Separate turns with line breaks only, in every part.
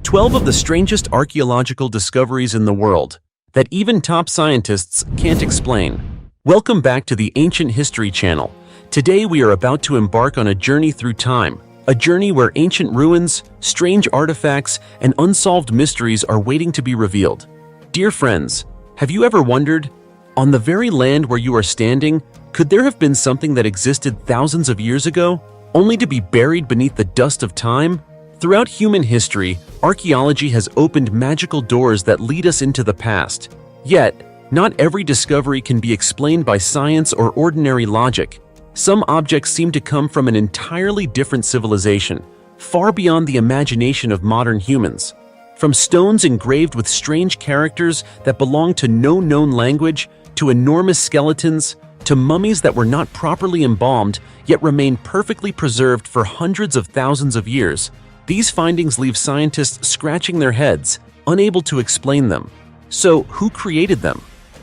12 of the strangest archaeological discoveries in the world that even top scientists can't explain. Welcome back to the Ancient History Channel. Today we are about to embark on a journey through time, a journey where ancient ruins, strange artifacts, and unsolved mysteries are waiting to be revealed. Dear friends, have you ever wondered, on the very land where you are standing, could there have been something that existed thousands of years ago, only to be buried beneath the dust of time? Throughout human history, archaeology has opened magical doors that lead us into the past. Yet, not every discovery can be explained by science or ordinary logic. Some objects seem to come from an entirely different civilization, far beyond the imagination of modern humans. From stones engraved with strange characters that belong to no known language, to enormous skeletons, to mummies that were not properly embalmed yet remain perfectly preserved for hundreds of thousands of years, these findings leave scientists scratching their heads, unable to explain them. So, who created them?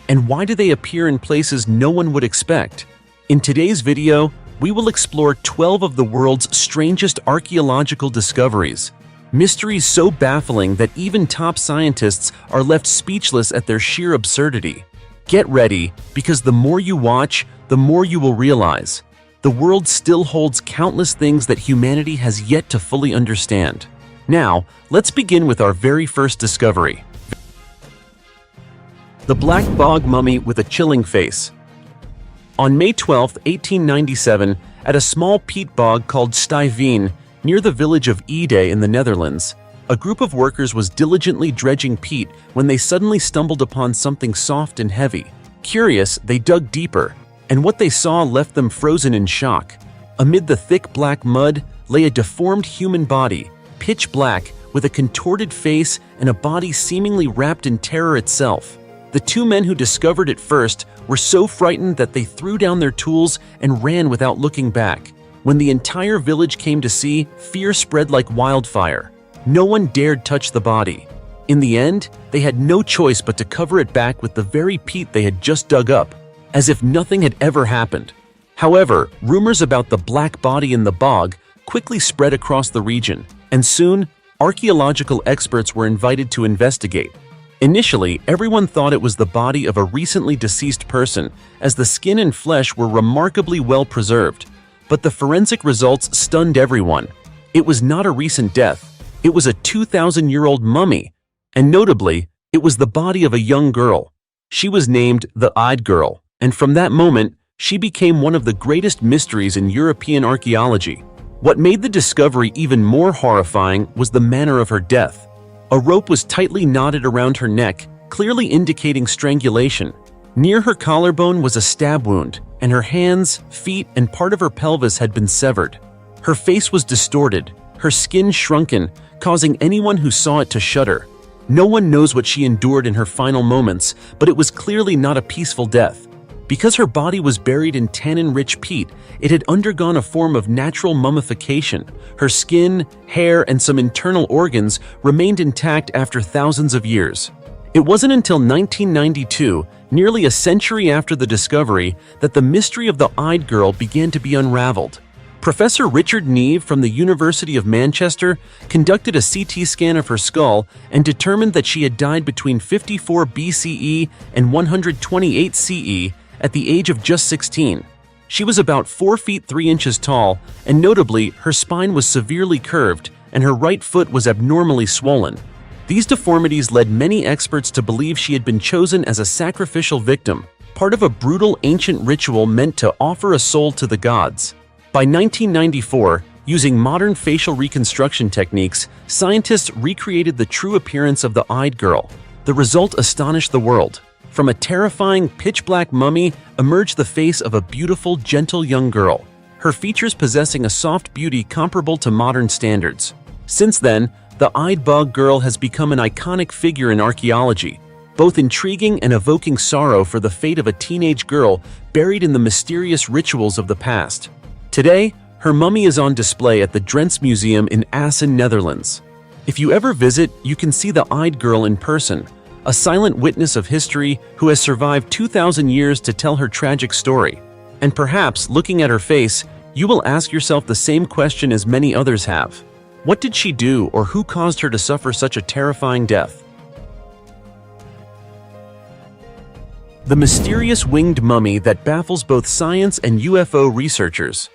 And why do they appear in places no one would expect? In today's video, we will explore 12 of the world's strangest archaeological discoveries. Mysteries so baffling that even top scientists are left speechless at their sheer absurdity. Get ready, because the more you watch, the more you will realize. The world still holds countless things that humanity has yet to fully understand. Now, let's begin with our very first discovery. The Black Bog Mummy with a Chilling Face. On May 12, 1897, at a small peat bog called Stuyveen, near the village of Ede in the Netherlands, a group of workers was diligently dredging peat when they suddenly stumbled upon something soft and heavy. Curious, they dug deeper, and what they saw left them frozen in shock. Amid the thick black mud lay a deformed human body, pitch black, with a contorted face and a body seemingly wrapped in terror itself. The two men who discovered it first were so frightened that they threw down their tools and ran without looking back. When the entire village came to see, fear spread like wildfire. No one dared touch the body. In the end, they had no choice but to cover it back with the very peat they had just dug up, as if nothing had ever happened. However, rumors about the black body in the bog quickly spread across the region, and soon, archaeological experts were invited to investigate. Initially, everyone thought it was the body of a recently deceased person, as the skin and flesh were remarkably well preserved. But the forensic results stunned everyone. It was not a recent death. It was a 2,000-year-old mummy, and notably, it was the body of a young girl. She was named the Eyed Girl, and from that moment, she became one of the greatest mysteries in European archaeology. What made the discovery even more horrifying was the manner of her death. A rope was tightly knotted around her neck, clearly indicating strangulation. Near her collarbone was a stab wound, and her hands, feet, and part of her pelvis had been severed. Her face was distorted, her skin shrunken, causing anyone who saw it to shudder. No one knows what she endured in her final moments, but it was clearly not a peaceful death. Because her body was buried in tannin-rich peat, it had undergone a form of natural mummification. Her skin, hair, and some internal organs remained intact after thousands of years. It wasn't until 1992, nearly a century after the discovery, that the mystery of the Eyed Girl began to be unraveled. Professor Richard Neave from the University of Manchester conducted a CT scan of her skull and determined that she had died between 54 BCE and 128 CE at the age of just 16. She was about 4 feet 3 inches tall, and notably, her spine was severely curved and her right foot was abnormally swollen. These deformities led many experts to believe she had been chosen as a sacrificial victim, part of a brutal ancient ritual meant to offer a soul to the gods. By 1994, using modern facial reconstruction techniques, scientists recreated the true appearance of the Eyed Girl. The result astonished the world. From a terrifying, pitch-black mummy emerged the face of a beautiful, gentle young girl, her features possessing a soft beauty comparable to modern standards. Since then, the Eyed Bog Girl has become an iconic figure in archaeology, both intriguing and evoking sorrow for the fate of a teenage girl buried in the mysterious rituals of the past. Today, her mummy is on display at the Drents Museum in Assen, Netherlands. If you ever visit, you can see the Eyed Girl in person, a silent witness of history who has survived 2,000 years to tell her tragic story. And perhaps, looking at her face, you will ask yourself the same question as many others have. What did she do, or who caused her to suffer such a terrifying death? The mysterious winged mummy that baffles both science and UFO researchers.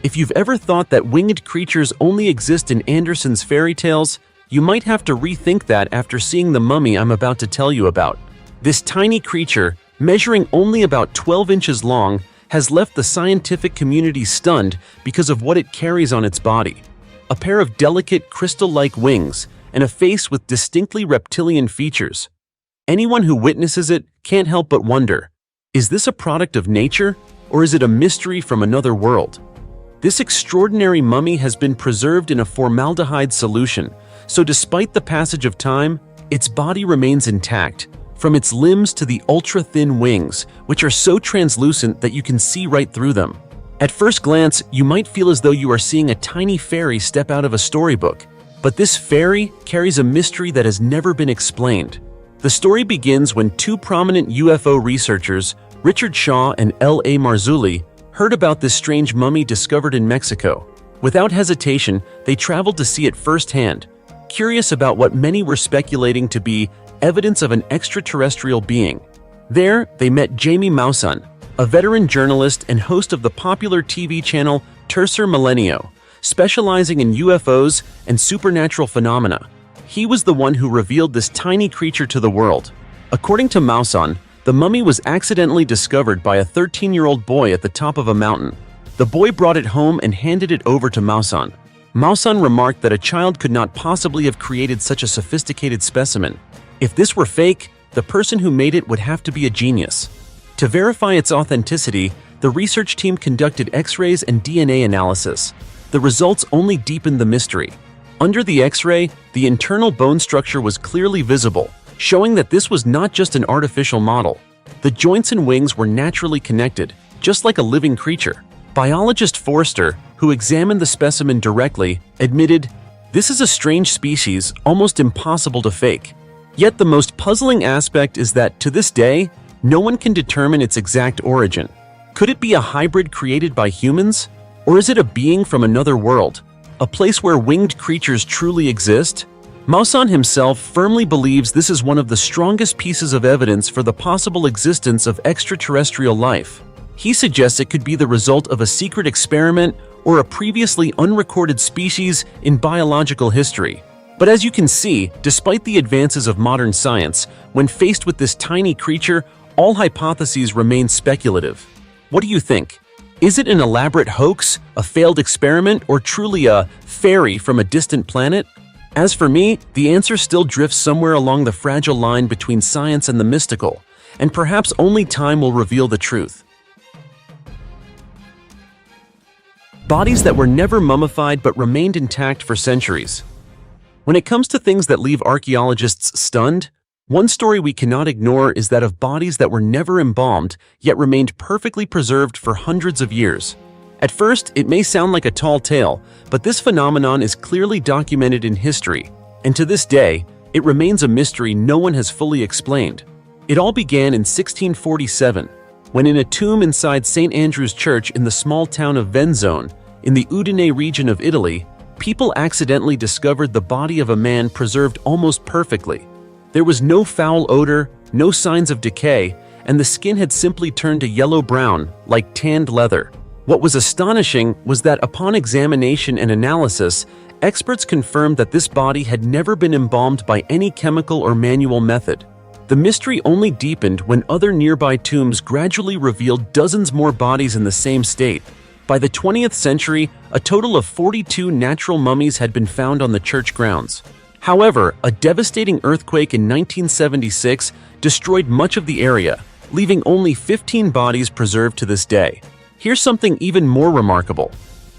If you've ever thought that winged creatures only exist in Andersen's fairy tales, you might have to rethink that after seeing the mummy I'm about to tell you about. This tiny creature, measuring only about 12 inches long, has left the scientific community stunned because of what it carries on its body. A pair of delicate, crystal-like wings and a face with distinctly reptilian features. Anyone who witnesses it can't help but wonder, is this a product of nature, or is it a mystery from another world? This extraordinary mummy has been preserved in a formaldehyde solution, so despite the passage of time, its body remains intact, from its limbs to the ultra-thin wings, which are so translucent that you can see right through them. At first glance, you might feel as though you are seeing a tiny fairy step out of a storybook, but this fairy carries a mystery that has never been explained. The story begins when two prominent UFO researchers, Richard Shaw and L.A. Marzulli, heard about this strange mummy discovered in Mexico. Without hesitation, they traveled to see it firsthand, curious about what many were speculating to be evidence of an extraterrestrial being. There, they met Jamie Maussan, a veteran journalist and host of the popular TV channel Tercer Milenio, specializing in UFOs and supernatural phenomena. He was the one who revealed this tiny creature to the world. According to Maussan, the mummy was accidentally discovered by a 13-year-old boy at the top of a mountain. The boy brought it home and handed it over to Maussan. Maussan remarked that a child could not possibly have created such a sophisticated specimen. If this were fake, the person who made it would have to be a genius. To verify its authenticity, the research team conducted X-rays and DNA analysis. The results only deepened the mystery. Under the X-ray, the internal bone structure was clearly visible, showing that this was not just an artificial model. The joints and wings were naturally connected, just like a living creature. Biologist Forster, who examined the specimen directly, admitted, "This is a strange species, almost impossible to fake." Yet the most puzzling aspect is that, to this day, no one can determine its exact origin. Could it be a hybrid created by humans? Or is it a being from another world? A place where winged creatures truly exist? Maussan himself firmly believes this is one of the strongest pieces of evidence for the possible existence of extraterrestrial life. He suggests it could be the result of a secret experiment or a previously unrecorded species in biological history. But as you can see, despite the advances of modern science, when faced with this tiny creature, all hypotheses remain speculative. What do you think? Is it an elaborate hoax, a failed experiment, or truly a fairy from a distant planet? As for me, the answer still drifts somewhere along the fragile line between science and the mystical, and perhaps only time will reveal the truth. Bodies that were never mummified but remained intact for centuries. When it comes to things that leave archaeologists stunned, one story we cannot ignore is that of bodies that were never embalmed, yet remained perfectly preserved for hundreds of years. At first, it may sound like a tall tale, but this phenomenon is clearly documented in history, and to this day, it remains a mystery no one has fully explained. It all began in 1647, when in a tomb inside St. Andrew's Church in the small town of Venzone, in the Udine region of Italy, people accidentally discovered the body of a man preserved almost perfectly. There was no foul odor, no signs of decay, and the skin had simply turned a yellow-brown, like tanned leather. What was astonishing was that upon examination and analysis, experts confirmed that this body had never been embalmed by any chemical or manual method. The mystery only deepened when other nearby tombs gradually revealed dozens more bodies in the same state. By the 20th century, a total of 42 natural mummies had been found on the church grounds. However, a devastating earthquake in 1976 destroyed much of the area, leaving only 15 bodies preserved to this day. Here's something even more remarkable.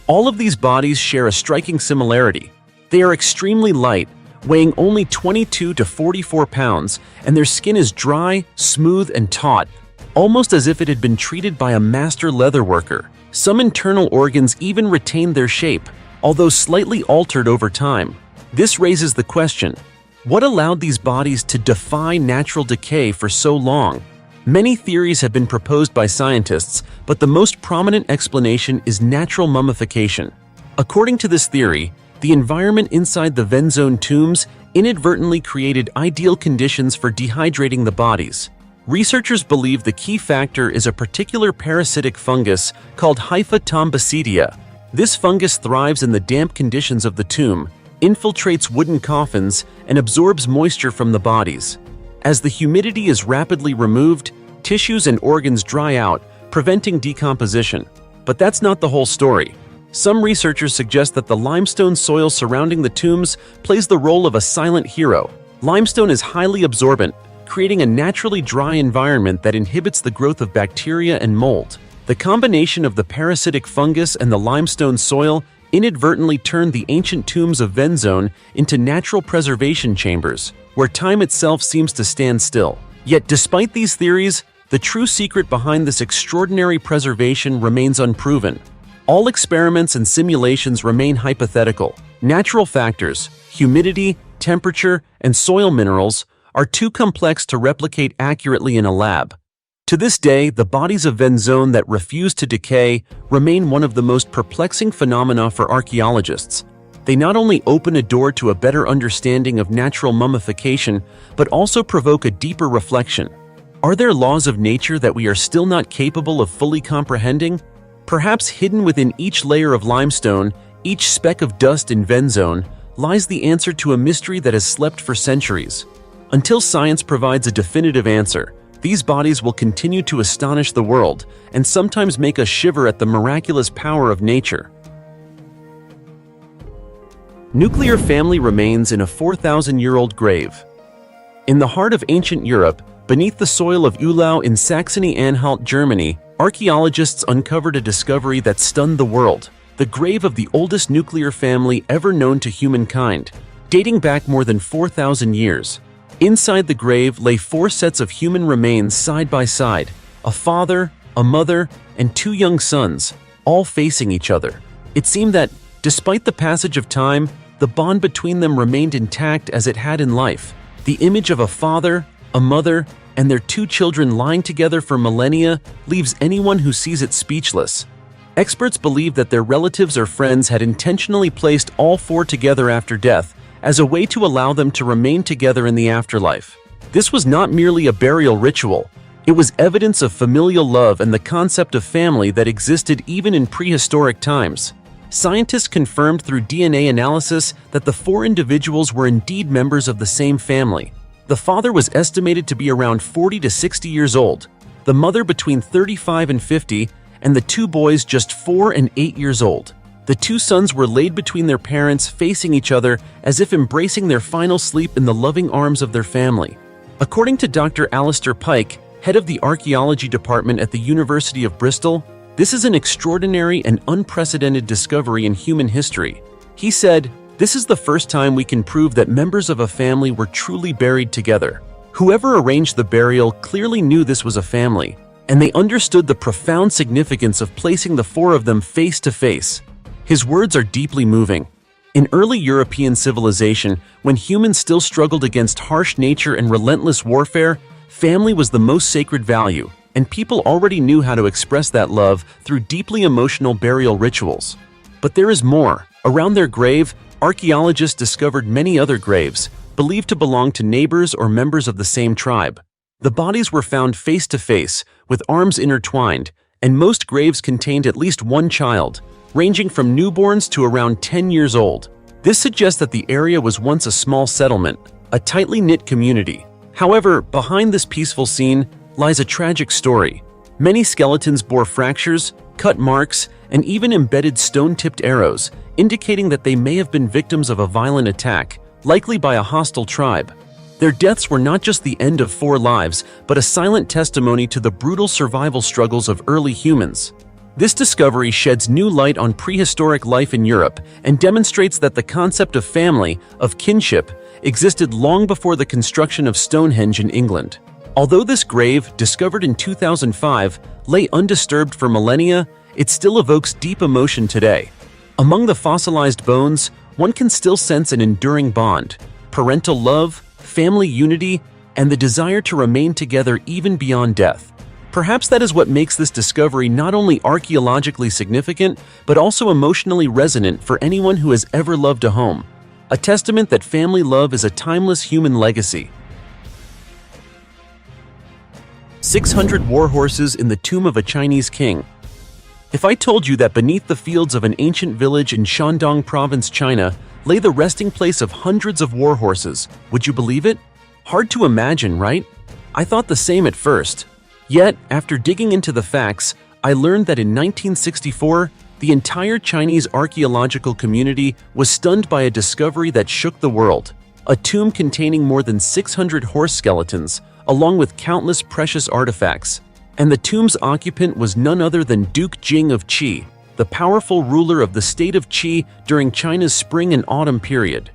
All of these bodies share a striking similarity. They are extremely light, weighing only 22 to 44 pounds, and their skin is dry, smooth, and taut, almost as if it had been treated by a master leatherworker. Some internal organs even retain their shape, although slightly altered over time. This raises the question, what allowed these bodies to defy natural decay for so long? Many theories have been proposed by scientists, but the most prominent explanation is natural mummification. According to this theory, The environment inside the Venzone tombs inadvertently created ideal conditions for dehydrating the bodies. Researchers believe the key factor is a particular parasitic fungus called Hypha tombicidia. This fungus thrives in the damp conditions of the tomb, infiltrates wooden coffins, and absorbs moisture from the bodies. As the humidity is rapidly removed, tissues and organs dry out, preventing decomposition. But that's not the whole story. Some researchers suggest that the limestone soil surrounding the tombs plays the role of a silent hero. Limestone is highly absorbent, creating a naturally dry environment that inhibits the growth of bacteria and mold. The combination of the parasitic fungus and the limestone soil inadvertently turned the ancient tombs of Venzone into natural preservation chambers, where time itself seems to stand still. Yet despite these theories, the true secret behind this extraordinary preservation remains unproven. All experiments and simulations remain hypothetical. Natural factors, humidity, temperature, and soil minerals, are too complex to replicate accurately in a lab. To this day, the bodies of Venzone that refuse to decay remain one of the most perplexing phenomena for archaeologists. They not only open a door to a better understanding of natural mummification, but also provoke a deeper reflection. Are there laws of nature that we are still not capable of fully comprehending? Perhaps hidden within each layer of limestone, each speck of dust in Venzone, lies the answer to a mystery that has slept for centuries. Until science provides a definitive answer, these bodies will continue to astonish the world and sometimes make us shiver at the miraculous power of nature. Nuclear family remains in a 4,000-year-old grave. In the heart of ancient Europe, beneath the soil of Uhlau in Saxony-Anhalt, Germany, archaeologists uncovered a discovery that stunned the world: the grave of the oldest nuclear family ever known to humankind, dating back more than 4,000 years. Inside the grave lay 4 sets of human remains side by side: a father, a mother, and 2 young sons, all facing each other. It seemed that, despite the passage of time, the bond between them remained intact as it had in life. The image of a father, a mother, and their 2 children lying together for millennia leaves anyone who sees it speechless. Experts believe that their relatives or friends had intentionally placed all 4 together after death as a way to allow them to remain together in the afterlife. This was not merely a burial ritual. It was evidence of familial love and the concept of family that existed even in prehistoric times. Scientists confirmed through DNA analysis that the 4 individuals were indeed members of the same family. The father was estimated to be around 40 to 60 years old, the mother between 35 and 50, and the 2 boys just 4 and 8 years old. The 2 sons were laid between their parents, facing each other as if embracing their final sleep in the loving arms of their family. According to Dr. Alistair Pike, head of the archaeology department at the University of Bristol, this is an extraordinary and unprecedented discovery in human history. He said, "This is the first time we can prove that members of a family were truly buried together. Whoever arranged the burial clearly knew this was a family, and they understood the profound significance of placing the 4 of them face to face." His words are deeply moving. In early European civilization, when humans still struggled against harsh nature and relentless warfare, family was the most sacred value, and people already knew how to express that love through deeply emotional burial rituals. But there is more. Around their grave, archaeologists discovered many other graves, believed to belong to neighbors or members of the same tribe. The bodies were found face to face, with arms intertwined, and most graves contained at least 1 child, ranging from newborns to around 10 years old. This suggests that the area was once a small settlement, a tightly knit community. However, behind this peaceful scene lies a tragic story. Many skeletons bore fractures, cut marks, and even embedded stone-tipped arrows, indicating that they may have been victims of a violent attack, likely by a hostile tribe. Their deaths were not just the end of 4 lives, but a silent testimony to the brutal survival struggles of early humans. This discovery sheds new light on prehistoric life in Europe and demonstrates that the concept of family, of kinship, existed long before the construction of Stonehenge in England. Although this grave, discovered in 2005, lay undisturbed for millennia, it still evokes deep emotion today. Among the fossilized bones, one can still sense an enduring bond: parental love, family unity, and the desire to remain together even beyond death. Perhaps that is what makes this discovery not only archaeologically significant, but also emotionally resonant for anyone who has ever loved a home. A testament that family love is a timeless human legacy. 600 war horses in the tomb of a Chinese king. If I told you that beneath the fields of an ancient village in Shandong Province, China, lay the resting place of hundreds of war horses, would you believe it? Hard to imagine, right? I thought the same at first. Yet, after digging into the facts, I learned that in 1964, the entire Chinese archaeological community was stunned by a discovery that shook the world. A tomb containing more than 600 horse skeletons, along with countless precious artifacts. And the tomb's occupant was none other than Duke Jing of Qi, the powerful ruler of the state of Qi during China's spring and autumn period.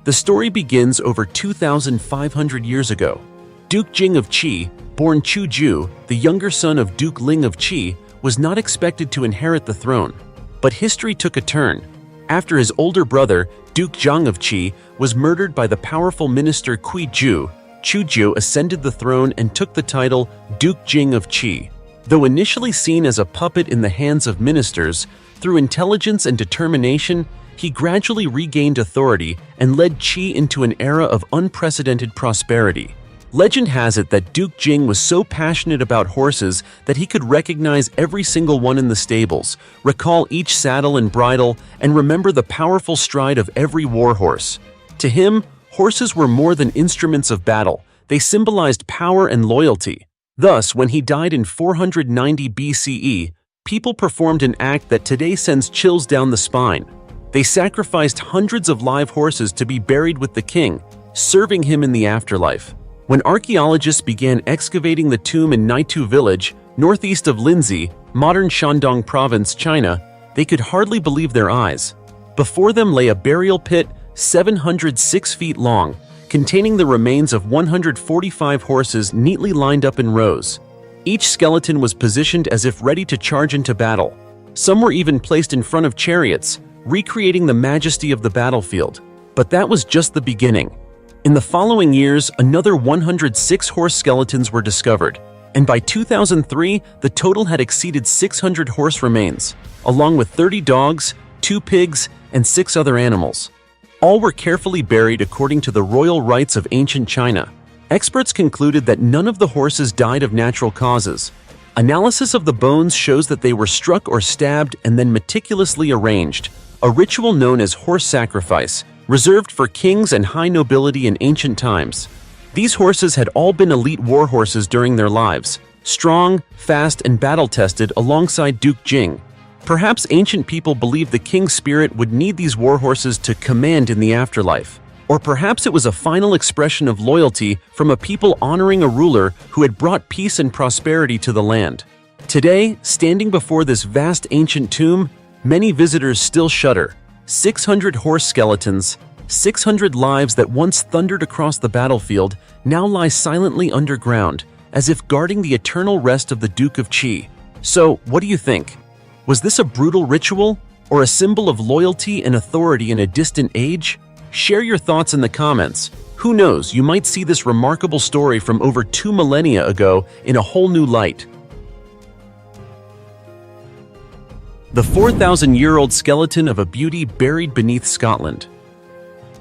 The story begins over 2,500 years ago. Duke Jing of Qi, born Chu Ju, the younger son of Duke Ling of Qi, was not expected to inherit the throne. But history took a turn. After his older brother, Duke Zhang of Qi, was murdered by the powerful minister Kui Ju, Chu Ju ascended the throne and took the title Duke Jing of Qi. Though initially seen as a puppet in the hands of ministers, through intelligence and determination, he gradually regained authority and led Qi into an era of unprecedented prosperity. Legend has it that Duke Jing was so passionate about horses that he could recognize every single one in the stables, recall each saddle and bridle, and remember the powerful stride of every war horse. To him, horses were more than instruments of battle. They symbolized power and loyalty. Thus, when he died in 490 BCE, people performed an act that today sends chills down the spine. They sacrificed hundreds of live horses to be buried with the king, serving him in the afterlife. When archaeologists began excavating the tomb in Naitu village, northeast of Linzi, modern Shandong Province, China, they could hardly believe their eyes. Before them lay a burial pit 706 feet long, containing the remains of 145 horses neatly lined up in rows. Each skeleton was positioned as if ready to charge into battle. Some were even placed in front of chariots, recreating the majesty of the battlefield. But that was just the beginning. In the following years, another 106 horse skeletons were discovered, and by 2003, the total had exceeded 600 horse remains, along with 30 dogs, 2 pigs, and 6 other animals. All were carefully buried according to the royal rites of ancient China. Experts concluded that none of the horses died of natural causes. Analysis of the bones shows that they were struck or stabbed and then meticulously arranged, a ritual known as horse sacrifice, reserved for kings and high nobility in ancient times. These horses had all been elite war horses during their lives, strong, fast, and battle-tested alongside Duke Jing. Perhaps ancient people believed the king's spirit would need these war horses to command in the afterlife. Or perhaps it was a final expression of loyalty from a people honoring a ruler who had brought peace and prosperity to the land. Today, standing before this vast ancient tomb, many visitors still shudder. 600 horse skeletons, 600 lives that once thundered across the battlefield now lie silently underground, as if guarding the eternal rest of the Duke of Qi. So, what do you think? Was this a brutal ritual, or a symbol of loyalty and authority in a distant age? Share your thoughts in the comments. Who knows, you might see this remarkable story from over 2 millennia ago in a whole new light. The 4,000-year-old skeleton of a beauty buried beneath Scotland.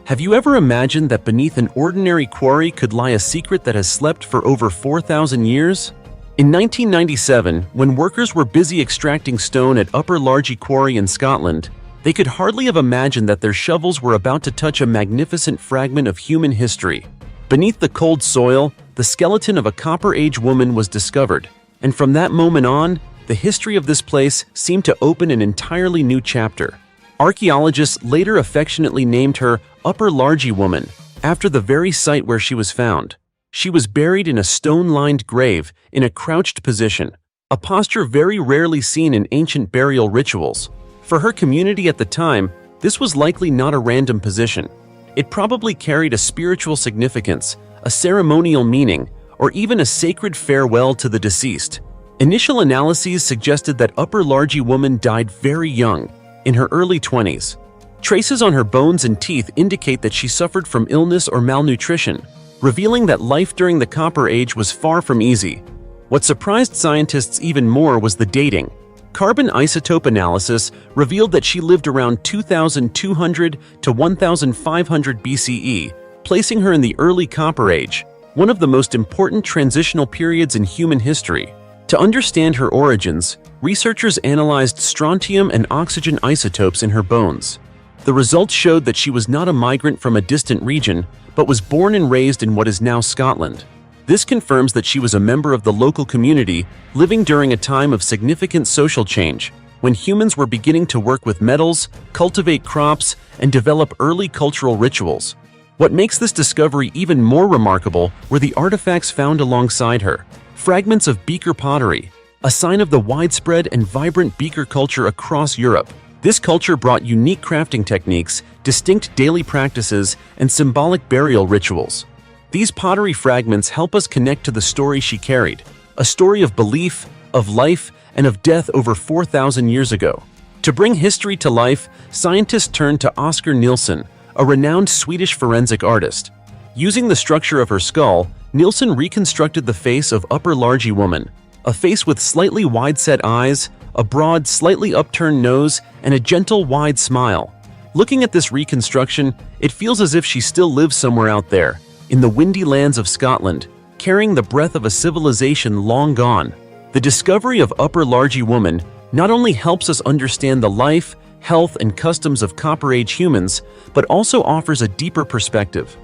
Have you ever imagined that beneath an ordinary quarry could lie a secret that has slept for over 4,000 years? In 1997, when workers were busy extracting stone at Upper Largie quarry in Scotland, they could hardly have imagined that their shovels were about to touch a magnificent fragment of human history. Beneath the cold soil, the skeleton of a Copper Age woman was discovered, and from that moment on, the history of this place seemed to open an entirely new chapter. Archaeologists later affectionately named her Upper Largie woman, after the very site where she was found. She was buried in a stone-lined grave in a crouched position, a posture very rarely seen in ancient burial rituals. For her community at the time, this was likely not a random position. It probably carried a spiritual significance, a ceremonial meaning, or even a sacred farewell to the deceased. Initial analyses suggested that Upper Largie woman died very young, in her early 20s. Traces on her bones and teeth indicate that she suffered from illness or malnutrition, revealing that life during the Copper Age was far from easy. What surprised scientists even more was the dating. Carbon isotope analysis revealed that she lived around 2200 to 1500 BCE, placing her in the early Copper Age, one of the most important transitional periods in human history. To understand her origins, researchers analyzed strontium and oxygen isotopes in her bones. The results showed that she was not a migrant from a distant region, but was born and raised in what is now Scotland. This confirms that she was a member of the local community, living during a time of significant social change, when humans were beginning to work with metals, cultivate crops, and develop early cultural rituals. What makes this discovery even more remarkable were the artifacts found alongside her. Fragments of beaker pottery, a sign of the widespread and vibrant beaker culture across Europe. This culture brought unique crafting techniques, distinct daily practices, and symbolic burial rituals. These pottery fragments help us connect to the story she carried, a story of belief, of life, and of death over 4,000 years ago. To bring history to life, scientists turned to Oskar Nilsson, a renowned Swedish forensic artist. Using the structure of her skull, Nilsson reconstructed the face of Upper Largie woman, a face with slightly wide-set eyes, a broad, slightly upturned nose, and a gentle, wide smile. Looking at this reconstruction, it feels as if she still lives somewhere out there, in the windy lands of Scotland, carrying the breath of a civilization long gone. The discovery of Upper Largie woman not only helps us understand the life, health, and customs of Copper Age humans, but also offers a deeper perspective.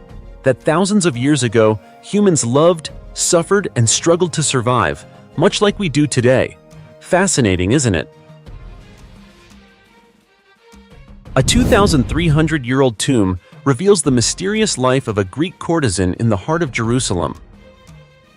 That thousands of years ago, humans loved, suffered, and struggled to survive, much like we do today. Fascinating, isn't it? A 2,300-year-old tomb reveals the mysterious life of a Greek courtesan in the heart of Jerusalem.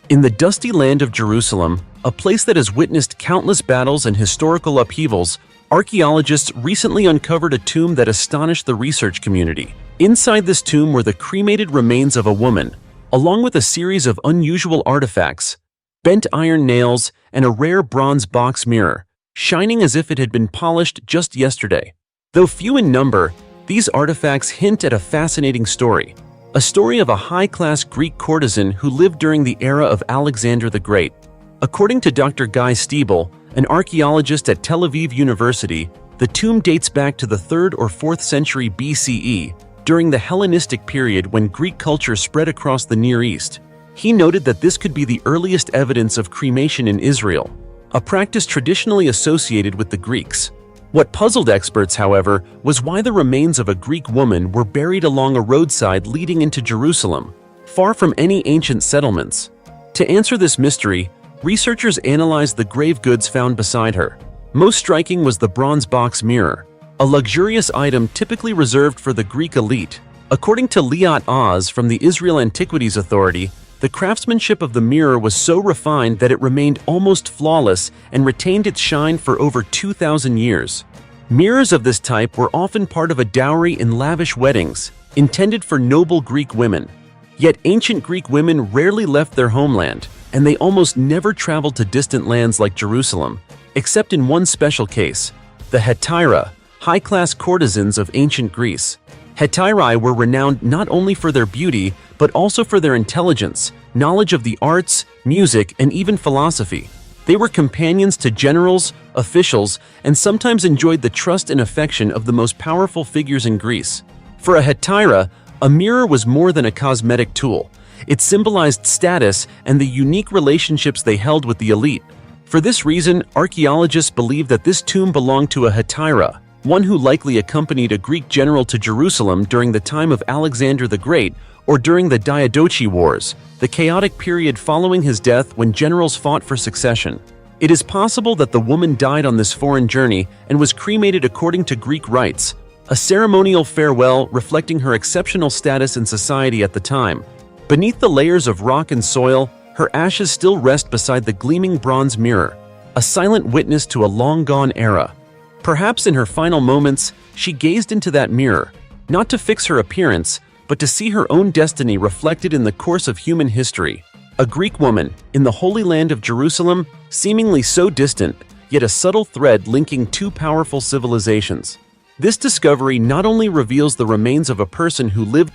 In the dusty land of Jerusalem, a place that has witnessed countless battles and historical upheavals, archaeologists recently uncovered a tomb that astonished the research community. Inside this tomb were the cremated remains of a woman, along with a series of unusual artifacts, bent iron nails, and a rare bronze box mirror, shining as if it had been polished just yesterday. Though few in number, these artifacts hint at a fascinating story. A story of a high-class Greek courtesan who lived during the era of Alexander the Great. According to Dr. Guy Stiebel, an archaeologist at Tel Aviv University, the tomb dates back to the 3rd or 4th century BCE, during the Hellenistic period when Greek culture spread across the Near East. He noted that this could be the earliest evidence of cremation in Israel, a practice traditionally associated with the Greeks. What puzzled experts, however, was why the remains of a Greek woman were buried along a roadside leading into Jerusalem, far from any ancient settlements. To answer this mystery, researchers analyzed the grave goods found beside her. Most striking was the bronze box mirror, a luxurious item typically reserved for the Greek elite. According to Liat Oz from the Israel Antiquities Authority, the craftsmanship of the mirror was so refined that it remained almost flawless and retained its shine for over 2,000 years. Mirrors of this type were often part of a dowry in lavish weddings, intended for noble Greek women. Yet ancient Greek women rarely left their homeland, and they almost never traveled to distant lands like Jerusalem, except in one special case, the hetaira, high-class courtesans of ancient Greece. Hetairae were renowned not only for their beauty, but also for their intelligence, knowledge of the arts, music, and even philosophy. They were companions to generals, officials, and sometimes enjoyed the trust and affection of the most powerful figures in Greece. For a hetaira, a mirror was more than a cosmetic tool. It symbolized status and the unique relationships they held with the elite. For this reason, archaeologists believe that this tomb belonged to a hetaira, one who likely accompanied a Greek general to Jerusalem during the time of Alexander the Great or during the Diadochi Wars, the chaotic period following his death when generals fought for succession. It is possible that the woman died on this foreign journey and was cremated according to Greek rites, a ceremonial farewell reflecting her exceptional status in society at the time. Beneath the layers of rock and soil, her ashes still rest beside the gleaming bronze mirror, a silent witness to a long-gone era. Perhaps in her final moments, she gazed into that mirror, not to fix her appearance, but to see her own destiny reflected in the course of human history. A Greek woman, in the Holy Land of Jerusalem, seemingly so distant, yet a subtle thread linking two powerful civilizations. This discovery not only reveals the remains of a person who lived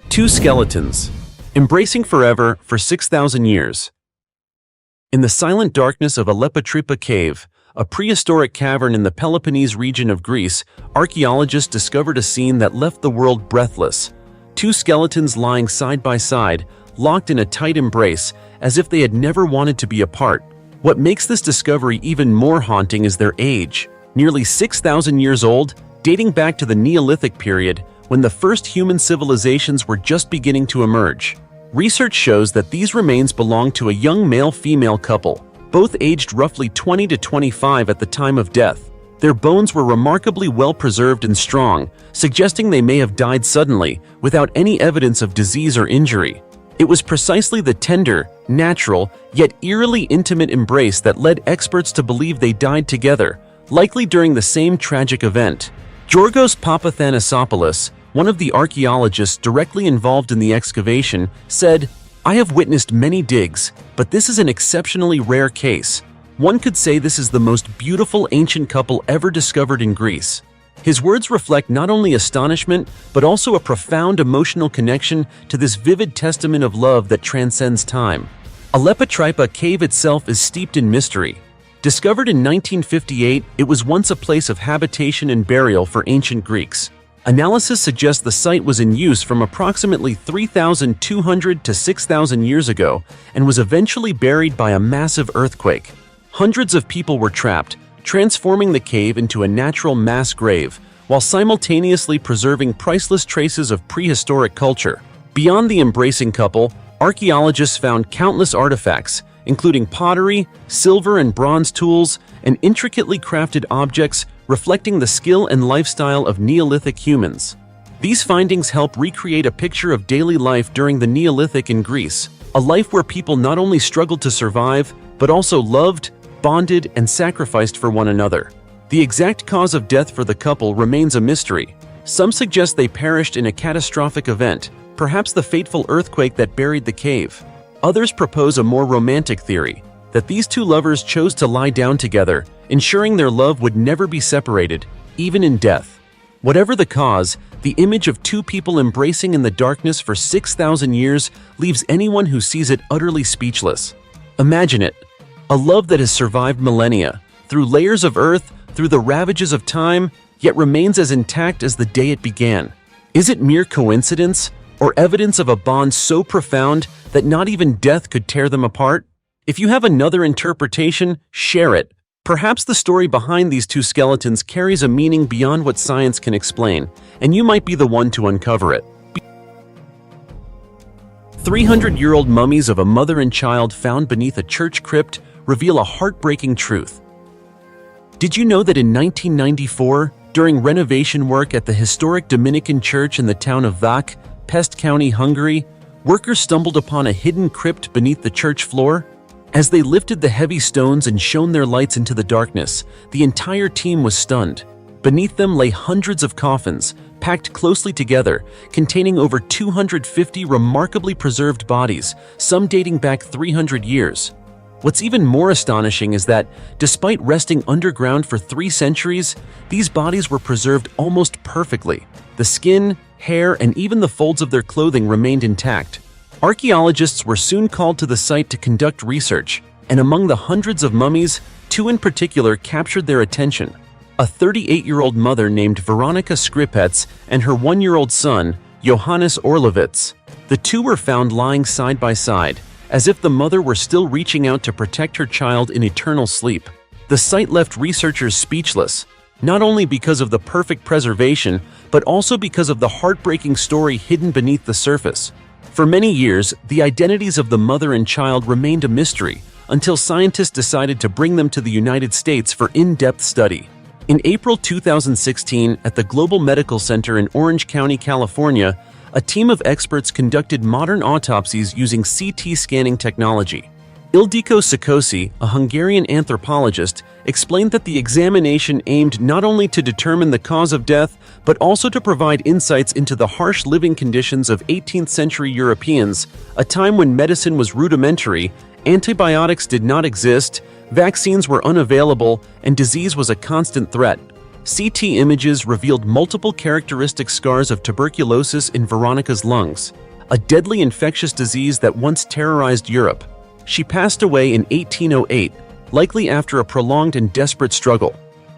two skeletons, embracing forever for 6,000 years. In the silent darkness of Alepa Cave, a prehistoric cavern in the Peloponnese region of Greece, archaeologists discovered a scene that left the world breathless. Two skeletons lying side by side, locked in a tight embrace, as if they had never wanted to be apart. What makes this discovery even more haunting is their age. Nearly 6,000 years old, dating back to the Neolithic period, when the first human civilizations were just beginning to emerge. Research shows that these remains belong to a young male-female couple, both aged roughly 20 to 25 at the time of death. Their bones were remarkably well preserved and strong, suggesting they may have died suddenly, without any evidence of disease or injury. It was precisely the tender, natural, yet eerily intimate embrace that led experts to believe they died together, likely during the same tragic event. Georgos Papathanassopoulos, one of the archaeologists directly involved in the excavation, said, "I have witnessed many digs, but this is an exceptionally rare case. One could say this is the most beautiful ancient couple ever discovered in Greece." His words reflect not only astonishment, but also a profound emotional connection to this vivid testament of love that transcends time. Alepa Cave itself is steeped in mystery. Discovered in 1958, it was once a place of habitation and burial for ancient Greeks. Analysis suggests the site was in use from approximately 3,200 to 6,000 years ago and was eventually buried by a massive earthquake. Hundreds of people were trapped, transforming the cave into a natural mass grave, while simultaneously preserving priceless traces of prehistoric culture. Beyond the embracing couple, archaeologists found countless artifacts, including pottery, silver and bronze tools, and intricately crafted objects reflecting the skill and lifestyle of Neolithic humans. These findings help recreate a picture of daily life during the Neolithic in Greece, a life where people not only struggled to survive, but also loved, bonded, and sacrificed for one another. The exact cause of death for the couple remains a mystery. Some suggest they perished in a catastrophic event, perhaps the fateful earthquake that buried the cave. Others propose a more romantic theory, that these two lovers chose to lie down together, ensuring their love would never be separated, even in death. Whatever the cause, the image of two people embracing in the darkness for 6,000 years leaves anyone who sees it utterly speechless. Imagine it. A love that has survived millennia, through layers of earth, through the ravages of time, yet remains as intact as the day it began. Is it mere coincidence, or evidence of a bond so profound that not even death could tear them apart? If you have another interpretation, share it. Perhaps the story behind these two skeletons carries a meaning beyond what science can explain, and you might be the one to uncover it. 300-year-old mummies of a mother and child found beneath a church crypt reveal a heartbreaking truth. Did you know that in 1994, during renovation work at the historic Dominican church in the town of Vác, Pest County, Hungary, workers stumbled upon a hidden crypt beneath the church floor? As they lifted the heavy stones and shone their lights into the darkness, the entire team was stunned. Beneath them lay hundreds of coffins, packed closely together, containing over 250 remarkably preserved bodies, some dating back 300 years. What's even more astonishing is that, despite resting underground for 3 centuries, these bodies were preserved almost perfectly. The skin, hair, and even the folds of their clothing remained intact. Archaeologists were soon called to the site to conduct research, and among the hundreds of mummies, 2 in particular captured their attention. A 38-year-old mother named Veronika Skripets and her 1-year-old son, Johannes Orlovitz. The two were found lying side by side, as if the mother were still reaching out to protect her child in eternal sleep. The sight left researchers speechless, not only because of the perfect preservation, but also because of the heartbreaking story hidden beneath the surface. For many years, the identities of the mother and child remained a mystery, until scientists decided to bring them to the United States for in-depth study. In April 2016, at the Global Medical Center in Orange County, California, a team of experts conducted modern autopsies using CT scanning technology. Ildiko Sikosi, a Hungarian anthropologist, explained that the examination aimed not only to determine the cause of death, but also to provide insights into the harsh living conditions of 18th-century Europeans, a time when medicine was rudimentary, antibiotics did not exist, vaccines were unavailable, and disease was a constant threat. CT images revealed multiple characteristic scars of tuberculosis in Veronika's lungs, a deadly infectious disease that once terrorized Europe. She passed away in 1808, likely after a prolonged and desperate struggle.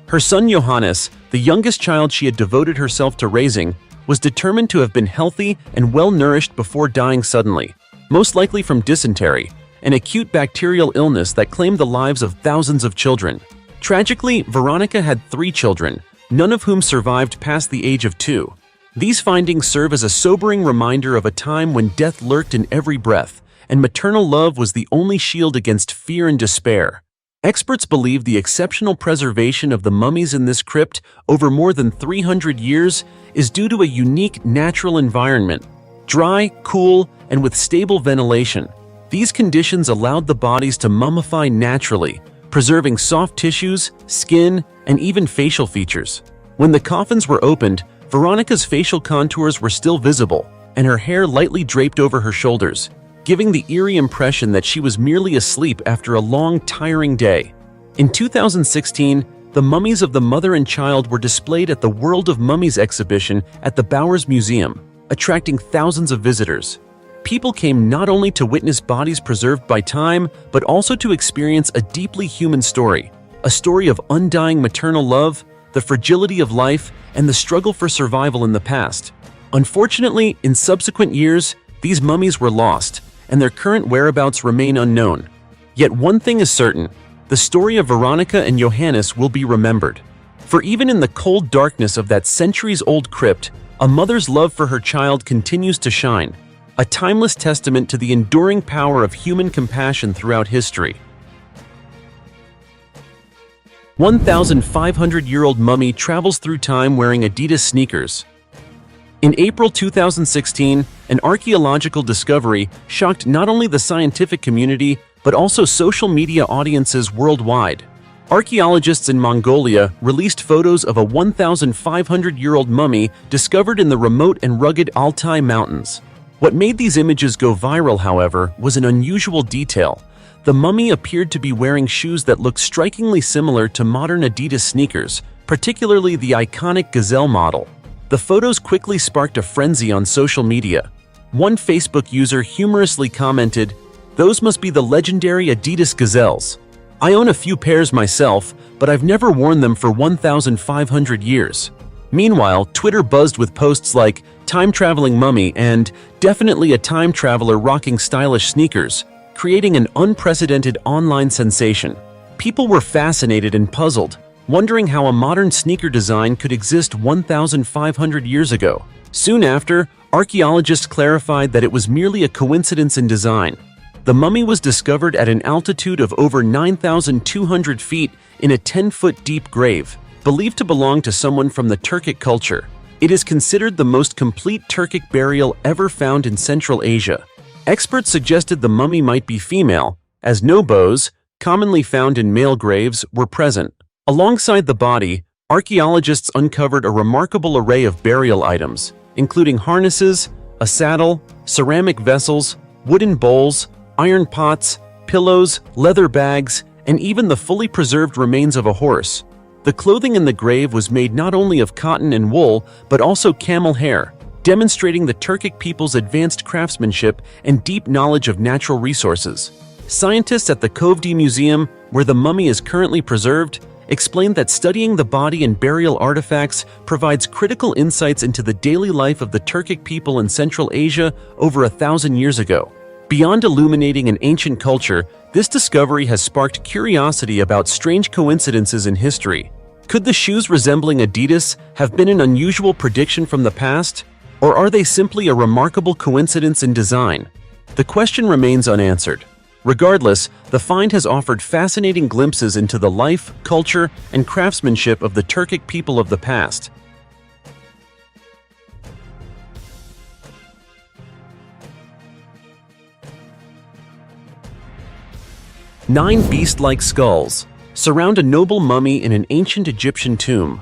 Her son Johannes, the youngest child she had devoted herself to raising, was determined to have been healthy and well-nourished before dying suddenly, most likely from dysentery, an acute bacterial illness that claimed the lives of thousands of children. Tragically, Veronica had 3 children, none of whom survived past the age of 2. These findings serve as a sobering reminder of a time when death lurked in every breath, and maternal love was the only shield against fear and despair. Experts believe the exceptional preservation of the mummies in this crypt over more than 300 years is due to a unique natural environment. Dry, cool, and with stable ventilation, these conditions allowed the bodies to mummify naturally, preserving soft tissues, skin, and even facial features. When the coffins were opened, Veronica's facial contours were still visible, and her hair lightly draped over her shoulders, giving the eerie impression that she was merely asleep after a long, tiring day. In 2016, the mummies of the mother and child were displayed at the World of Mummies exhibition at the Bowers Museum, attracting thousands of visitors. People came not only to witness bodies preserved by time, but also to experience a deeply human story, a story of undying maternal love, the fragility of life, and the struggle for survival in the past. Unfortunately, in subsequent years, these mummies were lost, and their current whereabouts remain unknown. Yet one thing is certain, the story of Veronica and Johannes will be remembered. For even in the cold darkness of that centuries-old crypt, a mother's love for her child continues to shine, a timeless testament to the enduring power of human compassion throughout history. 1,500-year-old mummy travels through time wearing Adidas sneakers. In April 2016, an archaeological discovery shocked not only the scientific community, but also social media audiences worldwide. Archaeologists in Mongolia released photos of a 1,500-year-old mummy discovered in the remote and rugged Altai Mountains. What made these images go viral, however, was an unusual detail. The mummy appeared to be wearing shoes that looked strikingly similar to modern Adidas sneakers, particularly the iconic Gazelle model. The photos quickly sparked a frenzy on social media. One Facebook user humorously commented, "Those must be the legendary Adidas Gazelles. I own a few pairs myself, but I've never worn them for 1,500 years." Meanwhile, Twitter buzzed with posts like, "Time-traveling mummy" and "Definitely a time traveler rocking stylish sneakers," creating an unprecedented online sensation. People were fascinated and puzzled, wondering how a modern sneaker design could exist 1,500 years ago. Soon after, archaeologists clarified that it was merely a coincidence in design. The mummy was discovered at an altitude of over 9,200 feet in a 10-foot deep grave, believed to belong to someone from the Turkic culture. It is considered the most complete Turkic burial ever found in Central Asia. Experts suggested the mummy might be female, as no bows, commonly found in male graves, were present. Alongside the body, archaeologists uncovered a remarkable array of burial items, including harnesses, a saddle, ceramic vessels, wooden bowls, iron pots, pillows, leather bags, and even the fully preserved remains of a horse. The clothing in the grave was made not only of cotton and wool, but also camel hair, demonstrating the Turkic people's advanced craftsmanship and deep knowledge of natural resources. Scientists at the Kovdi Museum, where the mummy is currently preserved, explained that studying the body and burial artifacts provides critical insights into the daily life of the Turkic people in Central Asia over 1,000 years ago. Beyond illuminating an ancient culture, this discovery has sparked curiosity about strange coincidences in history. Could the shoes resembling Adidas have been an unusual prediction from the past? Or are they simply a remarkable coincidence in design? The question remains unanswered. Regardless, the find has offered fascinating glimpses into the life, culture, and craftsmanship of the Turkic people of the past. Nine beast-like skulls surround a noble mummy in an ancient Egyptian tomb.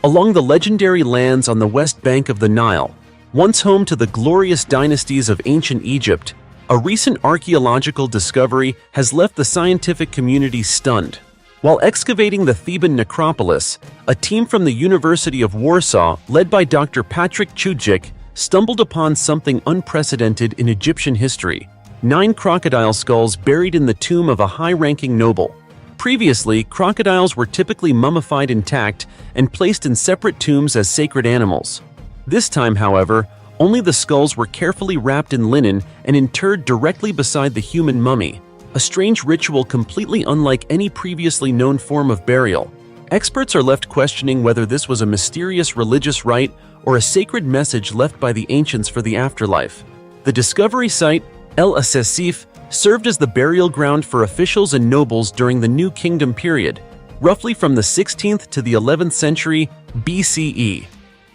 Along the legendary lands on the west bank of the Nile, once home to the glorious dynasties of ancient Egypt, a recent archaeological discovery has left the scientific community stunned. While excavating the Theban necropolis, a team from the University of Warsaw, led by Dr. Patrick Chudzik, stumbled upon something unprecedented in Egyptian history. 9 crocodile skulls buried in the tomb of a high-ranking noble. Previously, crocodiles were typically mummified intact and placed in separate tombs as sacred animals. This time, however, only the skulls were carefully wrapped in linen and interred directly beside the human mummy, a strange ritual completely unlike any previously known form of burial. Experts are left questioning whether this was a mysterious religious rite or a sacred message left by the ancients for the afterlife. The discovery site, El Asesif, served as the burial ground for officials and nobles during the New Kingdom period, roughly from the 16th to the 11th century BCE.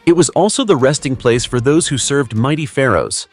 It was also the resting place for those who served mighty pharaohs.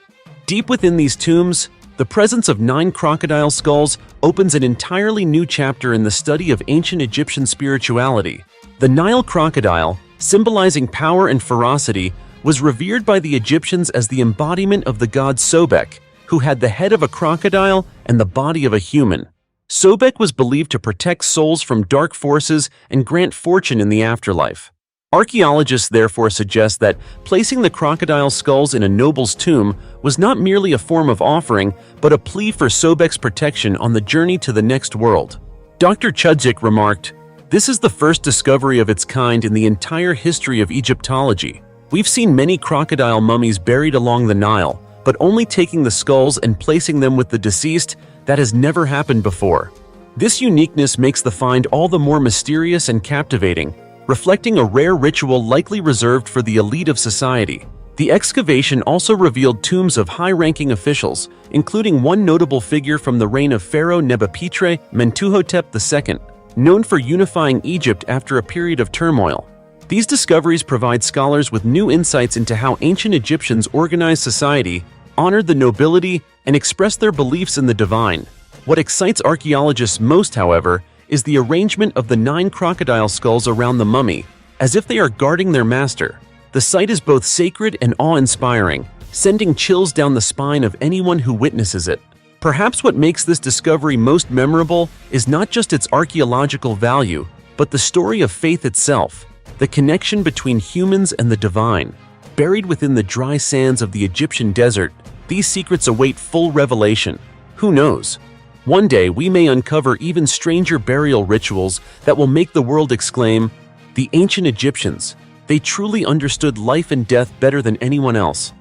Deep within these tombs, the presence of 9 crocodile skulls opens an entirely new chapter in the study of ancient Egyptian spirituality. The Nile crocodile, symbolizing power and ferocity, was revered by the Egyptians as the embodiment of the god Sobek, who had the head of a crocodile and the body of a human. Sobek was believed to protect souls from dark forces and grant fortune in the afterlife. Archaeologists therefore suggest that placing the crocodile skulls in a noble's tomb was not merely a form of offering, but a plea for Sobek's protection on the journey to the next world. Dr. Chudzik remarked, "This is the first discovery of its kind in the entire history of Egyptology. We've seen many crocodile mummies buried along the Nile, but only taking the skulls and placing them with the deceased, that has never happened before. This uniqueness makes the find all the more mysterious and captivating, reflecting a rare ritual likely reserved for the elite of society." The excavation also revealed tombs of high-ranking officials, including one notable figure from the reign of Pharaoh Nebuchadnezzar Mentuhotep II, known for unifying Egypt after a period of turmoil. These discoveries provide scholars with new insights into how ancient Egyptians organized society, honored the nobility, and expressed their beliefs in the divine. What excites archaeologists most, however, is the arrangement of the 9 crocodile skulls around the mummy, as if they are guarding their master. The sight is both sacred and awe-inspiring, sending chills down the spine of anyone who witnesses it. Perhaps what makes this discovery most memorable is not just its archaeological value, but the story of faith itself, the connection between humans and the divine. Buried within the dry sands of the Egyptian desert, these secrets await full revelation. Who knows? One day we may uncover even stranger burial rituals that will make the world exclaim, "The ancient Egyptians, they truly understood life and death better than anyone else."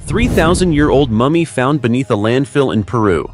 3,000-year-old mummy found beneath a landfill in Peru.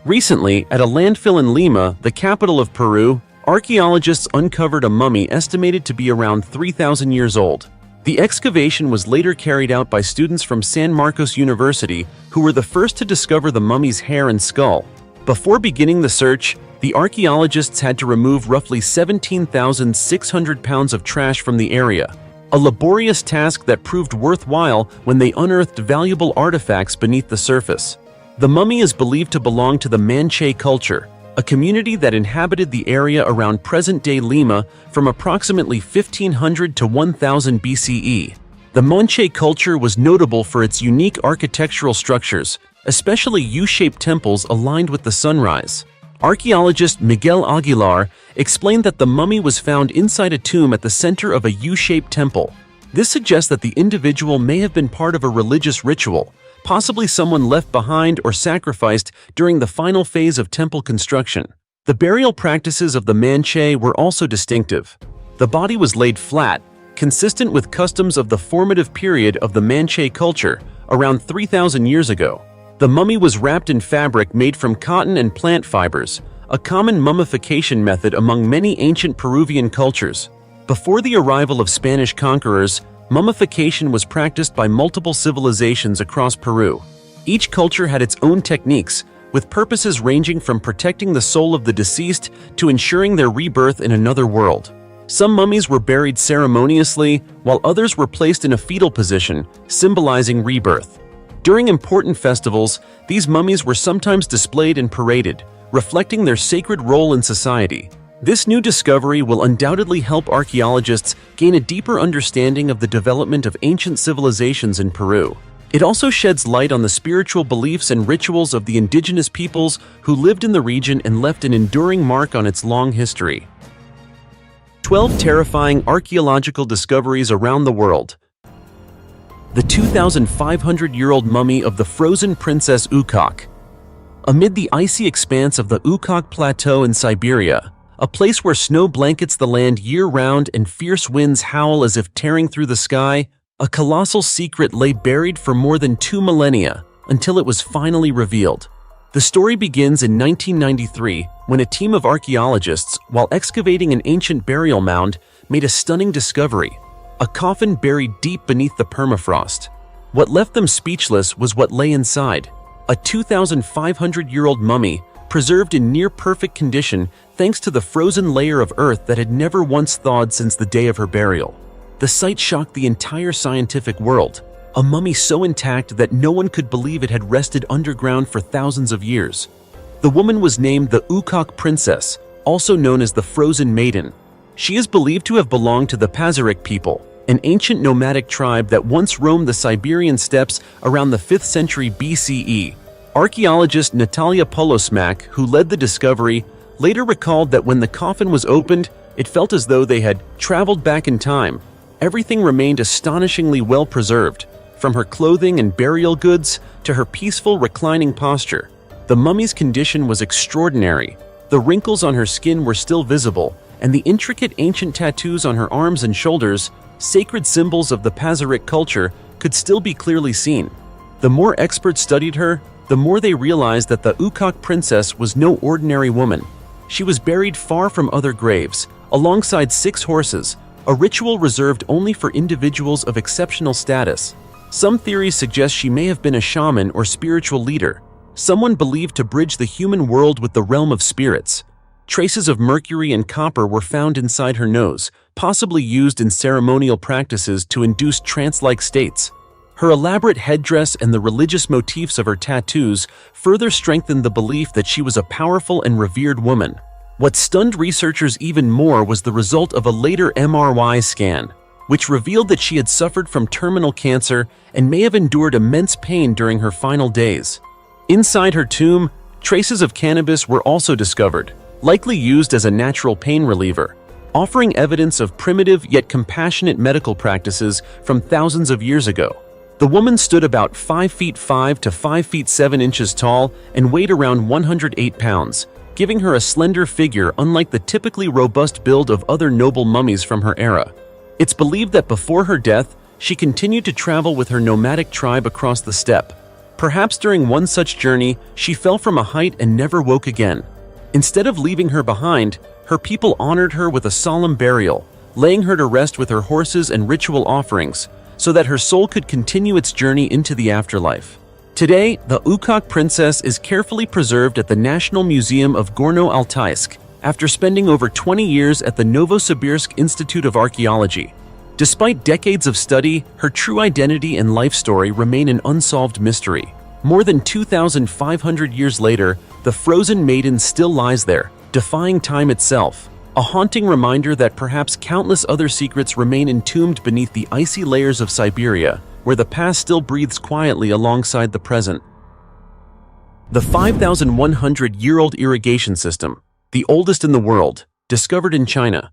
Recently, at a landfill in Lima, the capital of Peru, archaeologists uncovered a mummy estimated to be around 3,000 years old. The excavation was later carried out by students from San Marcos University, who were the first to discover the mummy's hair and skull. Before beginning the search, the archaeologists had to remove roughly 17,600 pounds of trash from the area, a laborious task that proved worthwhile when they unearthed valuable artifacts beneath the surface. The mummy is believed to belong to the Manche culture, a community that inhabited the area around present-day Lima from approximately 1500 to 1000 BCE. The Manche culture was notable for its unique architectural structures, especially U-shaped temples aligned with the sunrise. Archaeologist Miguel Aguilar explained that the mummy was found inside a tomb at the center of a U-shaped temple. This suggests that the individual may have been part of a religious ritual, possibly someone left behind or sacrificed during the final phase of temple construction. The burial practices of the Manche were also distinctive. The body was laid flat, consistent with customs of the formative period of the Manche culture, around 3,000 years ago. The mummy was wrapped in fabric made from cotton and plant fibers, a common mummification method among many ancient Peruvian cultures. Before the arrival of Spanish conquerors, mummification was practiced by multiple civilizations across Peru. Each culture had its own techniques, with purposes ranging from protecting the soul of the deceased to ensuring their rebirth in another world. Some mummies were buried ceremoniously, while others were placed in a fetal position, symbolizing rebirth. During important festivals, these mummies were sometimes displayed and paraded, reflecting their sacred role in society. This new discovery will undoubtedly help archaeologists gain a deeper understanding of the development of ancient civilizations in Peru. It also sheds light on the spiritual beliefs and rituals of the indigenous peoples who lived in the region and left an enduring mark on its long history. 12 terrifying archaeological discoveries around the world. the 2,500-year-old mummy of the frozen princess Ukok. Amid the icy expanse of the Ukok Plateau in Siberia, a place where snow blankets the land year-round and fierce winds howl as if tearing through the sky, a colossal secret lay buried for more than 2 millennia until it was finally revealed. The story begins in 1993 when a team of archaeologists, while excavating an ancient burial mound, made a stunning discovery: a coffin buried deep beneath the permafrost. What left them speechless was what lay inside: a 2,500-year-old mummy preserved in near-perfect condition thanks to the frozen layer of earth that had never once thawed since the day of her burial. The sight shocked the entire scientific world, a mummy so intact that no one could believe it had rested underground for thousands of years. The woman was named the Ukok Princess, also known as the Frozen Maiden. She is believed to have belonged to the Prehistoric people, an ancient nomadic tribe that once roamed the Siberian steppes around the 5th century BCE. Archaeologist Natalia Polosmak, who led the discovery, later recalled that when the coffin was opened, it felt as though they had traveled back in time. Everything remained astonishingly well preserved, from her clothing and burial goods to her peaceful reclining posture. The mummy's condition was extraordinary. The wrinkles on her skin were still visible, and the intricate ancient tattoos on her arms and shoulders, sacred symbols of the Prehistoric culture, could still be clearly seen. The more experts studied her, the more they realized that the Ukok princess was no ordinary woman. She was buried far from other graves, alongside 6 horses, a ritual reserved only for individuals of exceptional status. Some theories suggest she may have been a shaman or spiritual leader, someone believed to bridge the human world with the realm of spirits. Traces of mercury and copper were found inside her nose, possibly used in ceremonial practices to induce trance-like states. Her elaborate headdress and the religious motifs of her tattoos further strengthened the belief that she was a powerful and revered woman. What stunned researchers even more was the result of a later MRI scan, which revealed that she had suffered from terminal cancer and may have endured immense pain during her final days. Inside her tomb, traces of cannabis were also discovered, likely used as a natural pain reliever, offering evidence of primitive yet compassionate medical practices from thousands of years ago. The woman stood about 5 feet 5 to 5 feet 7 inches tall and weighed around 108 pounds, giving her a slender figure unlike the typically robust build of other noble mummies from her era. It's believed that before her death, she continued to travel with her nomadic tribe across the steppe. Perhaps during one such journey, she fell from a height and never woke again. Instead of leaving her behind, her people honored her with a solemn burial, laying her to rest with her horses and ritual offerings, so that her soul could continue its journey into the afterlife. Today, the Ukok princess is carefully preserved at the National Museum of Gorno-Altaysk, after spending over 20 years at the Novosibirsk Institute of Archaeology. Despite decades of study, her true identity and life story remain an unsolved mystery. More than 2,500 years later, the frozen maiden still lies there, defying time itself, a haunting reminder that perhaps countless other secrets remain entombed beneath the icy layers of Siberia, where the past still breathes quietly alongside the present. The 5,100-year-old irrigation system, the oldest in the world, discovered in China.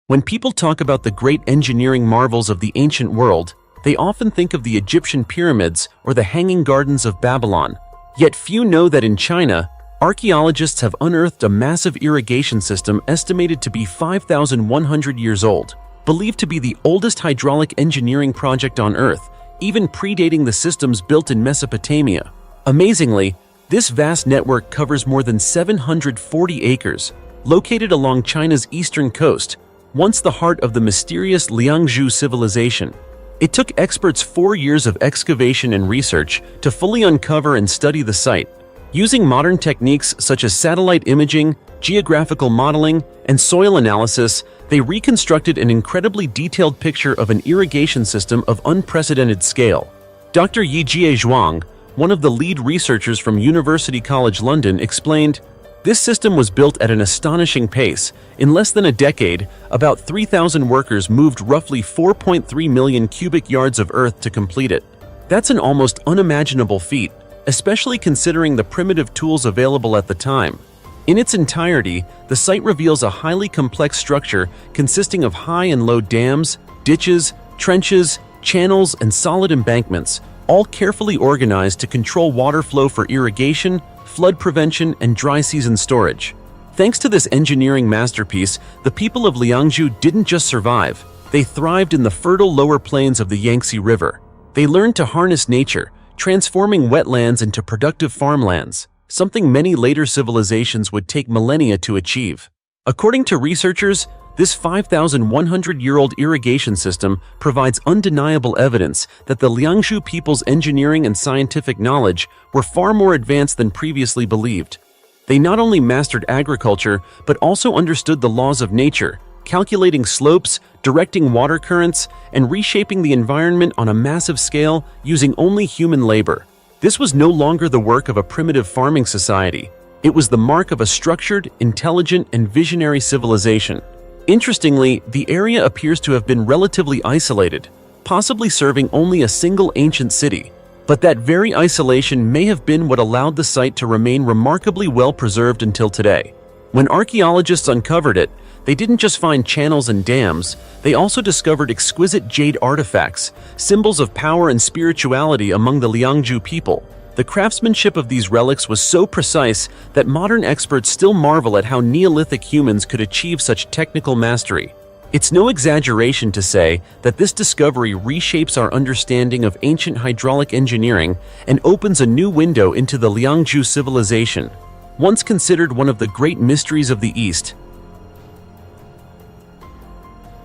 When people talk about the great engineering marvels of the ancient world, they often think of the Egyptian pyramids or the Hanging Gardens of Babylon. Yet few know that in China, archaeologists have unearthed a massive irrigation system estimated to be 5,100 years old, believed to be the oldest hydraulic engineering project on Earth, even predating the systems built in Mesopotamia. Amazingly, this vast network covers more than 740 acres, located along China's eastern coast, once the heart of the mysterious Liangzhu civilization. It took experts 4 years of excavation and research to fully uncover and study the site. Using modern techniques such as satellite imaging, geographical modeling, and soil analysis, they reconstructed an incredibly detailed picture of an irrigation system of unprecedented scale. Dr. Yijie Zhuang, one of the lead researchers from University College London, explained, "This system was built at an astonishing pace. In less than a decade, about 3,000 workers moved roughly 4.3 million cubic yards of earth to complete it. That's an almost unimaginable feat, especially considering the primitive tools available at the time." In its entirety, the site reveals a highly complex structure consisting of high and low dams, ditches, trenches, channels, and solid embankments, all carefully organized to control water flow for irrigation, flood prevention, and dry season storage. Thanks to this engineering masterpiece, the people of Liangzhu didn't just survive, they thrived in the fertile lower plains of the Yangtze River. They learned to harness nature, transforming wetlands into productive farmlands, something many later civilizations would take millennia to achieve. According to researchers, this 5,100-year-old irrigation system provides undeniable evidence that the Liangzhu people's engineering and scientific knowledge were far more advanced than previously believed. They not only mastered agriculture, but also understood the laws of nature, calculating slopes, directing water currents, and reshaping the environment on a massive scale using only human labor. This was no longer the work of a primitive farming society. It was the mark of a structured, intelligent, and visionary civilization. Interestingly, the area appears to have been relatively isolated, possibly serving only a single ancient city. But that very isolation may have been what allowed the site to remain remarkably well preserved until today. When archaeologists uncovered it, they didn't just find channels and dams, they also discovered exquisite jade artifacts, symbols of power and spirituality among the Liangzhu people. The craftsmanship of these relics was so precise that modern experts still marvel at how Neolithic humans could achieve such technical mastery. It's no exaggeration to say that this discovery reshapes our understanding of ancient hydraulic engineering and opens a new window into the Liangzhu civilization, once considered one of the great mysteries of the East.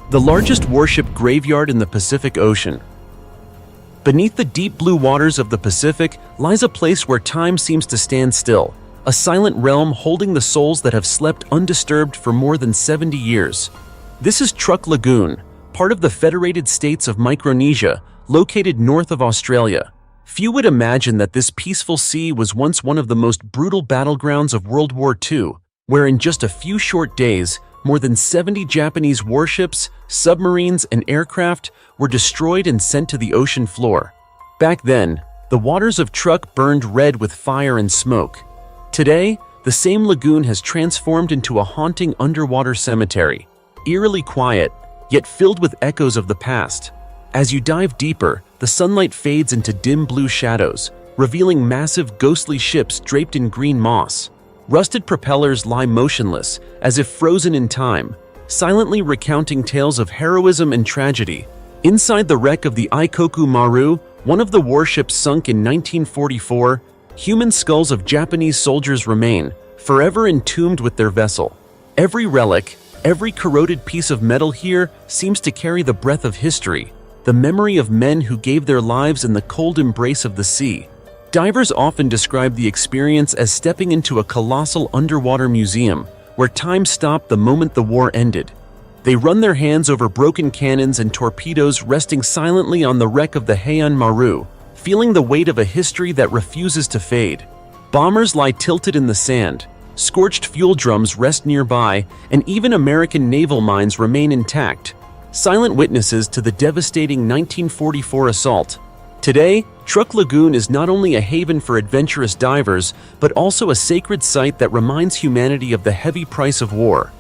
The largest warship graveyard in the Pacific Ocean. Beneath the deep blue waters of the Pacific lies a place where time seems to stand still, a silent realm holding the souls that have slept undisturbed for more than 70 years. This is Truk Lagoon, part of the Federated States of Micronesia, located north of Australia. Few would imagine that this peaceful sea was once one of the most brutal battlegrounds of World War II, where in just a few short days, more than 70 Japanese warships, submarines, and aircraft were destroyed and sent to the ocean floor. Back then, the waters of Truk burned red with fire and smoke. Today, the same lagoon has transformed into a haunting underwater cemetery, eerily quiet, yet filled with echoes of the past. As you dive deeper, the sunlight fades into dim blue shadows, revealing massive ghostly ships draped in green moss. Rusted propellers lie motionless, as if frozen in time, silently recounting tales of heroism and tragedy. Inside the wreck of the Ikoku Maru, one of the warships sunk in 1944, human skulls of Japanese soldiers remain, forever entombed with their vessel. Every relic, every corroded piece of metal here seems to carry the breath of history, the memory of men who gave their lives in the cold embrace of the sea. Divers often describe the experience as stepping into a colossal underwater museum, where time stopped the moment the war ended. They run their hands over broken cannons and torpedoes resting silently on the wreck of the Heian Maru, feeling the weight of a history that refuses to fade. Bombers lie tilted in the sand, scorched fuel drums rest nearby, and even American naval mines remain intact, silent witnesses to the devastating 1944 assault. Today, Truk Lagoon is not only a haven for adventurous divers, but also a sacred site that reminds humanity of the heavy price of war.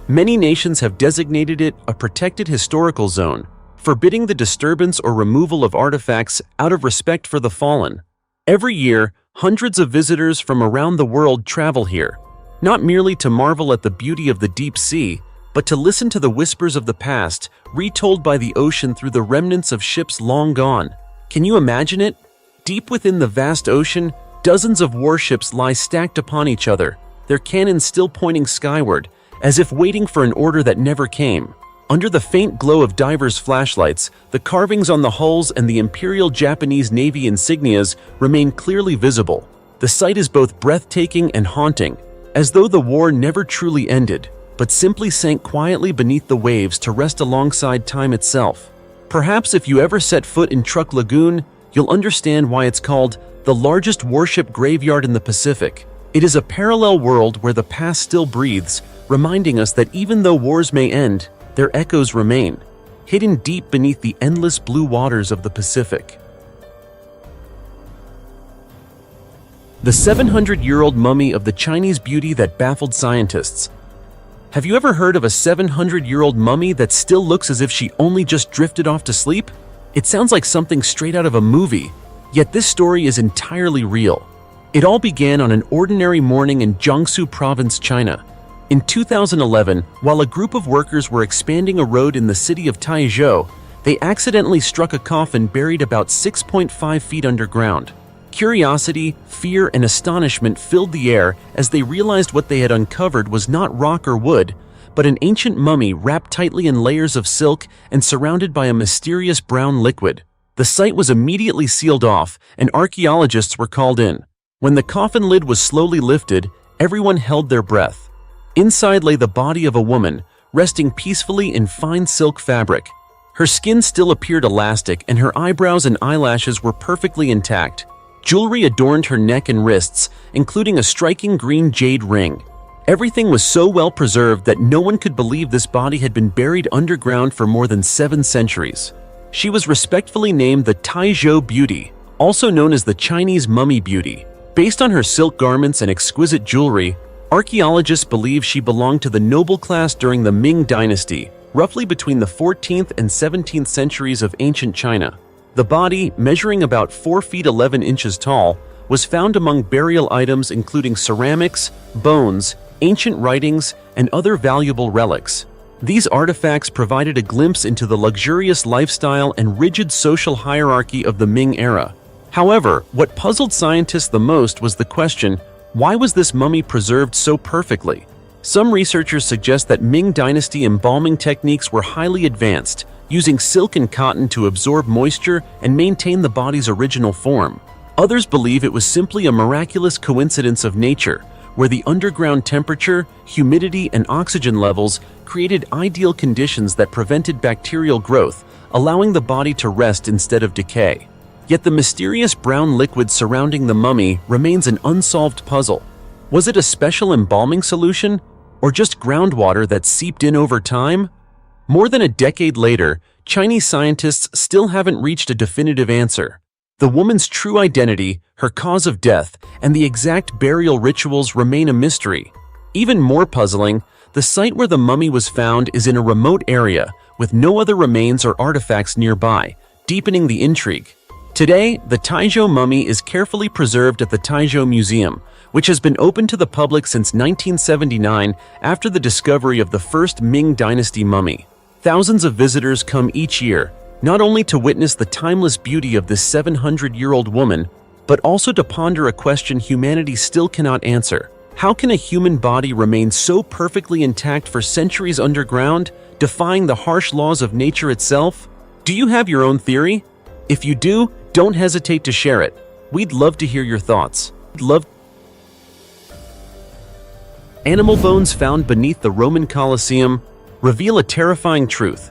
Many nations have designated it a protected historical zone, forbidding the disturbance or removal of artifacts out of respect for the fallen. Every year, hundreds of visitors from around the world travel here, not merely to marvel at the beauty of the deep sea, but to listen to the whispers of the past, retold by the ocean through the remnants of ships long gone. Can you imagine it? Deep within the vast ocean, dozens of warships lie stacked upon each other, their cannons still pointing skyward, as if waiting for an order that never came. Under the faint glow of divers' flashlights, the carvings on the hulls and the Imperial Japanese Navy insignias remain clearly visible. The sight is both breathtaking and haunting, as though the war never truly ended, but simply sank quietly beneath the waves to rest alongside time itself. Perhaps if you ever set foot in Truk Lagoon, you'll understand why it's called the largest warship graveyard in the Pacific. It is a parallel world where the past still breathes, reminding us that even though wars may end, their echoes remain, hidden deep beneath the endless blue waters of the Pacific. The 700-year-old mummy of the Chinese beauty that baffled scientists. Have you ever heard of a 700-year-old mummy that still looks as if she only just drifted off to sleep? It sounds like something straight out of a movie, yet this story is entirely real. It all began on an ordinary morning in Jiangsu Province, China. In 2011, while a group of workers were expanding a road in the city of Taiho, they accidentally struck a coffin buried about 6.5 feet underground. Curiosity, fear, and astonishment filled the air as they realized what they had uncovered was not rock or wood, but an ancient mummy wrapped tightly in layers of silk and surrounded by a mysterious brown liquid. The site was immediately sealed off, and archaeologists were called in. When the coffin lid was slowly lifted, everyone held their breath. Inside lay the body of a woman, resting peacefully in fine silk fabric. Her skin still appeared elastic, and her eyebrows and eyelashes were perfectly intact. Jewelry adorned her neck and wrists, including a striking green jade ring. Everything was so well preserved that no one could believe this body had been buried underground for more than 7 centuries. She was respectfully named the Taiho Beauty, also known as the Chinese Mummy Beauty. Based on her silk garments and exquisite jewelry, archaeologists believe she belonged to the noble class during the Ming Dynasty, roughly between the 14th and 17th centuries of ancient China. The body, measuring about 4 feet 11 inches tall, was found among burial items including ceramics, bones, ancient writings, and other valuable relics. These artifacts provided a glimpse into the luxurious lifestyle and rigid social hierarchy of the Ming era. However, what puzzled scientists the most was the question, why was this mummy preserved so perfectly? Some researchers suggest that Ming Dynasty embalming techniques were highly advanced, using silk and cotton to absorb moisture and maintain the body's original form. Others believe it was simply a miraculous coincidence of nature, where the underground temperature, humidity, and oxygen levels created ideal conditions that prevented bacterial growth, allowing the body to rest instead of decay. Yet the mysterious brown liquid surrounding the mummy remains an unsolved puzzle. Was it a special embalming solution, or just groundwater that seeped in over time? More than a decade later, Chinese scientists still haven't reached a definitive answer. The woman's true identity, her cause of death, and the exact burial rituals remain a mystery. Even more puzzling, the site where the mummy was found is in a remote area, with no other remains or artifacts nearby, deepening the intrigue. Today, the Taiho mummy is carefully preserved at the Taiho Museum, which has been open to the public since 1979 after the discovery of the first Ming Dynasty mummy. Thousands of visitors come each year, not only to witness the timeless beauty of this 700-year-old woman, but also to ponder a question humanity still cannot answer. How can a human body remain so perfectly intact for centuries underground, defying the harsh laws of nature itself? Do you have your own theory? If you do, don't hesitate to share it. We'd love to hear your thoughts. Animal bones found beneath the Roman Coliseum reveal a terrifying truth.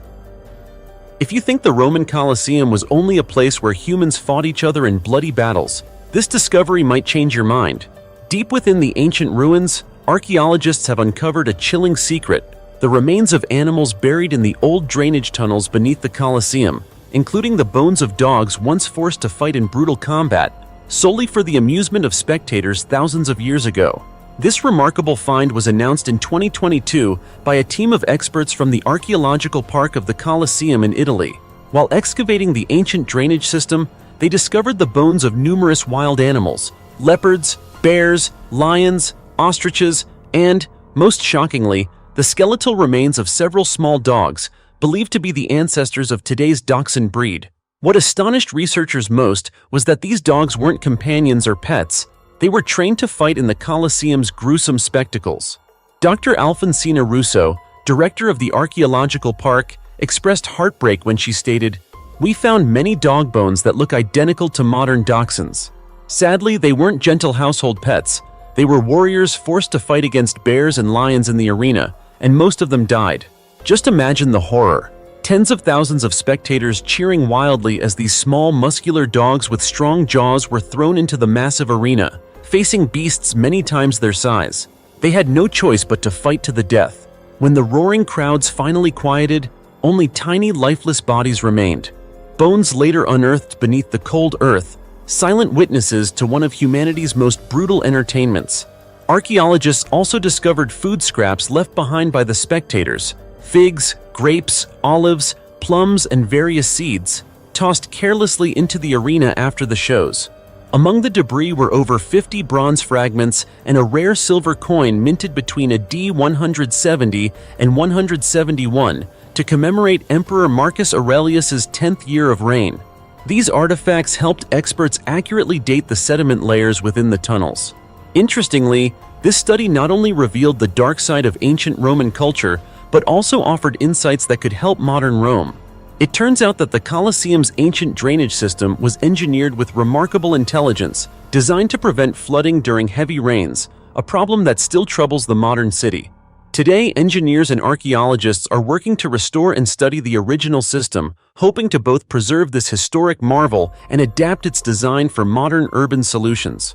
If you think the Roman Coliseum was only a place where humans fought each other in bloody battles, this discovery might change your mind. Deep within the ancient ruins, archaeologists have uncovered a chilling secret: the remains of animals buried in the old drainage tunnels beneath the Coliseum, including the bones of dogs once forced to fight in brutal combat, solely for the amusement of spectators thousands of years ago. This remarkable find was announced in 2022 by a team of experts from the Archaeological Park of the Coliseum in Italy. While excavating the ancient drainage system, they discovered the bones of numerous wild animals: leopards, bears, lions, ostriches, and, most shockingly, the skeletal remains of several small dogs, believed to be the ancestors of today's dachshund breed. What astonished researchers most was that these dogs weren't companions or pets. They were trained to fight in the Coliseum's gruesome spectacles. Dr. Alfonsina Russo, director of the Archaeological Park, expressed heartbreak when she stated, "We found many dog bones that look identical to modern dachshunds. Sadly, they weren't gentle household pets. They were warriors forced to fight against bears and lions in the arena, and most of them died." Just imagine the horror. Tens of thousands of spectators cheering wildly as these small, muscular dogs with strong jaws were thrown into the massive arena, facing beasts many times their size. They had no choice but to fight to the death. When the roaring crowds finally quieted, only tiny, lifeless bodies remained. Bones later unearthed beneath the cold earth, silent witnesses to one of humanity's most brutal entertainments. Archaeologists also discovered food scraps left behind by the spectators: figs, grapes, olives, plums, and various seeds. tossed carelessly into the arena after the shows. Among the debris were over 50 bronze fragments and a rare silver coin minted between AD 170 and 171 to commemorate Emperor Marcus Aurelius's 10th year of reign. These artifacts helped experts accurately date the sediment layers within the tunnels. Interestingly, this study not only revealed the dark side of ancient Roman culture, but also offered insights that could help modern Rome. It turns out that the Colosseum's ancient drainage system was engineered with remarkable intelligence, designed to prevent flooding during heavy rains, a problem that still troubles the modern city. Today, engineers and archaeologists are working to restore and study the original system, hoping to both preserve this historic marvel and adapt its design for modern urban solutions.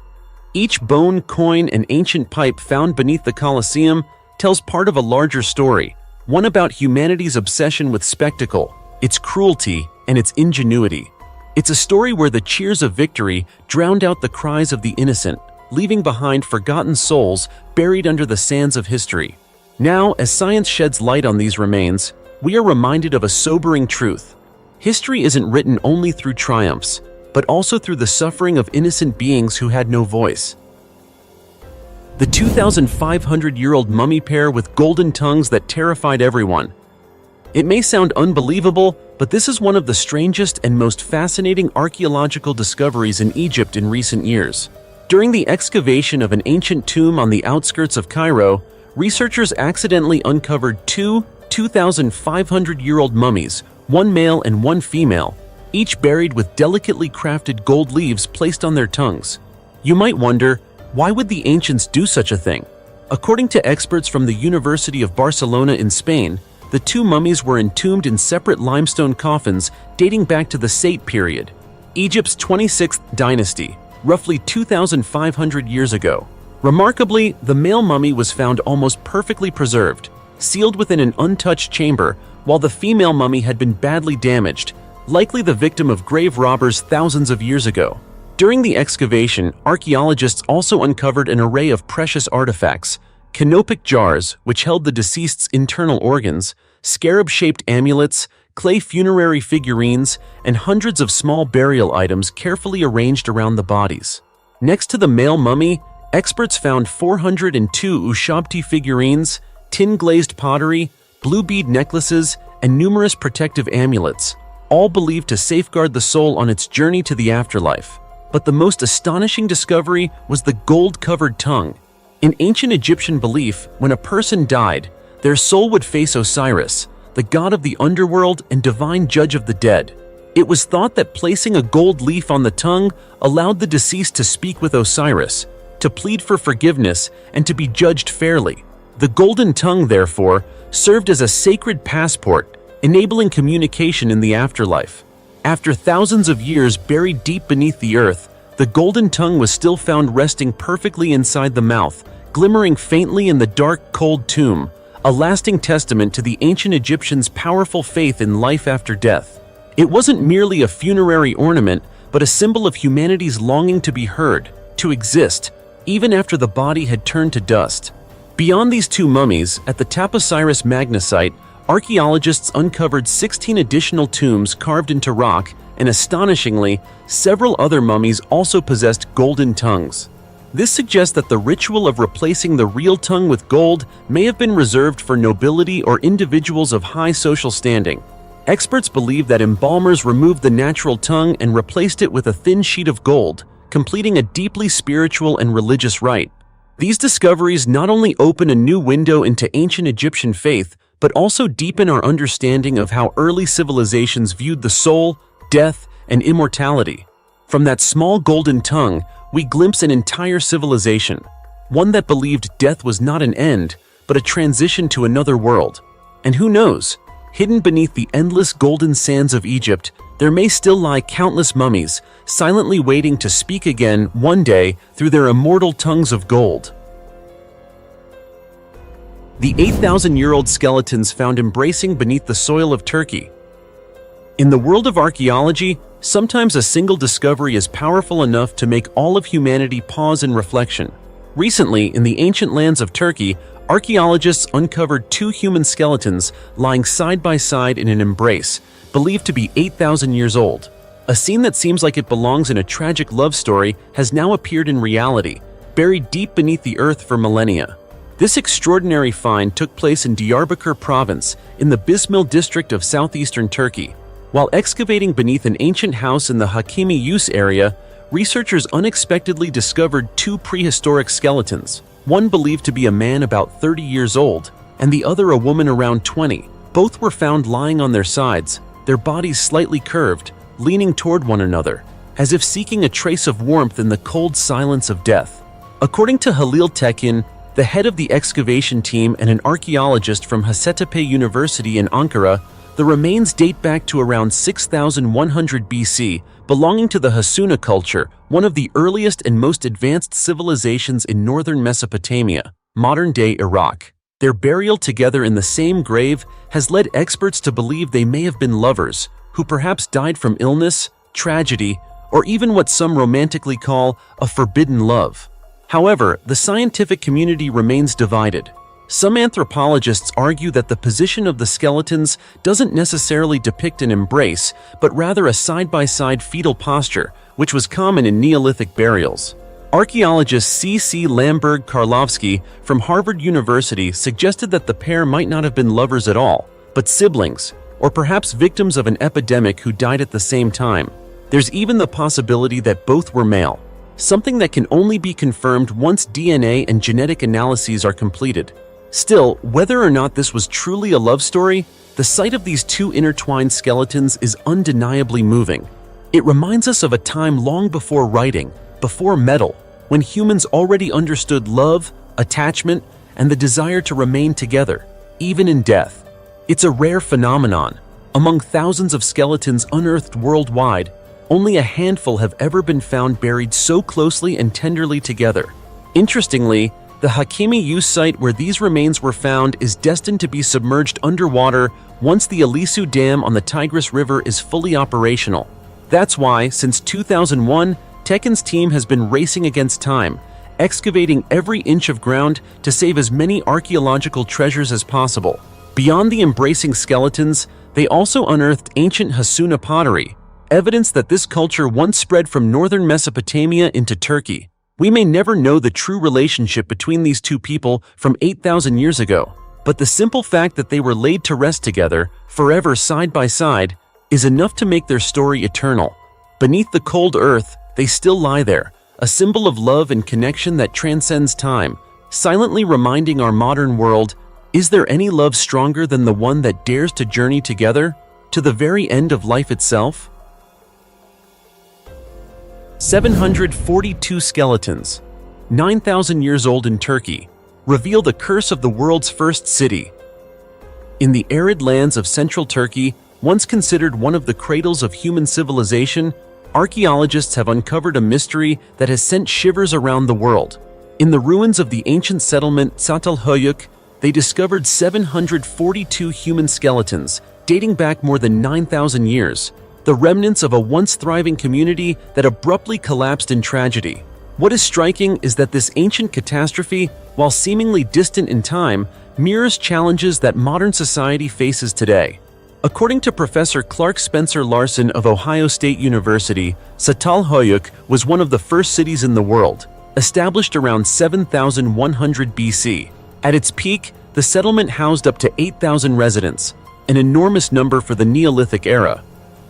Each bone, coin, and ancient pipe found beneath the Colosseum tells part of a larger story, one about humanity's obsession with spectacle, its cruelty, and its ingenuity. It's a story where the cheers of victory drowned out the cries of the innocent, leaving behind forgotten souls buried under the sands of history. Now, as science sheds light on these remains, we are reminded of a sobering truth. History isn't written only through triumphs, but also through the suffering of innocent beings who had no voice. The 2,500-year-old mummy pair with golden tongues that terrified everyone. It may sound unbelievable, but this is one of the strangest and most fascinating archaeological discoveries in Egypt in recent years. During the excavation of an ancient tomb on the outskirts of Cairo, researchers accidentally uncovered two 2,500-year-old mummies, one male and one female, each buried with delicately crafted gold leaves placed on their tongues. You might wonder, why would the ancients do such a thing? According to experts from the University of Barcelona in Spain, the two mummies were entombed in separate limestone coffins dating back to the Satal period, Egypt's 26th dynasty, roughly 2,500 years ago. Remarkably, the male mummy was found almost perfectly preserved, sealed within an untouched chamber, while the female mummy had been badly damaged, likely the victim of grave robbers thousands of years ago. During the excavation, archaeologists also uncovered an array of precious artifacts: canopic jars, which held the deceased's internal organs, scarab-shaped amulets, clay funerary figurines, and hundreds of small burial items carefully arranged around the bodies. Next to the male mummy, experts found 402 Ushabti figurines, tin-glazed pottery, blue bead necklaces, and numerous protective amulets, all believed to safeguard the soul on its journey to the afterlife. But the most astonishing discovery was the gold-covered tongue. In ancient Egyptian belief, when a person died, their soul would face Osiris, the god of the underworld and divine judge of the dead. It was thought that placing a gold leaf on the tongue allowed the deceased to speak with Osiris, to plead for forgiveness, and to be judged fairly. The golden tongue, therefore, served as a sacred passport, enabling communication in the afterlife. After thousands of years buried deep beneath the earth, the golden tongue was still found resting perfectly inside the mouth, glimmering faintly in the dark, cold tomb, a lasting testament to the ancient Egyptians' powerful faith in life after death. It wasn't merely a funerary ornament, but a symbol of humanity's longing to be heard, to exist, even after the body had turned to dust. Beyond these two mummies, at the Taposiris Magna site, archaeologists uncovered 16 additional tombs carved into rock, and astonishingly, several other mummies also possessed golden tongues. This suggests that the ritual of replacing the real tongue with gold may have been reserved for nobility or individuals of high social standing. Experts believe that embalmers removed the natural tongue and replaced it with a thin sheet of gold, completing a deeply spiritual and religious rite. These discoveries not only open a new window into ancient Egyptian faith, but also deepen our understanding of how early civilizations viewed the soul, death, and immortality. From that small golden tongue, we glimpse an entire civilization, one that believed death was not an end, but a transition to another world. And who knows, hidden beneath the endless golden sands of Egypt, there may still lie countless mummies, silently waiting to speak again one day through their immortal tongues of gold. The 8,000-year-old skeletons found embracing beneath the soil of Turkey. In the world of archaeology, sometimes a single discovery is powerful enough to make all of humanity pause in reflection. Recently, in the ancient lands of Turkey, archaeologists uncovered two human skeletons lying side by side in an embrace, believed to be 8,000 years old. A scene that seems like it belongs in a tragic love story has now appeared in reality, buried deep beneath the earth for millennia. This extraordinary find took place in Diyarbakir province in the Bismil district of southeastern Turkey. While excavating beneath an ancient house in the Hakimi Yus area, researchers unexpectedly discovered two prehistoric skeletons, one believed to be a man about 30 years old, and the other a woman around 20. Both were found lying on their sides, their bodies slightly curved, leaning toward one another, as if seeking a trace of warmth in the cold silence of death. According to Halil Tekin, the head of the excavation team and an archaeologist from Hacettepe University in Ankara, the remains date back to around 6100 BC, belonging to the Hasuna culture, one of the earliest and most advanced civilizations in northern Mesopotamia, modern-day Iraq. Their burial together in the same grave has led experts to believe they may have been lovers, who perhaps died from illness, tragedy, or even what some romantically call a forbidden love. However, the scientific community remains divided. Some anthropologists argue that the position of the skeletons doesn't necessarily depict an embrace, but rather a side-by-side fetal posture, which was common in Neolithic burials. Archaeologist C.C. Lamberg-Karlovsky from Harvard University suggested that the pair might not have been lovers at all, but siblings, or perhaps victims of an epidemic who died at the same time. There's even the possibility that both were male, something that can only be confirmed once DNA and genetic analyses are completed. Still, whether or not this was truly a love story, the sight of these two intertwined skeletons is undeniably moving. It reminds us of a time long before writing, before metal, when humans already understood love, attachment, and the desire to remain together, even in death. It's a rare phenomenon. Among thousands of skeletons unearthed worldwide, only a handful have ever been found buried so closely and tenderly together. Interestingly, the Hakimi Yus site where these remains were found is destined to be submerged underwater once the Alisu Dam on the Tigris River is fully operational. That's why, since 2001, Tekin's team has been racing against time, excavating every inch of ground to save as many archaeological treasures as possible. Beyond the embracing skeletons, they also unearthed ancient Hasuna pottery, evidence that this culture once spread from northern Mesopotamia into Turkey. We may never know the true relationship between these two people from 8,000 years ago, but the simple fact that they were laid to rest together, forever side by side, is enough to make their story eternal. Beneath the cold earth, they still lie there, a symbol of love and connection that transcends time, silently reminding our modern world, is there any love stronger than the one that dares to journey together, to the very end of life itself? 742 skeletons, 9,000 years old in Turkey, reveal the curse of the world's first city. In the arid lands of central Turkey, once considered one of the cradles of human civilization, archaeologists have uncovered a mystery that has sent shivers around the world. In the ruins of the ancient settlement Satal Hoyuk, they discovered 742 human skeletons, dating back more than 9,000 years, the remnants of a once thriving community that abruptly collapsed in tragedy. What is striking is that this ancient catastrophe, while seemingly distant in time, mirrors challenges that modern society faces today. According to Professor Clark Spencer Larson of Ohio State University, Satal Hoyuk was one of the first cities in the world, established around 7,100 BC. At its peak, the settlement housed up to 8,000 residents, an enormous number for the Neolithic era.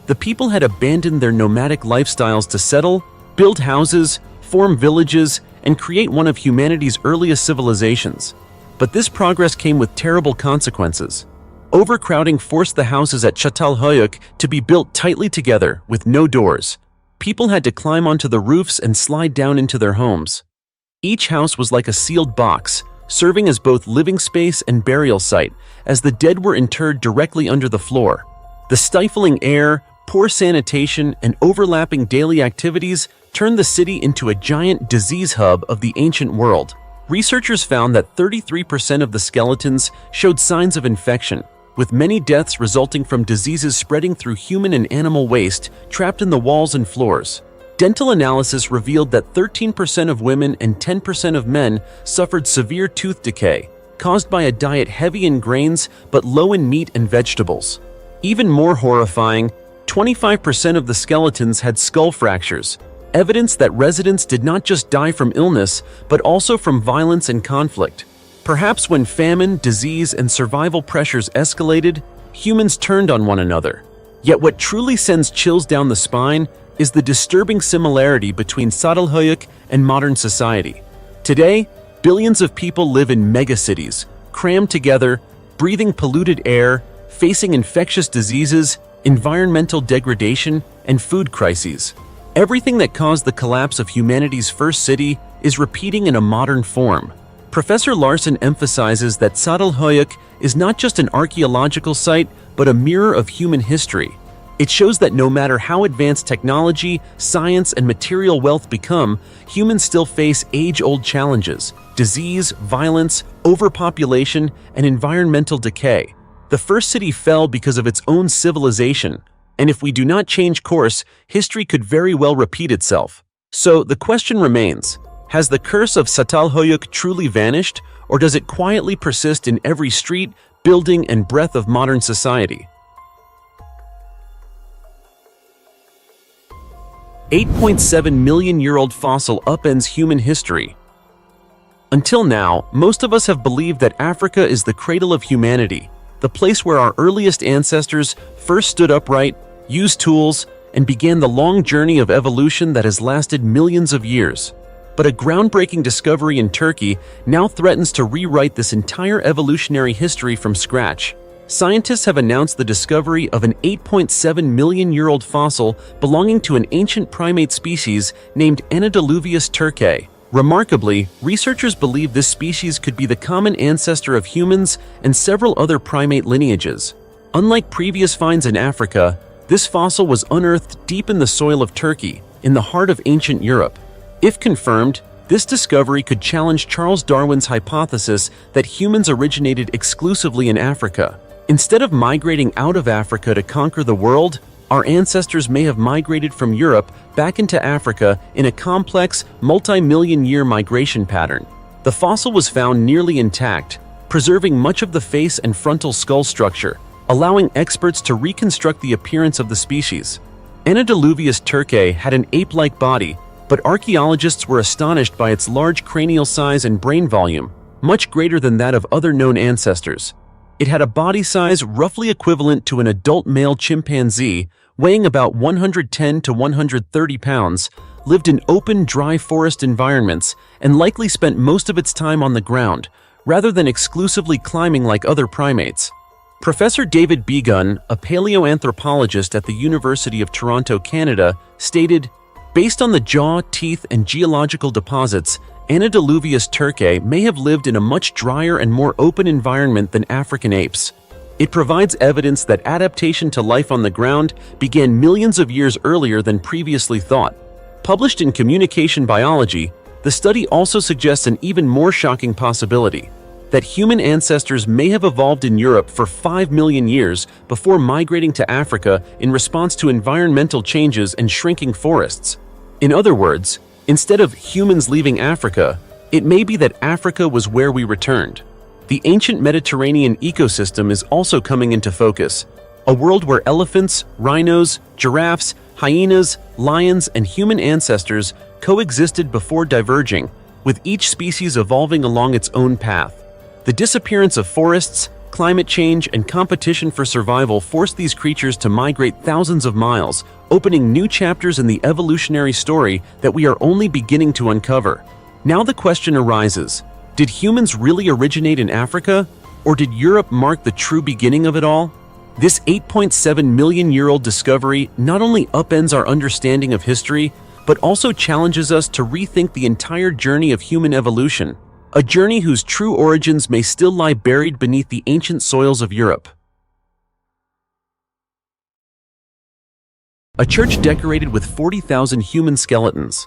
The people had abandoned their nomadic lifestyles to settle, build houses, form villages, and create one of humanity's earliest civilizations. But this progress came with terrible consequences. Overcrowding forced the houses at Satal Hoyuk to be built tightly together with no doors. People had to climb onto the roofs and slide down into their homes. Each house was like a sealed box, serving as both living space and burial site, as the dead were interred directly under the floor. The stifling air, poor sanitation, and overlapping daily activities turned the city into a giant disease hub of the ancient world. Researchers found that 33% of the skeletons showed signs of infection, with many deaths resulting from diseases spreading through human and animal waste trapped in the walls and floors. Dental analysis revealed that 13% of women and 10% of men suffered severe tooth decay, caused by a diet heavy in grains but low in meat and vegetables. Even more horrifying, 25% of the skeletons had skull fractures, evidence that residents did not just die from illness, but also from violence and conflict. Perhaps when famine, disease, and survival pressures escalated, humans turned on one another. Yet what truly sends chills down the spine is the disturbing similarity between Satal Hoyuk and modern society. Today, billions of people live in megacities, crammed together, breathing polluted air, facing infectious diseases, environmental degradation, and food crises. Everything that caused the collapse of humanity's first city is repeating in a modern form. Professor Larson emphasizes that Satal Hoyuk is not just an archaeological site, but a mirror of human history. It shows that no matter how advanced technology, science, and material wealth become, humans still face age-old challenges: disease, violence, overpopulation, and environmental decay. The first city fell because of its own civilization, and if we do not change course, history could very well repeat itself. So the question remains: has the curse of Satal Hoyuk truly vanished, or does it quietly persist in every street, building, and breath of modern society? 8.7 million-year-old fossil upends human history. Until now, most of us have believed that Africa is the cradle of humanity, the place where our earliest ancestors first stood upright, used tools, and began the long journey of evolution that has lasted millions of years. But a groundbreaking discovery in Turkey now threatens to rewrite this entire evolutionary history from scratch. Scientists have announced the discovery of an 8.7 million-year-old fossil belonging to an ancient primate species named Adidas turcae. Remarkably, researchers believe this species could be the common ancestor of humans and several other primate lineages. Unlike previous finds in Africa, this fossil was unearthed deep in the soil of Turkey, in the heart of ancient Europe. If confirmed, this discovery could challenge Charles Darwin's hypothesis that humans originated exclusively in Africa. Instead of migrating out of Africa to conquer the world, our ancestors may have migrated from Europe back into Africa in a complex, multi-million-year migration pattern. The fossil was found nearly intact, preserving much of the face and frontal skull structure, allowing experts to reconstruct the appearance of the species. Adidas turcae had an ape-like body, but archaeologists were astonished by its large cranial size and brain volume, much greater than that of other known ancestors. It had a body size roughly equivalent to an adult male chimpanzee, weighing about 110 to 130 pounds, lived in open, dry forest environments, and likely spent most of its time on the ground, rather than exclusively climbing like other primates. Professor David Begun, a paleoanthropologist at the University of Toronto, Canada, stated, "Based on the jaw, teeth, and geological deposits, Adidas turcae may have lived in a much drier and more open environment than African apes. It provides evidence that adaptation to life on the ground began millions of years earlier than previously thought." Published in Communication Biology, the study also suggests an even more shocking possibility: that human ancestors may have evolved in Europe for 5 million years before migrating to Africa in response to environmental changes and shrinking forests. In other words, instead of humans leaving Africa, it may be that Africa was where we returned. The ancient Mediterranean ecosystem is also coming into focus, a world where elephants, rhinos, giraffes, hyenas, lions, and human ancestors coexisted before diverging, with each species evolving along its own path. The disappearance of forests, climate change, and competition for survival forced these creatures to migrate thousands of miles, opening new chapters in the evolutionary story that we are only beginning to uncover. Now the question arises: did humans really originate in Africa, or did Europe mark the true beginning of it all? This 8.7 million-year-old discovery not only upends our understanding of history, but also challenges us to rethink the entire journey of human evolution, a journey whose true origins may still lie buried beneath the ancient soils of Europe. A church decorated with 40,000 human skeletons.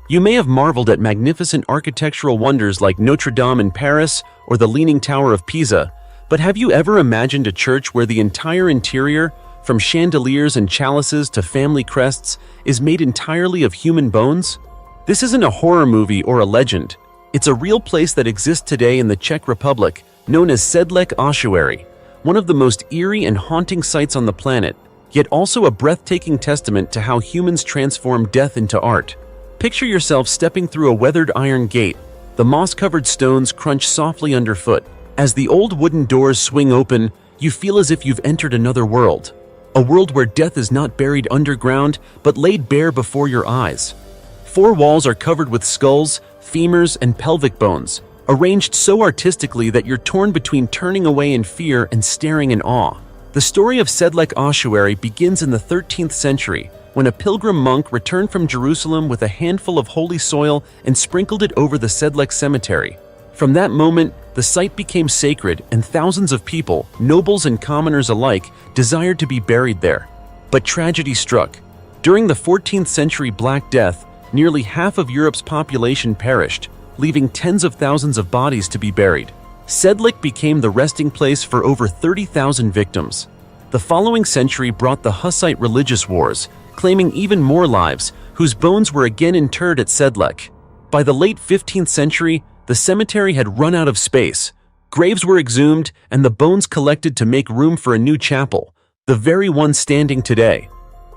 You may have marveled at magnificent architectural wonders like Notre Dame in Paris or the Leaning Tower of Pisa, but have you ever imagined a church where the entire interior, from chandeliers and chalices to family crests, is made entirely of human bones? This isn't a horror movie or a legend. It's a real place that exists today in the Czech Republic, known as Sedlec Ossuary, one of the most eerie and haunting sights on the planet. yet also a breathtaking testament to how humans transform death into art. Picture yourself stepping through a weathered iron gate. The moss-covered stones crunch softly underfoot. As the old wooden doors swing open, you feel as if you've entered another world. A world where death is not buried underground, but laid bare before your eyes. 4 walls are covered with skulls, femurs, and pelvic bones, arranged so artistically that you're torn between turning away in fear and staring in awe. The story of Sedlec Ossuary begins in the 13th century, when a pilgrim monk returned from Jerusalem with a handful of holy soil and sprinkled it over the Sedlec cemetery. From that moment, the site became sacred, and thousands of people, nobles and commoners alike, desired to be buried there. But tragedy struck. During the 14th century Black Death, nearly half of Europe's population perished, leaving tens of thousands of bodies to be buried. Sedlec became the resting place for over 30,000 victims. The following century brought the Hussite religious wars, claiming even more lives, whose bones were again interred at Sedlec. By the late 15th century, the cemetery had run out of space. Graves were exhumed and the bones collected to make room for a new chapel, the very one standing today.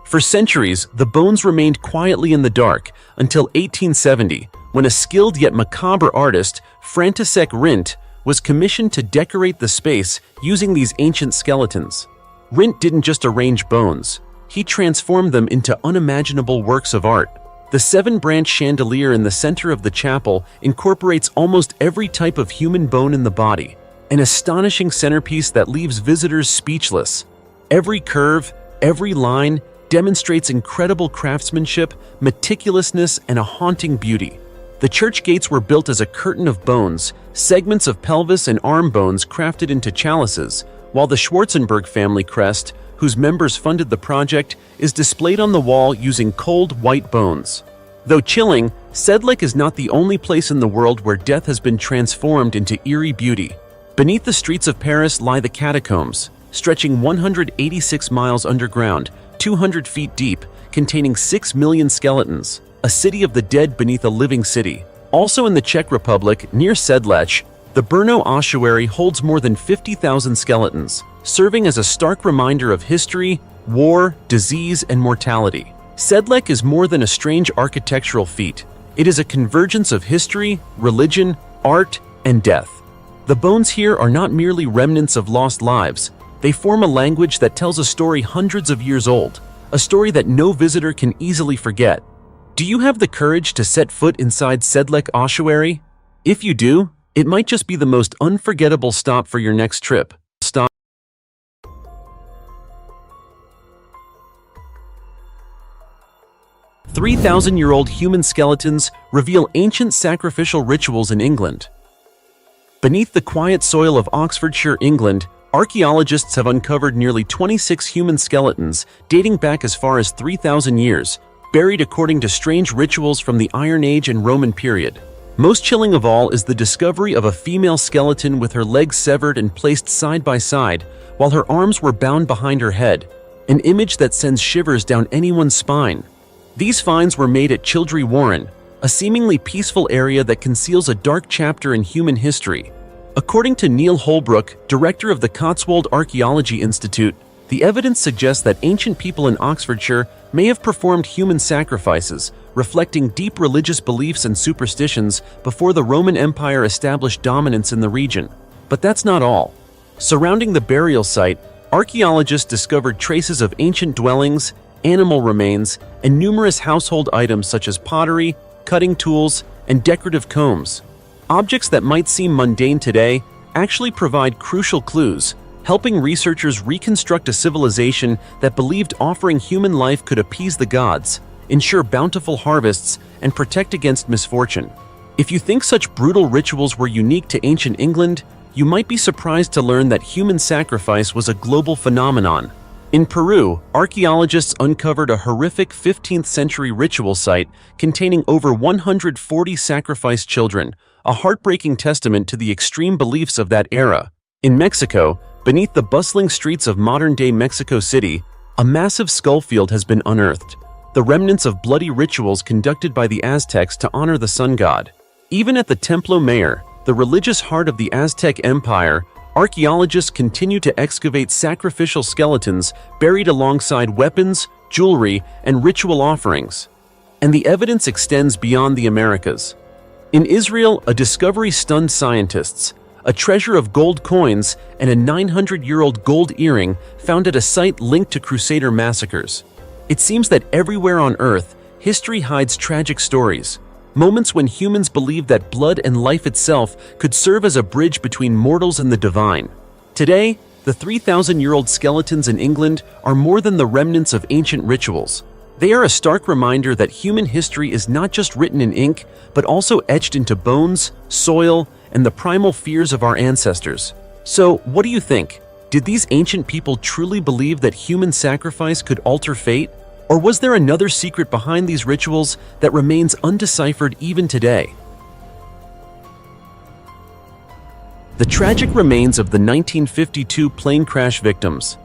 For centuries, the bones remained quietly in the dark until 1870, when a skilled yet macabre artist, František Rint, was commissioned to decorate the space using these ancient skeletons. Rint didn't just arrange bones. He transformed them into unimaginable works of art. The 7-branch chandelier in the center of the chapel incorporates almost every type of human bone in the body, an astonishing centerpiece that leaves visitors speechless. Every curve, every line, demonstrates incredible craftsmanship, meticulousness, and a haunting beauty. The church gates were built as a curtain of bones, segments of pelvis and arm bones crafted into chalices, while the Schwarzenberg family crest, whose members funded the project, is displayed on the wall using cold white bones. Though chilling, Sedlec is not the only place in the world where death has been transformed into eerie beauty. Beneath the streets of Paris lie the catacombs, stretching 186 miles underground, 200 feet deep, containing 6 million skeletons, a city of the dead beneath a living city. Also in the Czech Republic, near Sedlec, the Brno Ossuary holds more than 50,000 skeletons, serving as a stark reminder of history, war, disease, and mortality. Sedlec is more than a strange architectural feat. It is a convergence of history, religion, art, and death. The bones here are not merely remnants of lost lives. They form a language that tells a story hundreds of years old, a story that no visitor can easily forget. Do you have the courage to set foot inside Sedlec Ossuary? If you do, it might just be the most unforgettable stop for your next trip. 3,000-year-old human skeletons reveal ancient sacrificial rituals in England. Beneath the quiet soil of Oxfordshire, England, archaeologists have uncovered nearly 26 human skeletons dating back as far as 3,000 years, buried according to strange rituals from the Iron Age and Roman period. Most chilling of all is the discovery of a female skeleton with her legs severed and placed side by side, while her arms were bound behind her head, an image that sends shivers down anyone's spine. These finds were made at Childrey Warren, a seemingly peaceful area that conceals a dark chapter in human history. According to Neil Holbrook, director of the Cotswold Archaeology Institute, the evidence suggests that ancient people in Oxfordshire may have performed human sacrifices, reflecting deep religious beliefs and superstitions before the Roman Empire established dominance in the region. But that's not all. Surrounding the burial site, archaeologists discovered traces of ancient dwellings, animal remains, and numerous household items such as pottery, cutting tools, and decorative combs. Objects that might seem mundane today actually provide crucial clues, helping researchers reconstruct a civilization that believed offering human life could appease the gods, ensure bountiful harvests, and protect against misfortune. If you think such brutal rituals were unique to ancient England, you might be surprised to learn that human sacrifice was a global phenomenon. In Peru, archaeologists uncovered a horrific 15th century ritual site containing over 140 sacrificed children, a heartbreaking testament to the extreme beliefs of that era. In Mexico, beneath the bustling streets of modern-day Mexico City, a massive skull field has been unearthed, the remnants of bloody rituals conducted by the Aztecs to honor the sun god. Even at the Templo Mayor, the religious heart of the Aztec Empire, archaeologists continue to excavate sacrificial skeletons buried alongside weapons, jewelry, and ritual offerings. And the evidence extends beyond the Americas. In Israel, a discovery stunned scientists. A treasure of gold coins and a 900-year-old gold earring found at a site linked to Crusader massacres. It seems that everywhere on Earth, history hides tragic stories, moments when humans believed that blood and life itself could serve as a bridge between mortals and the divine. Today, the 3,000-year-old skeletons in England are more than the remnants of ancient rituals. They are a stark reminder that human history is not just written in ink, but also etched into bones, soil, and the primal fears of our ancestors. So, what do you think? Did these ancient people truly believe that human sacrifice could alter fate? Or was there another secret behind these rituals that remains undeciphered even today? The tragic remains of the 1952 plane crash victims.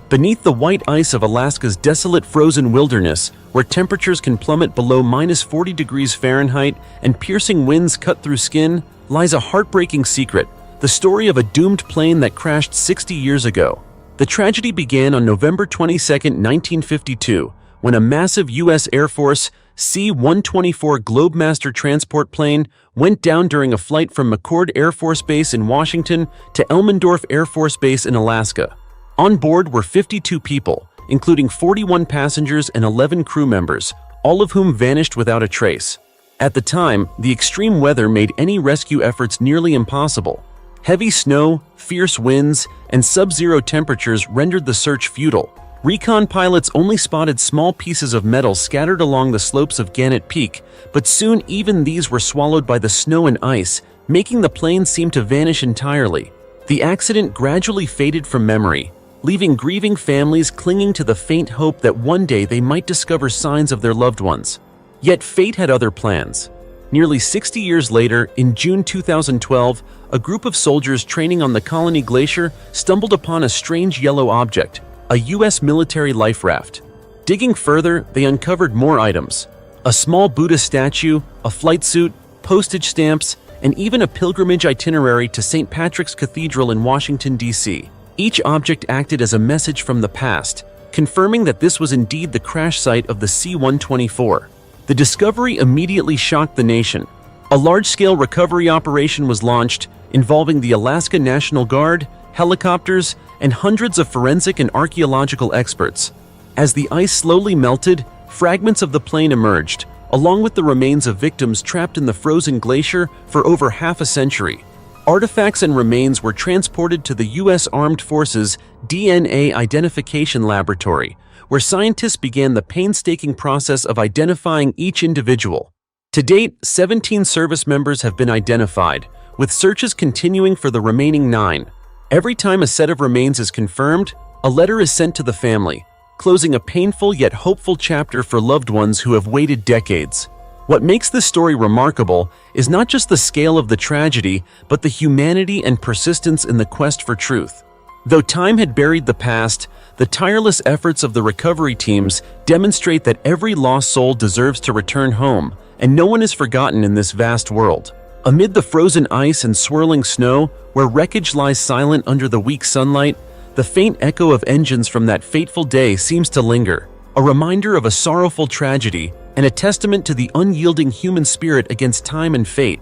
Beneath the white ice of Alaska's desolate frozen wilderness, where temperatures can plummet below -40 degrees Fahrenheit and piercing winds cut through skin, lies a heartbreaking secret, the story of a doomed plane that crashed 60 years ago. The tragedy began on November 22, 1952, when a massive U.S. Air Force C-124 Globemaster transport plane went down during a flight from McChord Air Force Base in Washington to Elmendorf Air Force Base in Alaska. On board were 52 people, including 41 passengers and 11 crew members, all of whom vanished without a trace. At the time, the extreme weather made any rescue efforts nearly impossible. Heavy snow, fierce winds, and sub-zero temperatures rendered the search futile. Recon pilots only spotted small pieces of metal scattered along the slopes of Gannett Peak, but soon even these were swallowed by the snow and ice, making the plane seem to vanish entirely. The accident gradually faded from memory, leaving grieving families clinging to the faint hope that one day they might discover signs of their loved ones. Yet fate had other plans. Nearly 60 years later, in June 2012, a group of soldiers training on the Colony Glacier stumbled upon a strange yellow object, a U.S. military life raft. Digging further, they uncovered more items: a small Buddhist statue, a flight suit, postage stamps, and even a pilgrimage itinerary to St. Patrick's Cathedral in Washington, D.C. Each object acted as a message from the past, confirming that this was indeed the crash site of the C-124. The discovery immediately shocked the nation. A large-scale recovery operation was launched, involving the Alaska National Guard, helicopters, and hundreds of forensic and archaeological experts. As the ice slowly melted, fragments of the plane emerged, along with the remains of victims trapped in the frozen glacier for over half a century. Artifacts and remains were transported to the U.S. Armed Forces DNA Identification Laboratory, where scientists began the painstaking process of identifying each individual. To date, 17 service members have been identified, with searches continuing for the remaining 9. Every time a set of remains is confirmed, a letter is sent to the family, closing a painful yet hopeful chapter for loved ones who have waited decades. What makes this story remarkable is not just the scale of the tragedy, but the humanity and persistence in the quest for truth. Though time had buried the past, the tireless efforts of the recovery teams demonstrate that every lost soul deserves to return home, and no one is forgotten in this vast world. Amid the frozen ice and swirling snow, where wreckage lies silent under the weak sunlight, the faint echo of engines from that fateful day seems to linger, a reminder of a sorrowful tragedy and a testament to the unyielding human spirit against time and fate.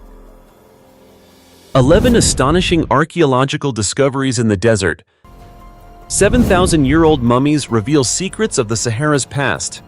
11 astonishing archaeological discoveries in the desert. 7,000-year-old mummies reveal secrets of the Sahara's past.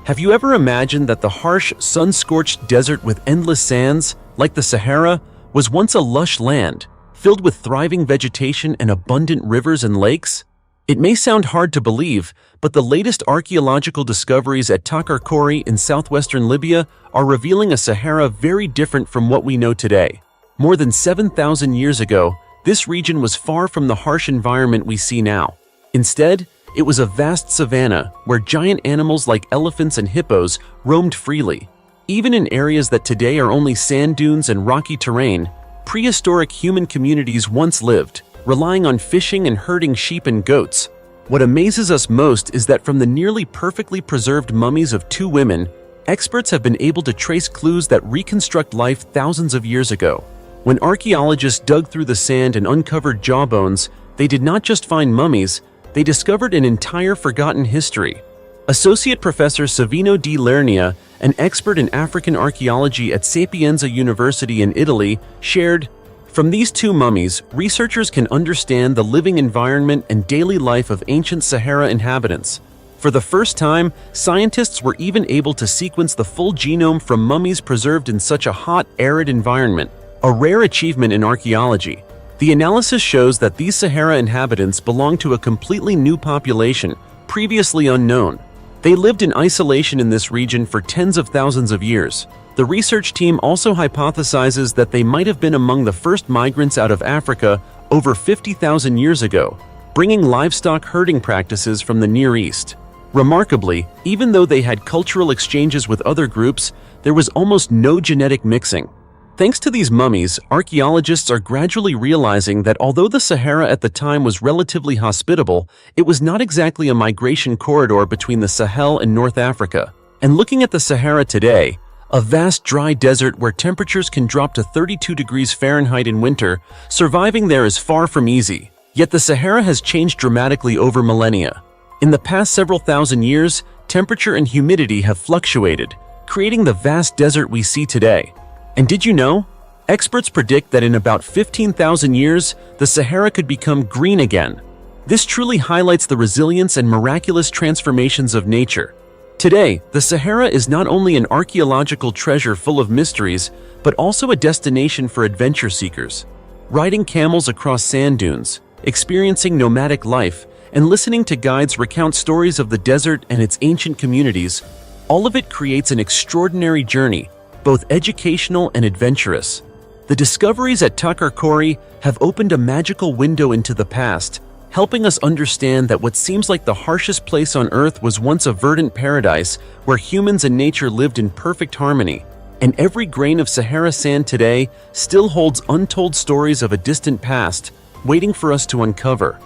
Have you ever imagined that the harsh, sun-scorched desert with endless sands, like the Sahara, was once a lush land, filled with thriving vegetation and abundant rivers and lakes? It may sound hard to believe, but the latest archaeological discoveries at Taklamakan in southwestern Libya are revealing a Sahara very different from what we know today. More than 7,000 years ago, this region was far from the harsh environment we see now. Instead, it was a vast savanna where giant animals like elephants and hippos roamed freely. Even in areas that today are only sand dunes and rocky terrain, prehistoric human communities once lived, relying on fishing and herding sheep and goats. What amazes us most is that from the nearly perfectly preserved mummies of 2 women, experts have been able to trace clues that reconstruct life thousands of years ago. When archaeologists dug through the sand and uncovered jawbones, they did not just find mummies, they discovered an entire forgotten history. Associate Professor Savino di Lernia, an expert in African archaeology at Sapienza University in Italy, shared, "From these two mummies, researchers can understand the living environment and daily life of ancient Sahara inhabitants. For the first time, scientists were even able to sequence the full genome from mummies preserved in such a hot, arid environment, a rare achievement in archaeology. The analysis shows that these Sahara inhabitants belong to a completely new population, previously unknown. They lived in isolation in this region for tens of thousands of years. The research team also hypothesizes that they might have been among the first migrants out of Africa over 50,000 years ago, bringing livestock herding practices from the Near East. Remarkably, even though they had cultural exchanges with other groups, there was almost no genetic mixing. Thanks to these mummies, archaeologists are gradually realizing that although the Sahara at the time was relatively hospitable, it was not exactly a migration corridor between the Sahel and North Africa. And looking at the Sahara today, a vast dry desert where temperatures can drop to 32 degrees Fahrenheit in winter, surviving there is far from easy. Yet the Sahara has changed dramatically over millennia. In the past several thousand years, temperature and humidity have fluctuated, creating the vast desert we see today. And did you know? Experts predict that in about 15,000 years, the Sahara could become green again. This truly highlights the resilience and miraculous transformations of nature. Today, the Sahara is not only an archaeological treasure full of mysteries, but also a destination for adventure seekers. Riding camels across sand dunes, experiencing nomadic life, and listening to guides recount stories of the desert and its ancient communities, all of it creates an extraordinary journey, both educational and adventurous. The discoveries at Taklamakan have opened a magical window into the past, helping us understand that what seems like the harshest place on Earth was once a verdant paradise where humans and nature lived in perfect harmony. And every grain of Sahara sand today still holds untold stories of a distant past, waiting for us to uncover.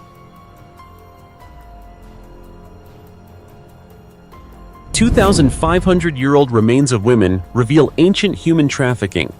2,500-year-old remains of women reveal ancient human trafficking.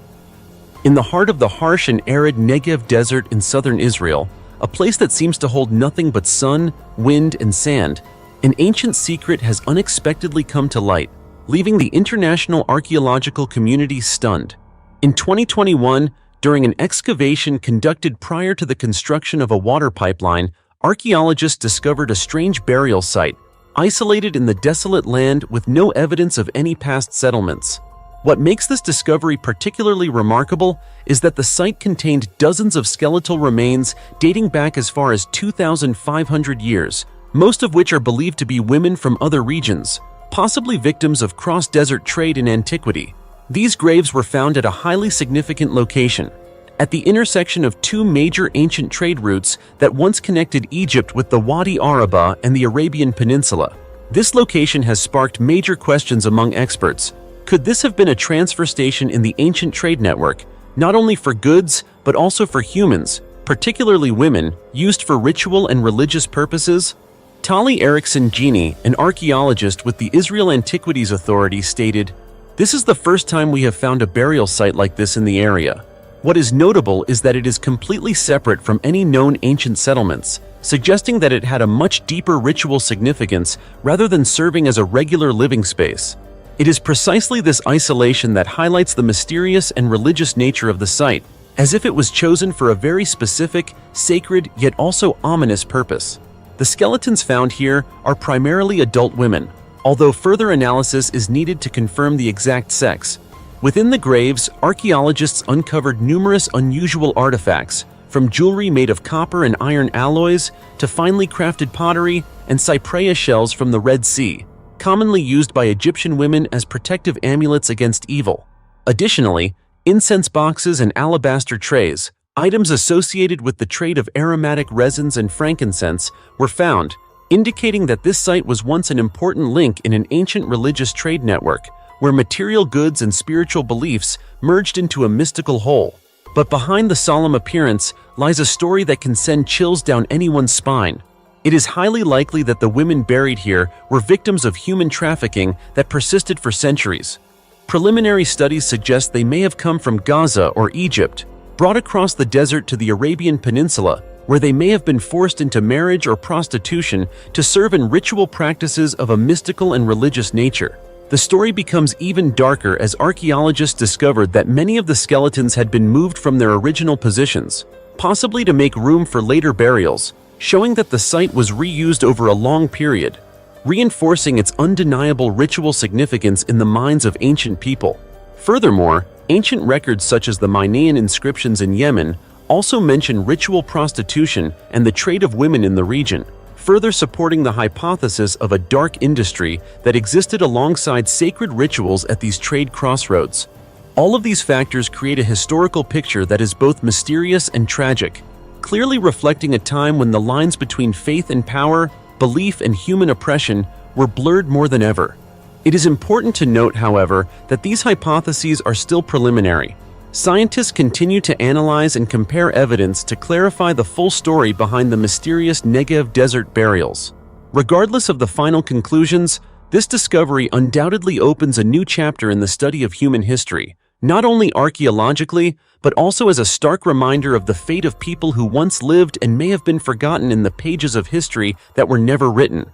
In the heart of the harsh and arid Negev desert in southern Israel, a place that seems to hold nothing but sun, wind, and sand, an ancient secret has unexpectedly come to light, leaving the international archaeological community stunned. In 2021, during an excavation conducted prior to the construction of a water pipeline, archaeologists discovered a strange burial site, isolated in the desolate land with no evidence of any past settlements. What makes this discovery particularly remarkable is that the site contained dozens of skeletal remains dating back as far as 2,500 years, most of which are believed to be women from other regions, possibly victims of cross-desert trade in antiquity. These graves were found at a highly significant location, at the intersection of two major ancient trade routes that once connected Egypt with the Wadi Araba and the Arabian Peninsula. This location has sparked major questions among experts. Could this have been a transfer station in the ancient trade network, not only for goods, but also for humans, particularly women, used for ritual and religious purposes? Tali Eriksson-Gini, an archaeologist with the Israel Antiquities Authority, stated, "This is the first time we have found a burial site like this in the area. What is notable is that it is completely separate from any known ancient settlements, suggesting that it had a much deeper ritual significance rather than serving as a regular living space. It is precisely this isolation that highlights the mysterious and religious nature of the site, as if it was chosen for a very specific, sacred, yet also ominous purpose." The skeletons found here are primarily adult women, although further analysis is needed to confirm the exact sex. Within the graves, archaeologists uncovered numerous unusual artifacts, from jewelry made of copper and iron alloys to finely crafted pottery and cypraea shells from the Red Sea, commonly used by Egyptian women as protective amulets against evil. Additionally, incense boxes and alabaster trays, items associated with the trade of aromatic resins and frankincense, were found, indicating that this site was once an important link in an ancient religious trade network, where material goods and spiritual beliefs merged into a mystical whole. But behind the solemn appearance lies a story that can send chills down anyone's spine. It is highly likely that the women buried here were victims of human trafficking that persisted for centuries. Preliminary studies suggest they may have come from Gaza or Egypt. brought across the desert to the Arabian Peninsula, where they may have been forced into marriage or prostitution to serve in ritual practices of a mystical and religious nature. The story becomes even darker as archaeologists discovered that many of the skeletons had been moved from their original positions, possibly to make room for later burials, showing that the site was reused over a long period, reinforcing its undeniable ritual significance in the minds of ancient people. Furthermore, ancient records such as the Minoan inscriptions in Yemen also mention ritual prostitution and the trade of women in the region, further supporting the hypothesis of a dark industry that existed alongside sacred rituals at these trade crossroads. All of these factors create a historical picture that is both mysterious and tragic, clearly reflecting a time when the lines between faith and power, belief and human oppression were blurred more than ever. It is important to note, however, that these hypotheses are still preliminary. Scientists continue to analyze and compare evidence to clarify the full story behind the mysterious Negev desert burials. Regardless of the final conclusions, this discovery undoubtedly opens a new chapter in the study of human history, not only archaeologically, but also as a stark reminder of the fate of people who once lived and may have been forgotten in the pages of history that were never written.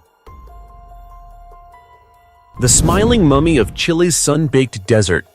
The smiling mummy of Chile's sun-baked desert.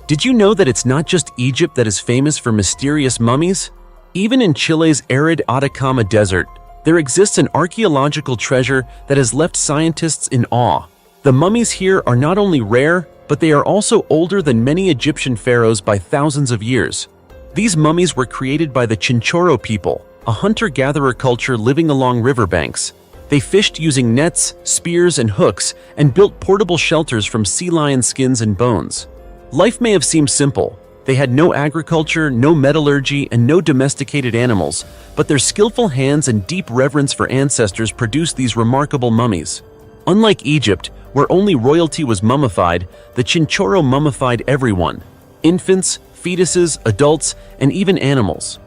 Did you know that it's not just Egypt that is famous for mysterious mummies? Even in Chile's arid Atacama Desert, there exists an archaeological treasure that has left scientists in awe. The mummies here are not only rare, but they are also older than many Egyptian pharaohs by thousands of years. These mummies were created by the Chinchorro people, a hunter-gatherer culture living along riverbanks. They fished using nets, spears, and hooks, and built portable shelters from sea lion skins and bones. Life may have seemed simple. They had no agriculture, no metallurgy, and no domesticated animals, but their skillful hands and deep reverence for ancestors produced these remarkable mummies. Unlike Egypt, where only royalty was mummified, the Chinchorro mummified everyone: infants, fetuses, adults, and even animals.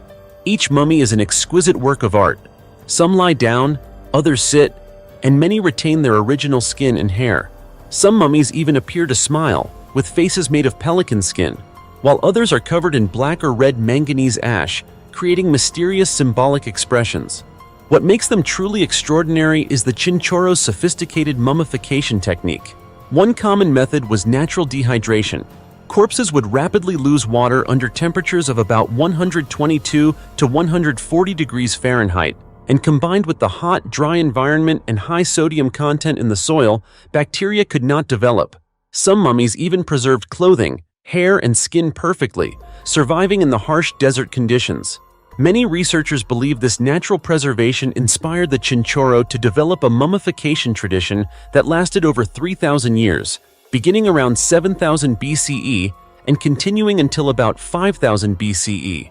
Each mummy is an exquisite work of art. Some lie down, others sit, and many retain their original skin and hair. Some mummies even appear to smile, with faces made of pelican skin, while others are covered in black or red manganese ash, creating mysterious symbolic expressions. What makes them truly extraordinary is the Chinchorro's sophisticated mummification technique. One common method was natural dehydration. Corpses would rapidly lose water under temperatures of about 122 to 140 degrees Fahrenheit, and combined with the hot, dry environment and high sodium content in the soil, bacteria could not develop. Some mummies even preserved clothing, hair, and skin perfectly, surviving in the harsh desert conditions. Many researchers believe this natural preservation inspired the Chinchorro to develop a mummification tradition that lasted over 3,000 years, beginning around 7,000 BCE and continuing until about 5,000 BCE.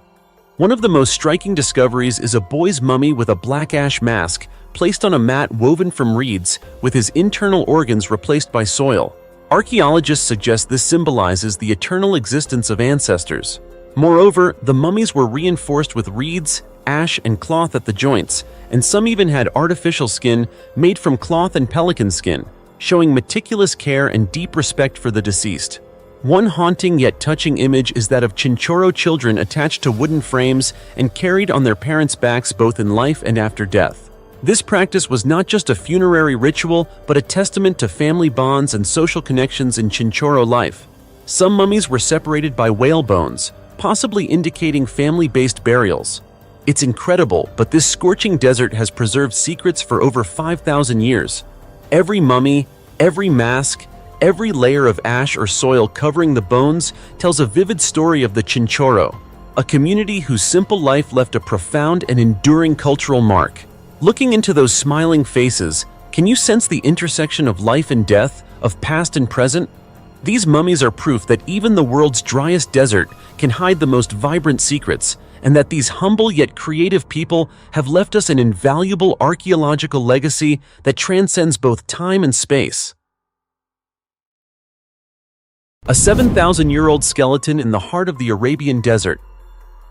One of the most striking discoveries is a boy's mummy with a black ash mask placed on a mat woven from reeds, with his internal organs replaced by soil. Archaeologists suggest this symbolizes the eternal existence of ancestors. Moreover, the mummies were reinforced with reeds, ash, and cloth at the joints, and some even had artificial skin made from cloth and pelican skin, showing meticulous care and deep respect for the deceased. One haunting yet touching image is that of Chinchorro children attached to wooden frames and carried on their parents' backs both in life and after death. This practice was not just a funerary ritual, but a testament to family bonds and social connections in Chinchorro life. Some mummies were separated by whale bones, possibly indicating family-based burials. It's incredible, but this scorching desert has preserved secrets for over 5,000 years. Every mummy, every mask, every layer of ash or soil covering the bones tells a vivid story of the Chinchorro, a community whose simple life left a profound and enduring cultural mark. Looking into those smiling faces, can you sense the intersection of life and death, of past and present? These mummies are proof that even the world's driest desert can hide the most vibrant secrets, and that these humble yet creative people have left us an invaluable archaeological legacy that transcends both time and space. A 7,000-year-old skeleton in the heart of the Arabian desert.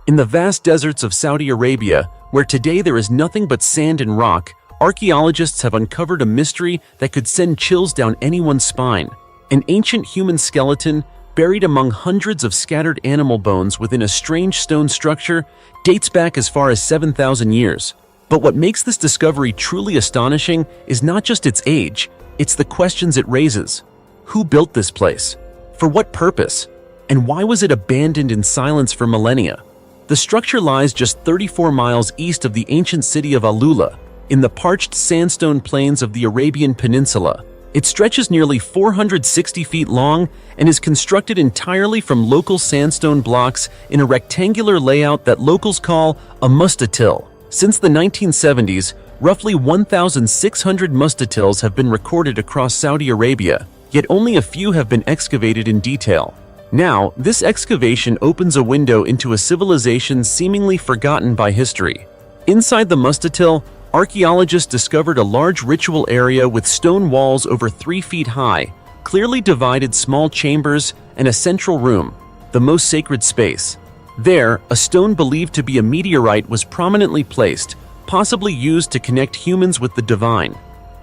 In the vast deserts of Saudi Arabia, where today there is nothing but sand and rock, archaeologists have uncovered a mystery that could send chills down anyone's spine. An ancient human skeleton, buried among hundreds of scattered animal bones within a strange stone structure, dates back as far as 7,000 years. But what makes this discovery truly astonishing is not just its age, it's the questions it raises. Who built this place? For what purpose? And why was it abandoned in silence for millennia? The structure lies just 34 miles east of the ancient city of Alula, in the parched sandstone plains of the Arabian Peninsula. It stretches nearly 460 feet long and is constructed entirely from local sandstone blocks in a rectangular layout that locals call a mustatil. Since the 1970s, roughly 1,600 mustatills have been recorded across Saudi Arabia, yet only a few have been excavated in detail. Now, this excavation opens a window into a civilization seemingly forgotten by history. Inside the mustatil, archaeologists discovered a large ritual area with stone walls over 3 feet high, clearly divided small chambers, and a central room, the most sacred space. There, a stone believed to be a meteorite was prominently placed, possibly used to connect humans with the divine.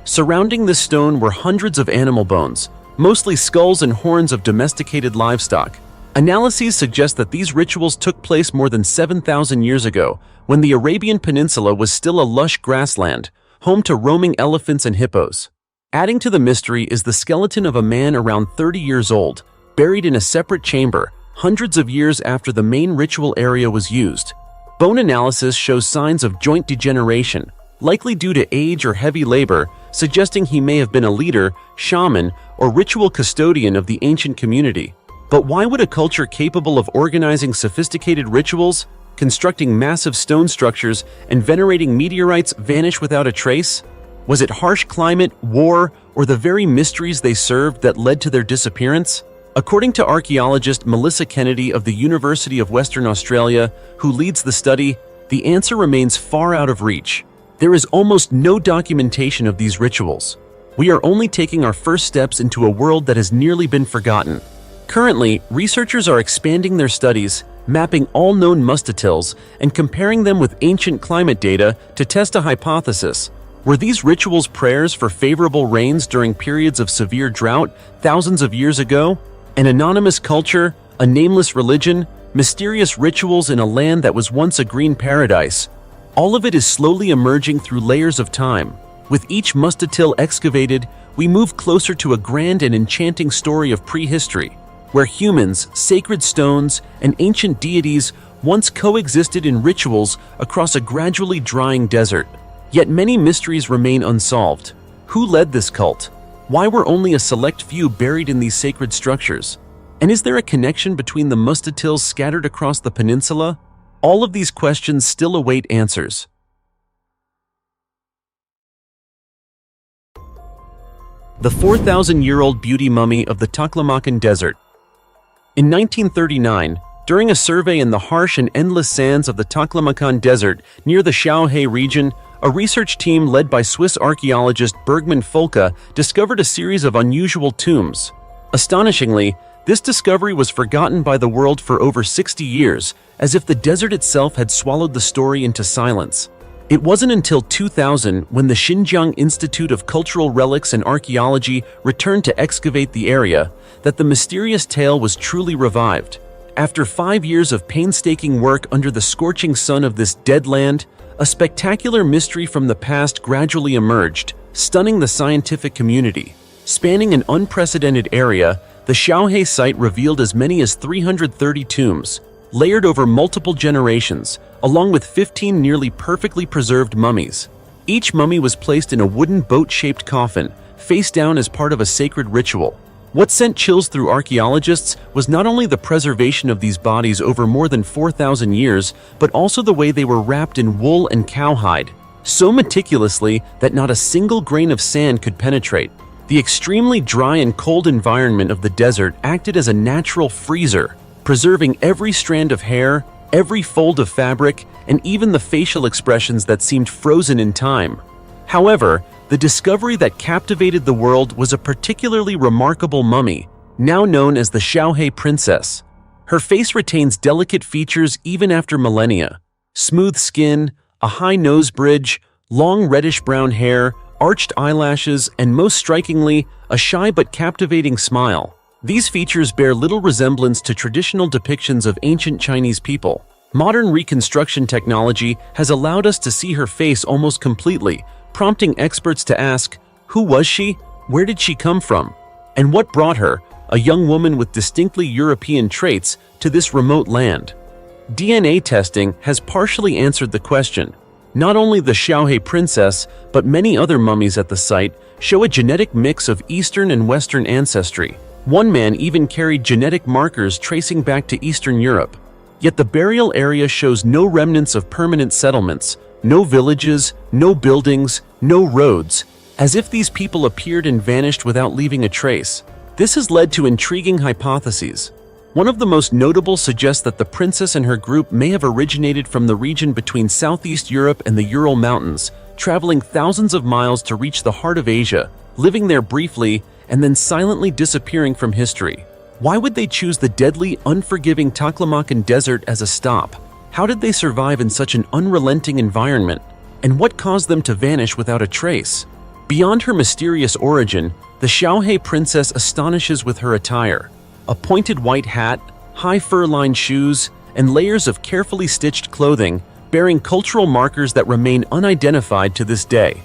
Surrounding this stone were hundreds of animal bones, mostly skulls and horns of domesticated livestock. Analyses suggest that these rituals took place more than 7,000 years ago, when the Arabian Peninsula was still a lush grassland, home to roaming elephants and hippos. Adding to the mystery is the skeleton of a man around 30 years old, buried in a separate chamber, hundreds of years after the main ritual area was used. Bone analysis shows signs of joint degeneration, likely due to age or heavy labor, suggesting he may have been a leader, shaman, or ritual custodian of the ancient community. But why would a culture capable of organizing sophisticated rituals, constructing massive stone structures, and venerating meteorites vanish without a trace? Was it harsh climate, war, or the very mysteries they served that led to their disappearance? According to archaeologist Melissa Kennedy of the University of Western Australia, who leads the study, the answer remains far out of reach. There is almost no documentation of these rituals. We are only taking our first steps into a world that has nearly been forgotten. Currently, researchers are expanding their studies, mapping all known mustatills, and comparing them with ancient climate data to test a hypothesis. Were these rituals prayers for favorable rains during periods of severe drought thousands of years ago? An anonymous culture, a nameless religion, mysterious rituals in a land that was once a green paradise. All of it is slowly emerging through layers of time. With each mustatil excavated, we move closer to a grand and enchanting story of prehistory, where humans, sacred stones, and ancient deities once coexisted in rituals across a gradually drying desert. Yet many mysteries remain unsolved. Who led this cult? Why were only a select few buried in these sacred structures? And is there a connection between the mustatills scattered across the peninsula? All of these questions still await answers. The 4,000-year-old beauty mummy of the Taklamakan Desert. In 1939, during a survey in the harsh and endless sands of the Taklamakan Desert near the Shaohei region, a research team led by Swiss archaeologist Bergmann Folke discovered a series of unusual tombs. Astonishingly, this discovery was forgotten by the world for over 60 years, as if the desert itself had swallowed the story into silence. It wasn't until 2000 when the Xinjiang Institute of Cultural Relics and Archaeology returned to excavate the area that the mysterious tale was truly revived. After 5 years of painstaking work under the scorching sun of this dead land, a spectacular mystery from the past gradually emerged, stunning the scientific community. Spanning an unprecedented area, the Shaohei site revealed as many as 330 tombs, layered over multiple generations, along with 15 nearly perfectly preserved mummies. Each mummy was placed in a wooden boat-shaped coffin, face down as part of a sacred ritual. What sent chills through archaeologists was not only the preservation of these bodies over more than 4,000 years, but also the way they were wrapped in wool and cowhide, so meticulously that not a single grain of sand could penetrate. The extremely dry and cold environment of the desert acted as a natural freezer, preserving every strand of hair, every fold of fabric, and even the facial expressions that seemed frozen in time. However, the discovery that captivated the world was a particularly remarkable mummy, now known as the Shaohei Princess. Her face retains delicate features even after millennia: smooth skin, a high nose bridge, long reddish-brown hair, arched eyelashes, and most strikingly, a shy but captivating smile. These features bear little resemblance to traditional depictions of ancient Chinese people. Modern reconstruction technology has allowed us to see her face almost completely, prompting experts to ask, who was she? Where did she come from? And what brought her, a young woman with distinctly European traits, to this remote land? DNA testing has partially answered the question. Not only the Xiaohe princess, but many other mummies at the site show a genetic mix of Eastern and Western ancestry. One man even carried genetic markers tracing back to Eastern Europe. Yet the burial area shows no remnants of permanent settlements, no villages, no buildings, no roads, as if these people appeared and vanished without leaving a trace. This has led to intriguing hypotheses. One of the most notable suggests that the princess and her group may have originated from the region between Southeast Europe and the Ural Mountains, traveling thousands of miles to reach the heart of Asia, living there briefly, and then silently disappearing from history. Why would they choose the deadly, unforgiving Taklamakan Desert as a stop? How did they survive in such an unrelenting environment? And what caused them to vanish without a trace? Beyond her mysterious origin, the Xiaohe princess astonishes with her attire. A pointed white hat, high fur-lined shoes, and layers of carefully stitched clothing, bearing cultural markers that remain unidentified to this day.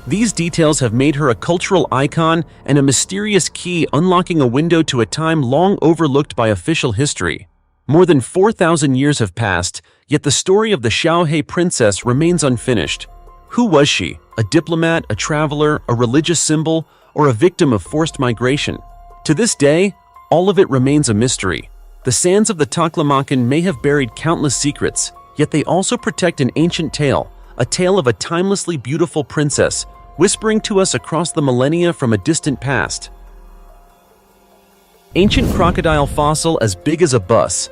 These details have made her a cultural icon and a mysterious key unlocking a window to a time long overlooked by official history. More than 4,000 years have passed, yet the story of the Xiaohe princess remains unfinished. Who was she? A diplomat, a traveler, a religious symbol, or a victim of forced migration? To this day, all of it remains a mystery. The sands of the Taklamakan may have buried countless secrets, yet they also protect an ancient tale, a tale of a timelessly beautiful princess, whispering to us across the millennia from a distant past. Ancient crocodile fossil as big as a bus.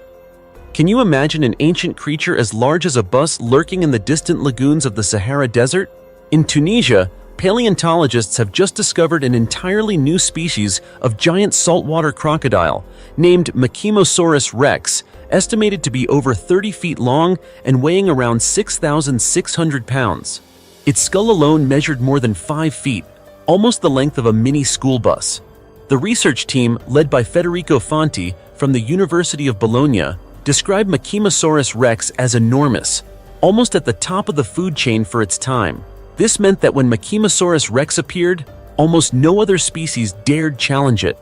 Can you imagine an ancient creature as large as a bus lurking in the distant lagoons of the Sahara Desert? In Tunisia, paleontologists have just discovered an entirely new species of giant saltwater crocodile named Machimosaurus rex, estimated to be over 30 feet long and weighing around 6,600 pounds. Its skull alone measured more than 5 feet, almost the length of a mini school bus. The research team, led by Federico Fanti from the University of Bologna, described Machimosaurus rex as enormous, almost at the top of the food chain for its time. This meant that when Machimosaurus rex appeared, almost no other species dared challenge it.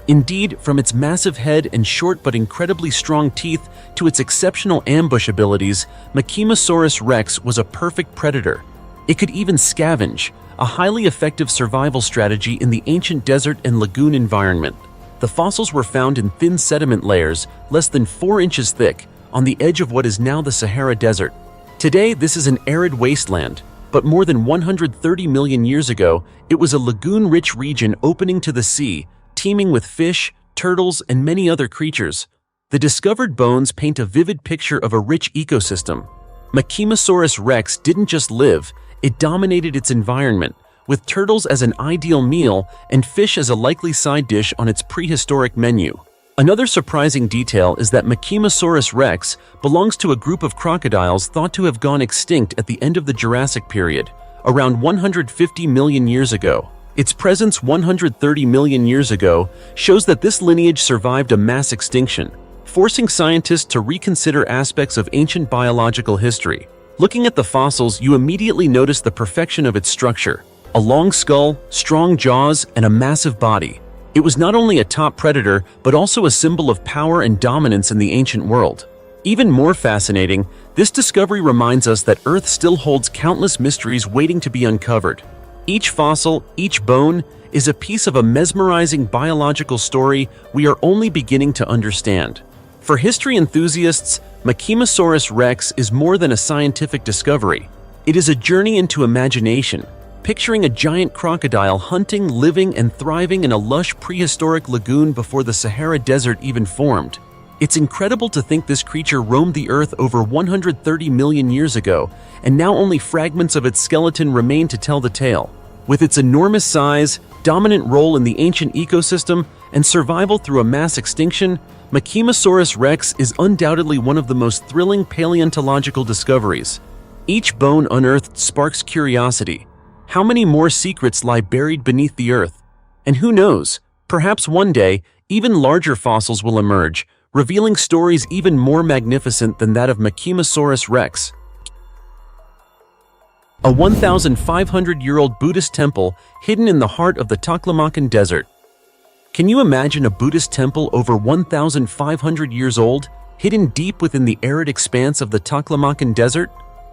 Indeed, from its massive head and short but incredibly strong teeth to its exceptional ambush abilities, Machimosaurus rex was a perfect predator. It could even scavenge, a highly effective survival strategy in the ancient desert and lagoon environment. The fossils were found in thin sediment layers, less than 4 inches thick, on the edge of what is now the Sahara Desert. Today, this is an arid wasteland, but more than 130 million years ago, it was a lagoon-rich region opening to the sea, teeming with fish, turtles, and many other creatures. The discovered bones paint a vivid picture of a rich ecosystem. Machimosaurus rex didn't just live, it dominated its environment, with turtles as an ideal meal and fish as a likely side dish on its prehistoric menu. Another surprising detail is that Machimosaurus rex belongs to a group of crocodiles thought to have gone extinct at the end of the Jurassic period, around 150 million years ago. Its presence 130 million years ago shows that this lineage survived a mass extinction, forcing scientists to reconsider aspects of ancient biological history. Looking at the fossils, you immediately notice the perfection of its structure: a long skull, strong jaws, and a massive body. It was not only a top predator, but also a symbol of power and dominance in the ancient world. Even more fascinating, this discovery reminds us that Earth still holds countless mysteries waiting to be uncovered. Each fossil, each bone, is a piece of a mesmerizing biological story we are only beginning to understand. For history enthusiasts, Machimosaurus rex is more than a scientific discovery. It is a journey into imagination, picturing a giant crocodile hunting, living, and thriving in a lush prehistoric lagoon before the Sahara Desert even formed. It's incredible to think this creature roamed the Earth over 130 million years ago, and now only fragments of its skeleton remain to tell the tale. With its enormous size, dominant role in the ancient ecosystem, and survival through a mass extinction, Machimosaurus rex is undoubtedly one of the most thrilling paleontological discoveries. Each bone unearthed sparks curiosity. How many more secrets lie buried beneath the earth? And who knows, perhaps one day, Even larger fossils will emerge, revealing stories even more magnificent than that of Machimosaurus rex, a 1,500-year-old Buddhist temple hidden in the heart of the Taklamakan Desert. Can you imagine a Buddhist temple over 1,500 years old, hidden deep within the arid expanse of the Taklamakan Desert?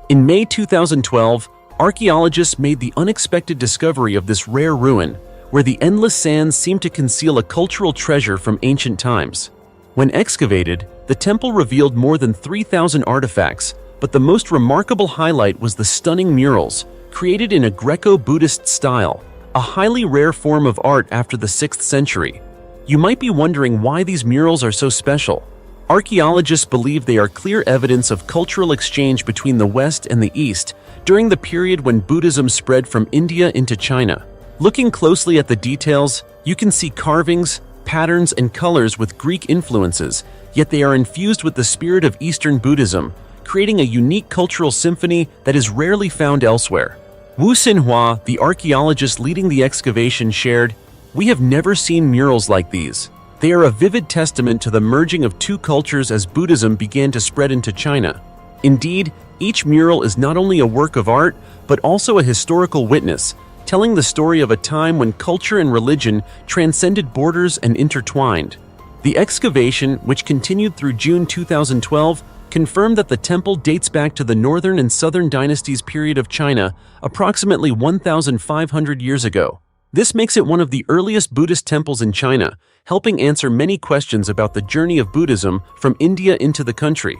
In May 2012, archaeologists made the unexpected discovery of this rare ruin, where the endless sands seem to conceal a cultural treasure from ancient times. When excavated, the temple revealed more than 3,000 artifacts, but the most remarkable highlight was the stunning murals, created in a Greco-Buddhist style, a highly rare form of art after the 6th century. You might be wondering why these murals are so special. Archaeologists believe they are clear evidence of cultural exchange between the West and the East during the period when Buddhism spread from India into China. Looking closely at the details, you can see carvings, patterns, and colors with Greek influences, yet they are infused with the spirit of Eastern Buddhism, creating a unique cultural symphony that is rarely found elsewhere. Wu Xinhua, the archaeologist leading the excavation, shared, "We have never seen murals like these. They are a vivid testament to the merging of two cultures as Buddhism began to spread into China." Indeed, each mural is not only a work of art, but also a historical witness, telling the story of a time when culture and religion transcended borders and intertwined. The excavation, which continued through June 2012, confirmed that the temple dates back to the Northern and Southern Dynasties period of China, approximately 1,500 years ago. This makes it one of the earliest Buddhist temples in China, helping answer many questions about the journey of Buddhism from India into the country.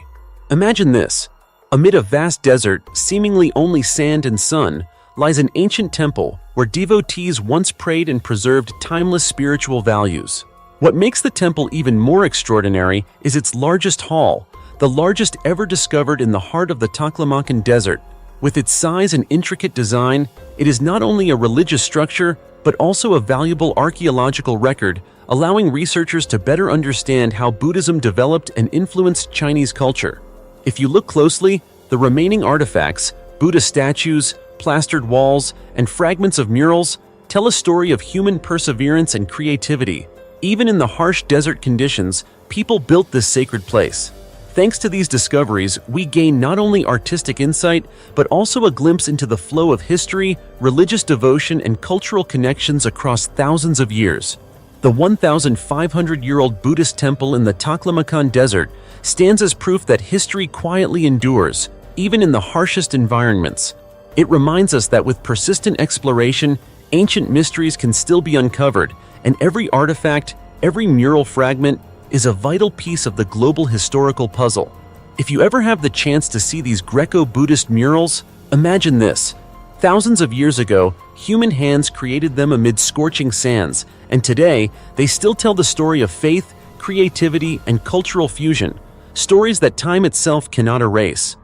Imagine this. Amid a vast desert, seemingly only sand and sun, lies an ancient temple where devotees once prayed and preserved timeless spiritual values. What makes the temple even more extraordinary is its largest hall, the largest ever discovered in the heart of the Taklamakan Desert. With its size and intricate design, it is not only a religious structure, but also a valuable archaeological record, allowing researchers to better understand how Buddhism developed and influenced Chinese culture. If you look closely, the remaining artifacts, Buddha statues, plastered walls, and fragments of murals, tell a story of human perseverance and creativity. Even in the harsh desert conditions, people built this sacred place. Thanks to these discoveries, we gain not only artistic insight, but also a glimpse into the flow of history, religious devotion, and cultural connections across thousands of years. The 1,500-year-old Buddhist temple in the Taklamakan Desert stands as proof that history quietly endures, even in the harshest environments. It reminds us that with persistent exploration, ancient mysteries can still be uncovered, and every artifact, every mural fragment, is a vital piece of the global historical puzzle. If you ever have the chance to see these Greco-Buddhist murals, imagine this. Thousands of years ago, human hands created them amid scorching sands, and today, they still tell the story of faith, creativity, and cultural fusion, stories that time itself cannot erase.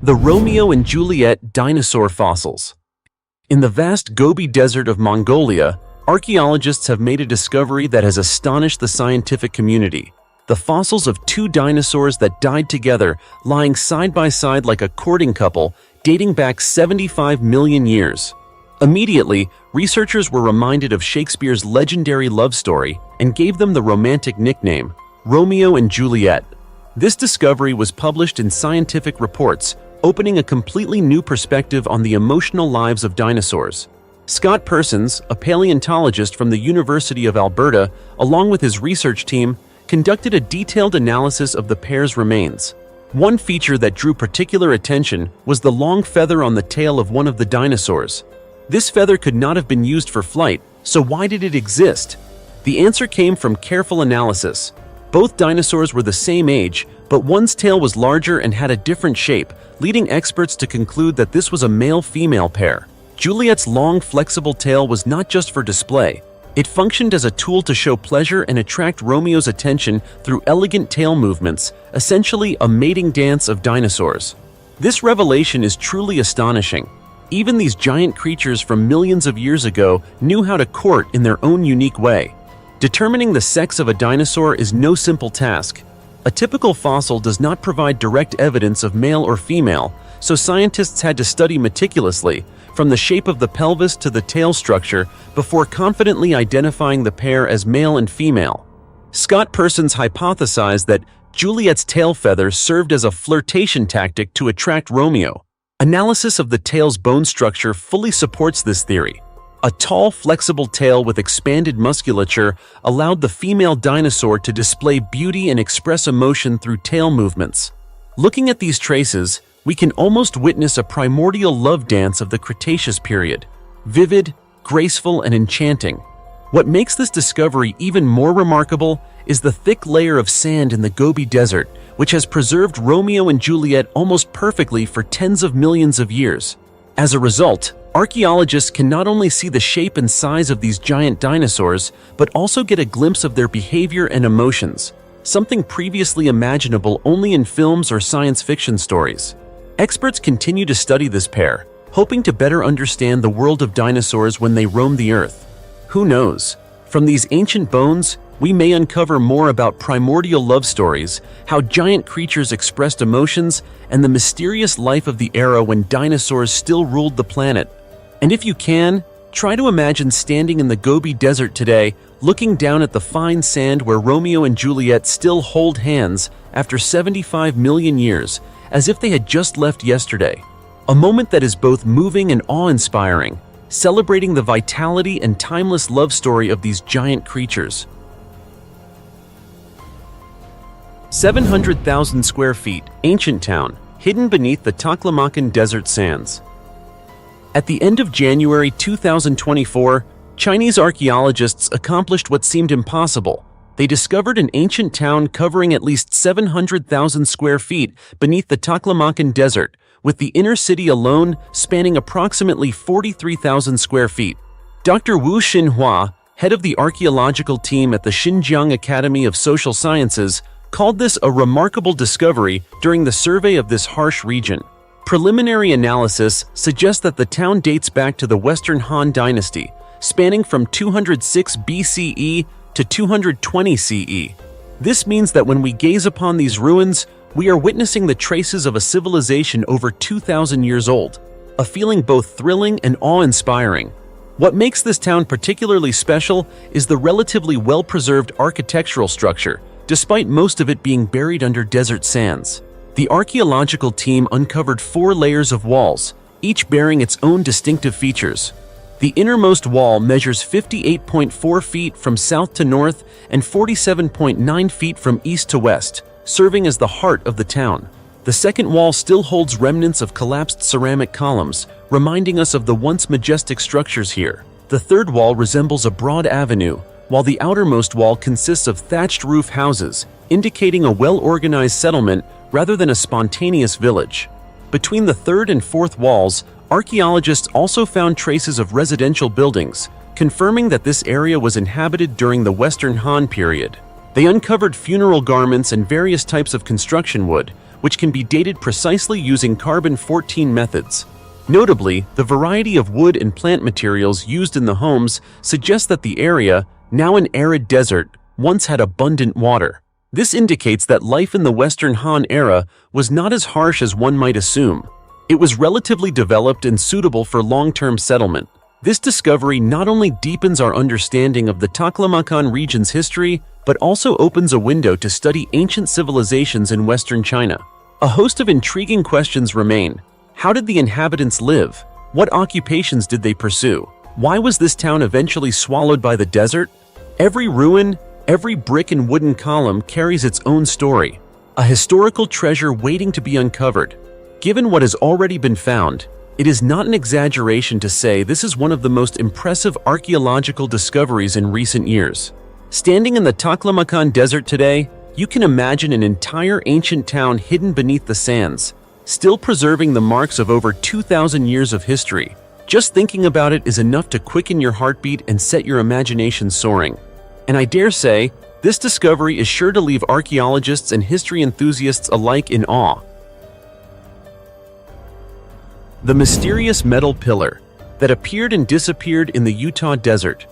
The Romeo and Juliet dinosaur fossils. In the vast Gobi Desert of Mongolia, archaeologists have made a discovery that has astonished the scientific community. The fossils of two dinosaurs that died together, lying side by side like a courting couple, dating back 75 million years. Immediately, researchers were reminded of Shakespeare's legendary love story and gave them the romantic nickname, Romeo and Juliet. This discovery was published in scientific reports, opening a completely new perspective on the emotional lives of dinosaurs. Scott Persons, a paleontologist from the University of Alberta, along with his research team, conducted a detailed analysis of the pair's remains. One feature that drew particular attention was the long feather on the tail of one of the dinosaurs. This feather could not have been used for flight, so why did it exist? The answer came from careful analysis. Both dinosaurs were the same age, but one's tail was larger and had a different shape, leading experts to conclude that this was a male-female pair. Juliet's long, flexible tail was not just for display. It functioned as a tool to show pleasure and attract Romeo's attention through elegant tail movements, essentially a mating dance of dinosaurs. This revelation is truly astonishing. Even these giant creatures from millions of years ago knew how to court in their own unique way. Determining the sex of a dinosaur is no simple task. A typical fossil does not provide direct evidence of male or female, so scientists had to study meticulously, from the shape of the pelvis to the tail structure, before confidently identifying the pair as male and female. Scott Persons hypothesized that Juliet's tail feather served as a flirtation tactic to attract Romeo. Analysis of the tail's bone structure fully supports this theory. A tall, flexible tail with expanded musculature allowed the female dinosaur to display beauty and express emotion through tail movements. Looking at these traces, we can almost witness a primordial love dance of the Cretaceous period, vivid, graceful, and enchanting. What makes this discovery even more remarkable is the thick layer of sand in the Gobi Desert, which has preserved Romeo and Juliet almost perfectly for tens of millions of years. As a result, archaeologists can not only see the shape and size of these giant dinosaurs, but also get a glimpse of their behavior and emotions, something previously imaginable only in films or science fiction stories. Experts continue to study this pair, hoping to better understand the world of dinosaurs when they roam the Earth. Who knows? From these ancient bones, we may uncover more about primordial love stories, how giant creatures expressed emotions, and the mysterious life of the era when dinosaurs still ruled the planet. And if you can, try to imagine standing in the Gobi Desert today, looking down at the fine sand where Romeo and Juliet still hold hands after 75 million years, as if they had just left yesterday. A moment that is both moving and awe-inspiring, celebrating the vitality and timeless love story of these giant creatures. 700,000 square feet, ancient town, hidden beneath the Taklamakan desert sands. At the end of January 2024, Chinese archaeologists accomplished what seemed impossible. They discovered an ancient town covering at least 700,000 square feet beneath the Taklamakan Desert, with the inner city alone spanning approximately 43,000 square feet. Dr. Wu Xinhua, head of the archaeological team at the Xinjiang Academy of Social Sciences, called this a remarkable discovery during the survey of this harsh region. Preliminary analysis suggests that the town dates back to the Western Han Dynasty, spanning from 206 BCE to 220 CE. This means that when we gaze upon these ruins, we are witnessing the traces of a civilization over 2,000 years old, a feeling both thrilling and awe-inspiring. What makes this town particularly special is the relatively well-preserved architectural structure, despite most of it being buried under desert sands. The archaeological team uncovered 4 layers of walls, each bearing its own distinctive features. The innermost wall measures 58.4 feet from south to north and 47.9 feet from east to west, serving as the heart of the town. The second wall still holds remnants of collapsed ceramic columns, reminding us of the once majestic structures here. The third wall resembles a broad avenue, while the outermost wall consists of thatched roof houses, indicating a well-organized settlement rather than a spontaneous village. Between the third and fourth walls, archaeologists also found traces of residential buildings, confirming that this area was inhabited during the Western Han period. They uncovered funeral garments and various types of construction wood, which can be dated precisely using carbon-14 methods. Notably, the variety of wood and plant materials used in the homes suggests that the area, now an arid desert, once had abundant water. This indicates that life in the Western Han era was not as harsh as one might assume. It was relatively developed and suitable for long-term settlement. This discovery not only deepens our understanding of the Taklamakan region's history, but also opens a window to study ancient civilizations in Western China. A host of intriguing questions remain. How did the inhabitants live? What occupations did they pursue? Why was this town eventually swallowed by the desert? Every ruin, every brick and wooden column carries its own story, a historical treasure waiting to be uncovered. Given what has already been found, it is not an exaggeration to say this is one of the most impressive archaeological discoveries in recent years. Standing in the Taklamakan Desert today, you can imagine an entire ancient town hidden beneath the sands, still preserving the marks of over 2,000 years of history. Just thinking about it is enough to quicken your heartbeat and set your imagination soaring. And I dare say, this discovery is sure to leave archaeologists and history enthusiasts alike in awe. The mysterious metal pillar that appeared and disappeared in the Utah desert.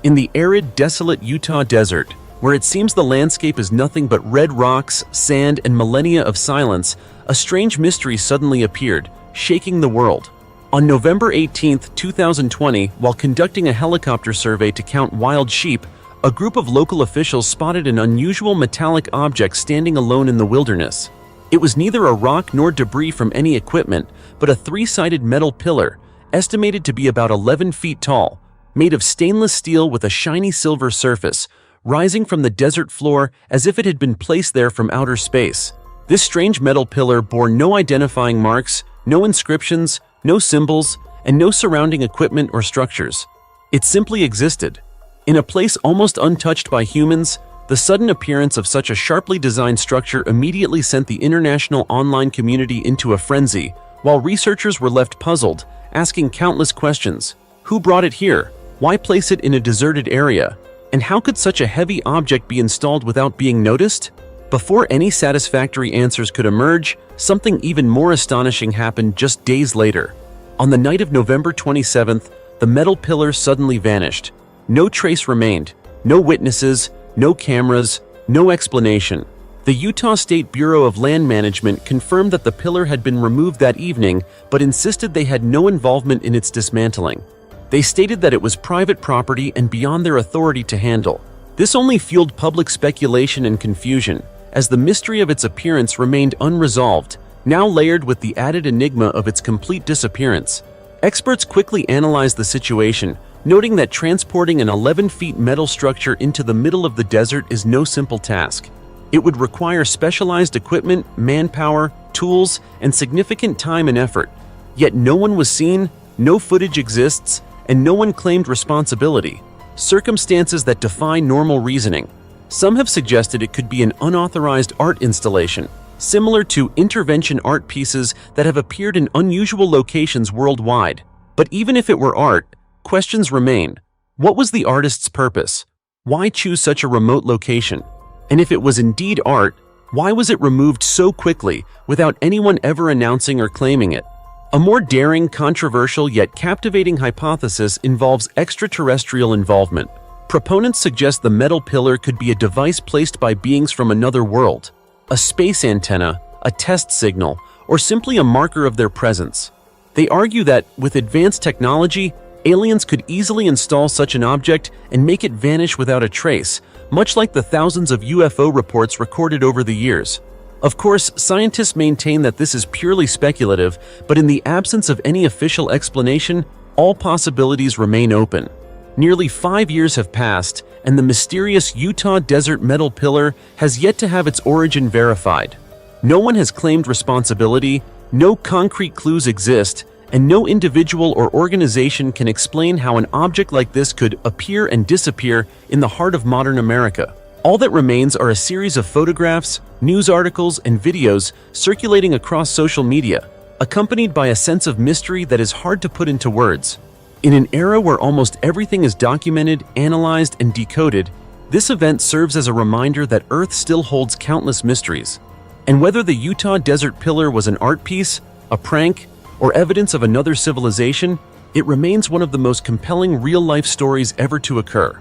In the arid, desolate Utah desert, where it seems the landscape is nothing but red rocks, sand, and millennia of silence, a strange mystery suddenly appeared, shaking the world. On November 18, 2020, while conducting a helicopter survey to count wild sheep, a group of local officials spotted an unusual metallic object standing alone in the wilderness. It was neither a rock nor debris from any equipment, but a three-sided metal pillar, estimated to be about 11 feet tall, made of stainless steel with a shiny silver surface, rising from the desert floor as if it had been placed there from outer space. This strange metal pillar bore no identifying marks, no inscriptions, no symbols, and no surrounding equipment or structures. It simply existed. In a place almost untouched by humans, the sudden appearance of such a sharply designed structure immediately sent the international online community into a frenzy, while researchers were left puzzled, asking countless questions. Who brought it here? Why place it in a deserted area? And how could such a heavy object be installed without being noticed? Before any satisfactory answers could emerge, something even more astonishing happened just days later. On the night of November 27th, the metal pillar suddenly vanished. No trace remained, no witnesses, no cameras, no explanation. The Utah State Bureau of Land Management confirmed that the pillar had been removed that evening, but insisted they had no involvement in its dismantling. They stated that it was private property and beyond their authority to handle. This only fueled public speculation and confusion, as the mystery of its appearance remained unresolved, now layered with the added enigma of its complete disappearance. Experts quickly analyzed the situation, noting that transporting an 11-feet metal structure into the middle of the desert is no simple task. It would require specialized equipment, manpower, tools, and significant time and effort. Yet no one was seen, no footage exists, and no one claimed responsibility. Circumstances that defy normal reasoning. Some have suggested it could be an unauthorized art installation, similar to intervention art pieces that have appeared in unusual locations worldwide. But even if it were art, questions remain. What was the artist's purpose? Why choose such a remote location? And if it was indeed art, why was it removed so quickly without anyone ever announcing or claiming it? A more daring, controversial, yet captivating hypothesis involves extraterrestrial involvement. Proponents suggest the metal pillar could be a device placed by beings from another world, a space antenna, a test signal, or simply a marker of their presence. They argue that, with advanced technology, aliens could easily install such an object and make it vanish without a trace, much like the thousands of UFO reports recorded over the years. Of course, scientists maintain that this is purely speculative, but in the absence of any official explanation, all possibilities remain open. Nearly 5 years have passed, and the mysterious Utah desert metal pillar has yet to have its origin verified. No one has claimed responsibility, no concrete clues exist, and no individual or organization can explain how an object like this could appear and disappear in the heart of modern America. All that remains are a series of photographs, news articles, and videos circulating across social media, accompanied by a sense of mystery that is hard to put into words. In an era where almost everything is documented, analyzed, and decoded, this event serves as a reminder that Earth still holds countless mysteries. And whether the Utah desert pillar was an art piece, a prank, or evidence of another civilization, it remains one of the most compelling real-life stories ever to occur.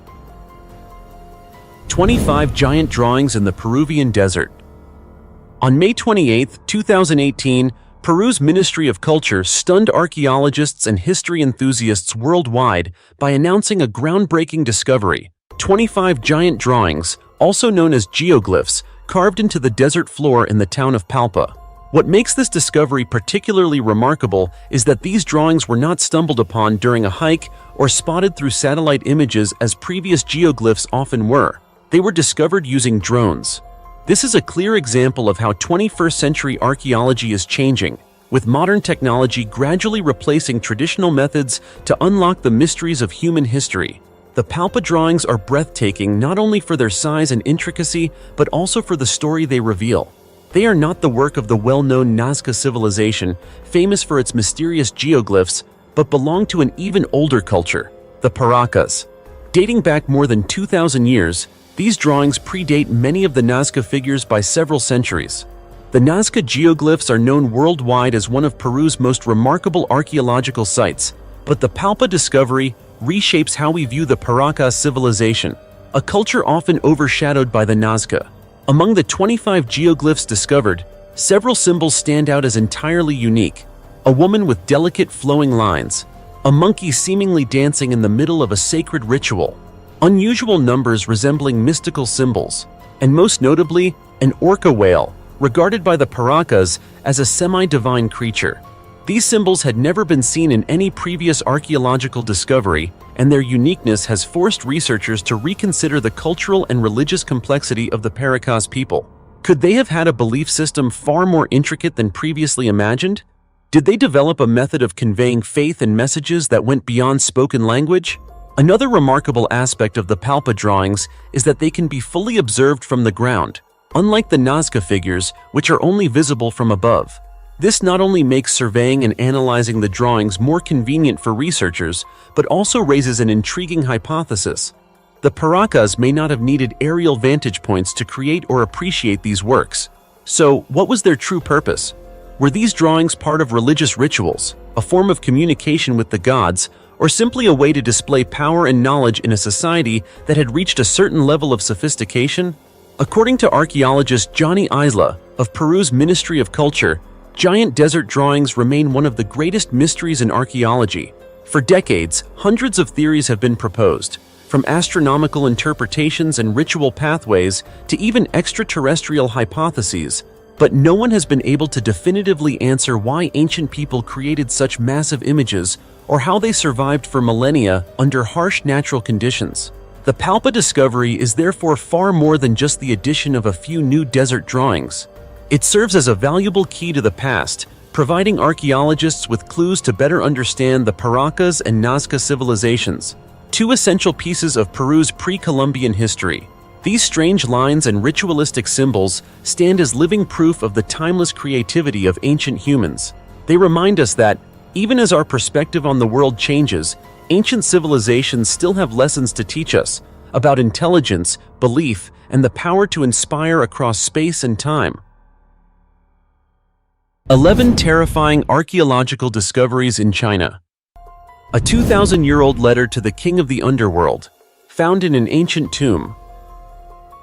25 giant drawings in the Peruvian desert. On May 28, 2018, Peru's Ministry of Culture stunned archaeologists and history enthusiasts worldwide by announcing a groundbreaking discovery: 25 giant drawings, also known as geoglyphs, carved into the desert floor in the town of Palpa. What makes this discovery particularly remarkable is that these drawings were not stumbled upon during a hike or spotted through satellite images as previous geoglyphs often were. They were discovered using drones. This is a clear example of how 21st century archaeology is changing, with modern technology gradually replacing traditional methods to unlock the mysteries of human history. The Palpa drawings are breathtaking not only for their size and intricacy, but also for the story they reveal. They are not the work of the well-known Nazca civilization, famous for its mysterious geoglyphs, but belong to an even older culture, the Paracas. Dating back more than 2,000 years, these drawings predate many of the Nazca figures by several centuries. The Nazca geoglyphs are known worldwide as one of Peru's most remarkable archaeological sites, but the Palpa discovery reshapes how we view the Paracas civilization. a culture often overshadowed by the Nazca. Among the 25 geoglyphs discovered, several symbols stand out as entirely unique. A woman with delicate flowing lines, a monkey seemingly dancing in the middle of a sacred ritual, unusual numbers resembling mystical symbols, and most notably, an orca whale, regarded by the Paracas as a semi-divine creature. These symbols had never been seen in any previous archaeological discovery, and their uniqueness has forced researchers to reconsider the cultural and religious complexity of the Paracas people. Could they have had a belief system far more intricate than previously imagined? Did they develop a method of conveying faith and messages that went beyond spoken language? Another remarkable aspect of the Palpa drawings is that they can be fully observed from the ground, unlike the Nazca figures, which are only visible from above. This not only makes surveying and analyzing the drawings more convenient for researchers, but also raises an intriguing hypothesis. The Paracas may not have needed aerial vantage points to create or appreciate these works. So, what was their true purpose? Were these drawings part of religious rituals, a form of communication with the gods, or simply a way to display power and knowledge in a society that had reached a certain level of sophistication? According to archaeologist Johnny Isla of Peru's Ministry of Culture, giant desert drawings remain one of the greatest mysteries in archaeology. For decades, hundreds of theories have been proposed, from astronomical interpretations and ritual pathways to even extraterrestrial hypotheses, but no one has been able to definitively answer why ancient people created such massive images or how they survived for millennia under harsh natural conditions. The Palpa discovery is therefore far more than just the addition of a few new desert drawings. It serves as a valuable key to the past, providing archaeologists with clues to better understand the Paracas and Nazca civilizations, two essential pieces of Peru's pre-Columbian history. These strange lines and ritualistic symbols stand as living proof of the timeless creativity of ancient humans. They remind us that, even as our perspective on the world changes, ancient civilizations still have lessons to teach us about intelligence, belief, and the power to inspire across space and time. 11 terrifying archaeological discoveries in China. A 2,000-year-old letter to the king of the underworld, found in an ancient tomb.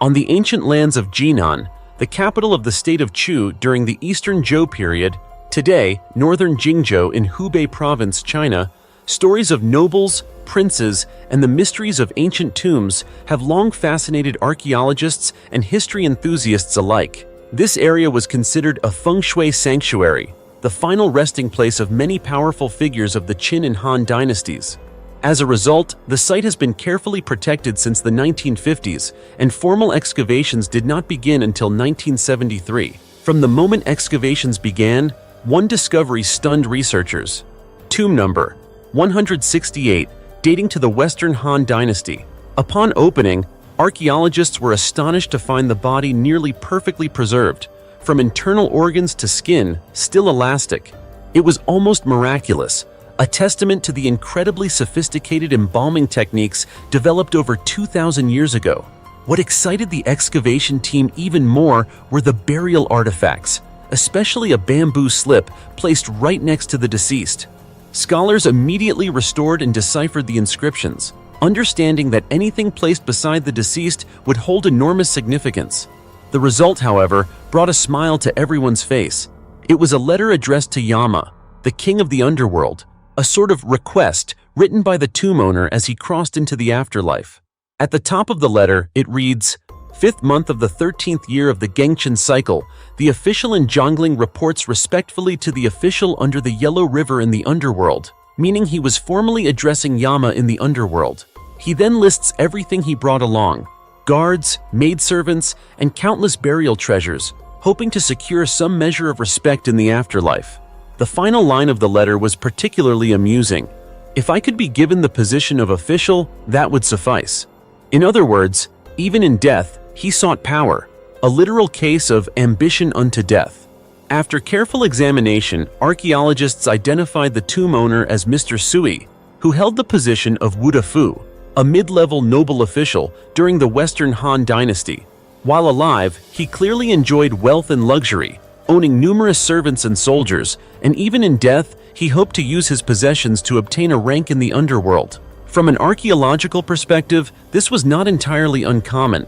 On the ancient lands of Jinan, the capital of the state of Chu during the Eastern Zhou period, today northern Jingzhou in Hubei province, China, stories of nobles, princes, and the mysteries of ancient tombs have long fascinated archaeologists and history enthusiasts alike. This area was considered a feng shui sanctuary, the final resting place of many powerful figures of the Qin and Han dynasties. As a result, the site has been carefully protected since the 1950s, and formal excavations did not begin until 1973. From the moment excavations began, one discovery stunned researchers. Tomb number 168, dating to the Western Han dynasty. Upon opening, archaeologists were astonished to find the body nearly perfectly preserved, from internal organs to skin, still elastic. It was almost miraculous, a testament to the incredibly sophisticated embalming techniques developed over 2,000 years ago. What excited the excavation team even more were the burial artifacts, especially a bamboo slip placed right next to the deceased. Scholars immediately restored and deciphered the inscriptions, understanding that anything placed beside the deceased would hold enormous significance. The result, however, brought a smile to everyone's face. It was a letter addressed to Yama, the king of the underworld, a sort of request written by the tomb owner as he crossed into the afterlife. At the top of the letter, it reads, "5th month of the 13th year of the Gengchen cycle, the official in Zhongling reports respectfully to the official under the Yellow River in the underworld," meaning he was formally addressing Yama in the underworld. He then lists everything he brought along: guards, maidservants, and countless burial treasures, hoping to secure some measure of respect in the afterlife. The final line of the letter was particularly amusing. "If I could be given the position of official, that would suffice." In other words, even in death, he sought power, a literal case of ambition unto death. After careful examination, archaeologists identified the tomb owner as Mr. Sui, who held the position of Wudafu, a mid-level noble official during the Western Han dynasty. While alive, he clearly enjoyed wealth and luxury, owning numerous servants and soldiers, and even in death, he hoped to use his possessions to obtain a rank in the underworld. From an archaeological perspective, this was not entirely uncommon.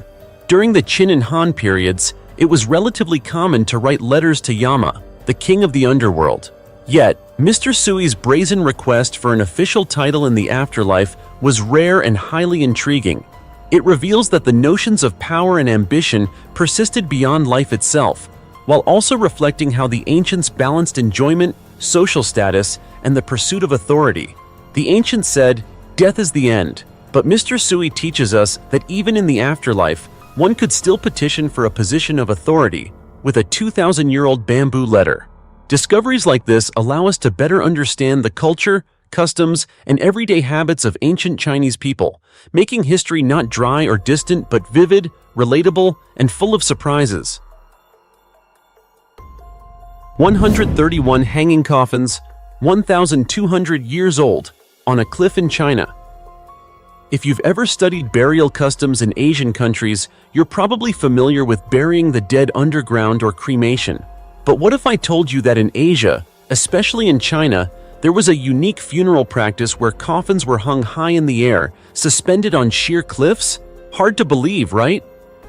During the Qin and Han periods, it was relatively common to write letters to Yama, the king of the underworld. Yet, Mr. Sui's brazen request for an official title in the afterlife was rare and highly intriguing. It reveals that the notions of power and ambition persisted beyond life itself, while also reflecting how the ancients balanced enjoyment, social status, and the pursuit of authority. The ancients said, "Death is the end," but Mr. Sui teaches us that even in the afterlife, one could still petition for a position of authority with a 2,000-year-old bamboo letter. Discoveries like this allow us to better understand the culture, customs, and everyday habits of ancient Chinese people, making history not dry or distant but vivid, relatable, and full of surprises. 131 hanging coffins, 1,200 years old, on a cliff in China. If you've ever studied burial customs in Asian countries, you're probably familiar with burying the dead underground or cremation. But what if I told you that in Asia, especially in China, there was a unique funeral practice where coffins were hung high in the air, suspended on sheer cliffs? Hard to believe, right?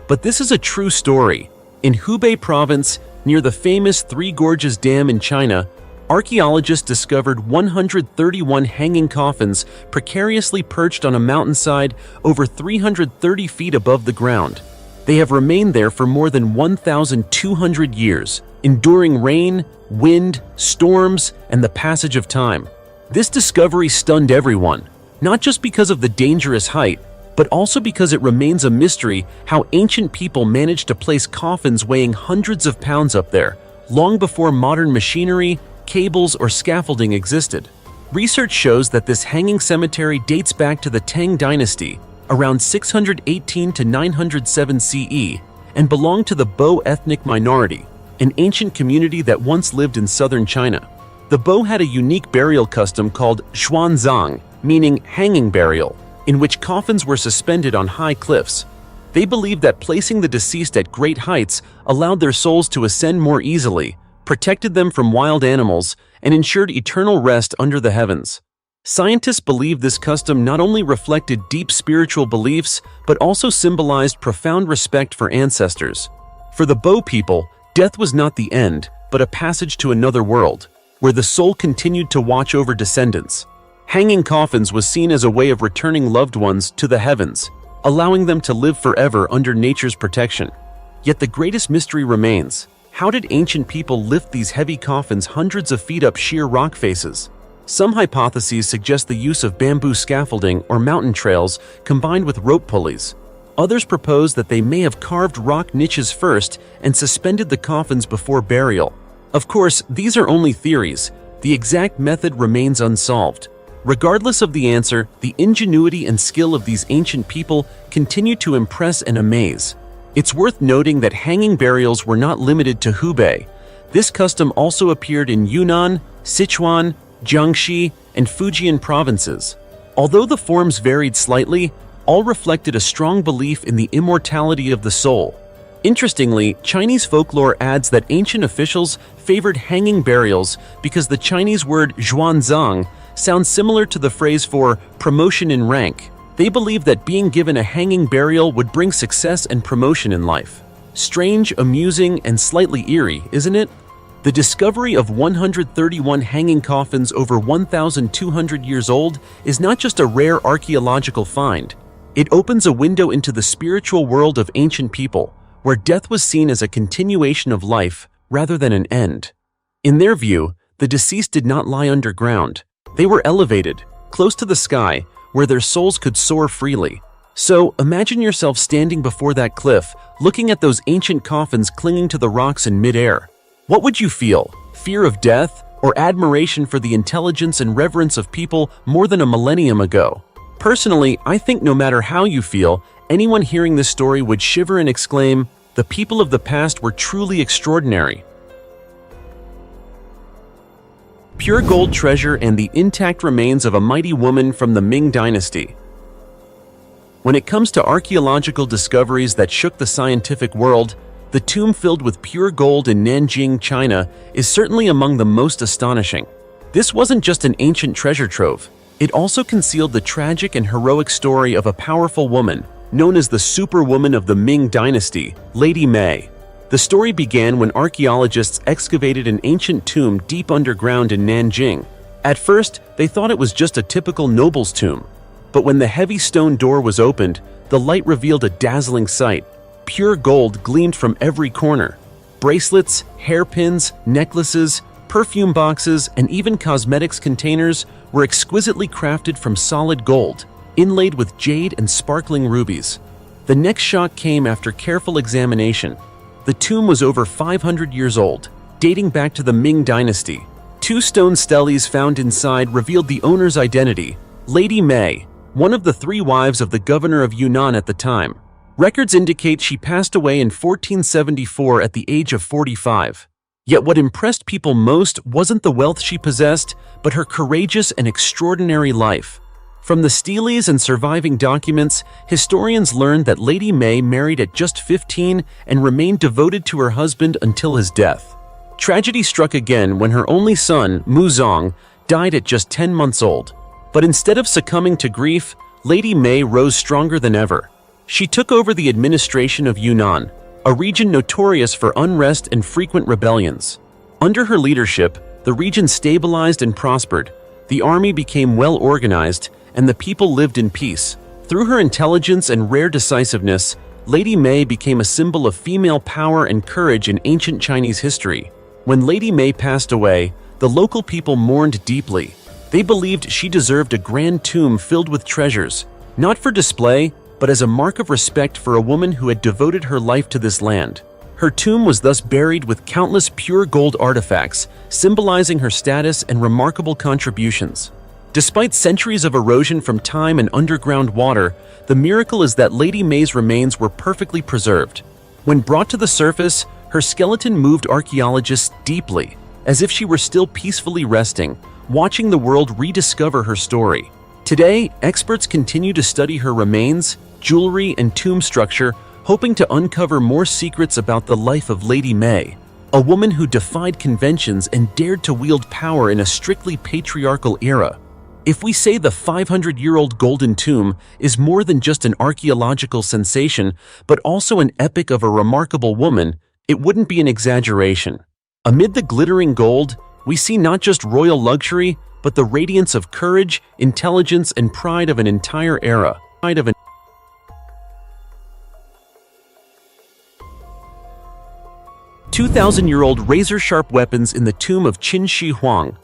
But this is a true story. In Hubei province, near the famous Three Gorges Dam in China, archaeologists discovered 131 hanging coffins precariously perched on a mountainside over 330 feet above the ground. They have remained there for more than 1,200 years, enduring rain, wind, storms, and the passage of time. This discovery stunned everyone, not just because of the dangerous height, but also because it remains a mystery how ancient people managed to place coffins weighing hundreds of pounds up there, long before modern machinery, cables, or scaffolding existed. Research shows that this hanging cemetery dates back to the Tang dynasty, around 618 to 907 CE, and belonged to the Bo ethnic minority, an ancient community that once lived in southern China. The Bo had a unique burial custom called xuanzang, meaning hanging burial, in which coffins were suspended on high cliffs. They believed that placing the deceased at great heights allowed their souls to ascend more easily, protected them from wild animals, and ensured eternal rest under the heavens. Scientists believe this custom not only reflected deep spiritual beliefs, but also symbolized profound respect for ancestors. For the Bo people, death was not the end, but a passage to another world, where the soul continued to watch over descendants. Hanging coffins was seen as a way of returning loved ones to the heavens, allowing them to live forever under nature's protection. Yet the greatest mystery remains. How did ancient people lift these heavy coffins hundreds of feet up sheer rock faces? Some hypotheses suggest the use of bamboo scaffolding or mountain trails combined with rope pulleys. Others propose that they may have carved rock niches first and suspended the coffins before burial. Of course, these are only theories. The exact method remains unsolved. Regardless of the answer, the ingenuity and skill of these ancient people continue to impress and amaze. It's worth noting that hanging burials were not limited to Hubei. This custom also appeared in Yunnan, Sichuan, Jiangxi, and Fujian provinces. Although the forms varied slightly, all reflected a strong belief in the immortality of the soul. Interestingly, Chinese folklore adds that ancient officials favored hanging burials because the Chinese word xuanzang sounds similar to the phrase for promotion in rank. They believed that being given a hanging burial would bring success and promotion in life. Strange, amusing, and slightly eerie, isn't it? The discovery of 131 hanging coffins over 1,200 years old is not just a rare archaeological find. It opens a window into the spiritual world of ancient people, where death was seen as a continuation of life rather than an end. In their view, the deceased did not lie underground. They were elevated, close to the sky, where their souls could soar freely. So, imagine yourself standing before that cliff, looking at those ancient coffins clinging to the rocks in midair. What would you feel? Fear of death, or admiration for the intelligence and reverence of people more than a millennium ago? Personally, I think no matter how you feel, anyone hearing this story would shiver and exclaim, "The people of the past were truly extraordinary." Pure gold treasure and the intact remains of a mighty woman from the Ming dynasty. When it comes to archaeological discoveries that shook the scientific world, the tomb filled with pure gold in Nanjing, China, is certainly among the most astonishing. This wasn't just an ancient treasure trove. It also concealed the tragic and heroic story of a powerful woman, known as the Superwoman of the Ming Dynasty, Lady May. The story began when archaeologists excavated an ancient tomb deep underground in Nanjing. At first, they thought it was just a typical noble's tomb. But when the heavy stone door was opened, the light revealed a dazzling sight. Pure gold gleamed from every corner. Bracelets, hairpins, necklaces, perfume boxes, and even cosmetics containers were exquisitely crafted from solid gold, inlaid with jade and sparkling rubies. The next shock came after careful examination. The tomb was over 500 years old, dating back to the Ming Dynasty. 2 stone steles found inside revealed the owner's identity, Lady May, one of the 3 wives of the governor of Yunnan at the time. Records indicate she passed away in 1474 at the age of 45. Yet what impressed people most wasn't the wealth she possessed, but her courageous and extraordinary life. From the steles and surviving documents, historians learned that Lady May married at just 15 and remained devoted to her husband until his death. Tragedy struck again when her only son, Muzong, died at just 10 months old. But instead of succumbing to grief, Lady May rose stronger than ever. She took over the administration of Yunnan, a region notorious for unrest and frequent rebellions. Under her leadership, the region stabilized and prospered. The army became well organized, and the people lived in peace. Through her intelligence and rare decisiveness, Lady May became a symbol of female power and courage in ancient Chinese history. When Lady May passed away, the local people mourned deeply. They believed she deserved a grand tomb filled with treasures, not for display, but as a mark of respect for a woman who had devoted her life to this land. Her tomb was thus buried with countless pure gold artifacts, symbolizing her status and remarkable contributions. Despite centuries of erosion from time and underground water, the miracle is that Lady May's remains were perfectly preserved. When brought to the surface, her skeleton moved archaeologists deeply, as if she were still peacefully resting, watching the world rediscover her story. Today, experts continue to study her remains, jewelry, and tomb structure, hoping to uncover more secrets about the life of Lady May, a woman who defied conventions and dared to wield power in a strictly patriarchal era. If we say the 500-year-old Golden Tomb is more than just an archaeological sensation, but also an epic of a remarkable woman, it wouldn't be an exaggeration. Amid the glittering gold, we see not just royal luxury, but the radiance of courage, intelligence, and pride of an entire era. 2,000-year-old razor-sharp weapons in the tomb of Qin Shi Huang.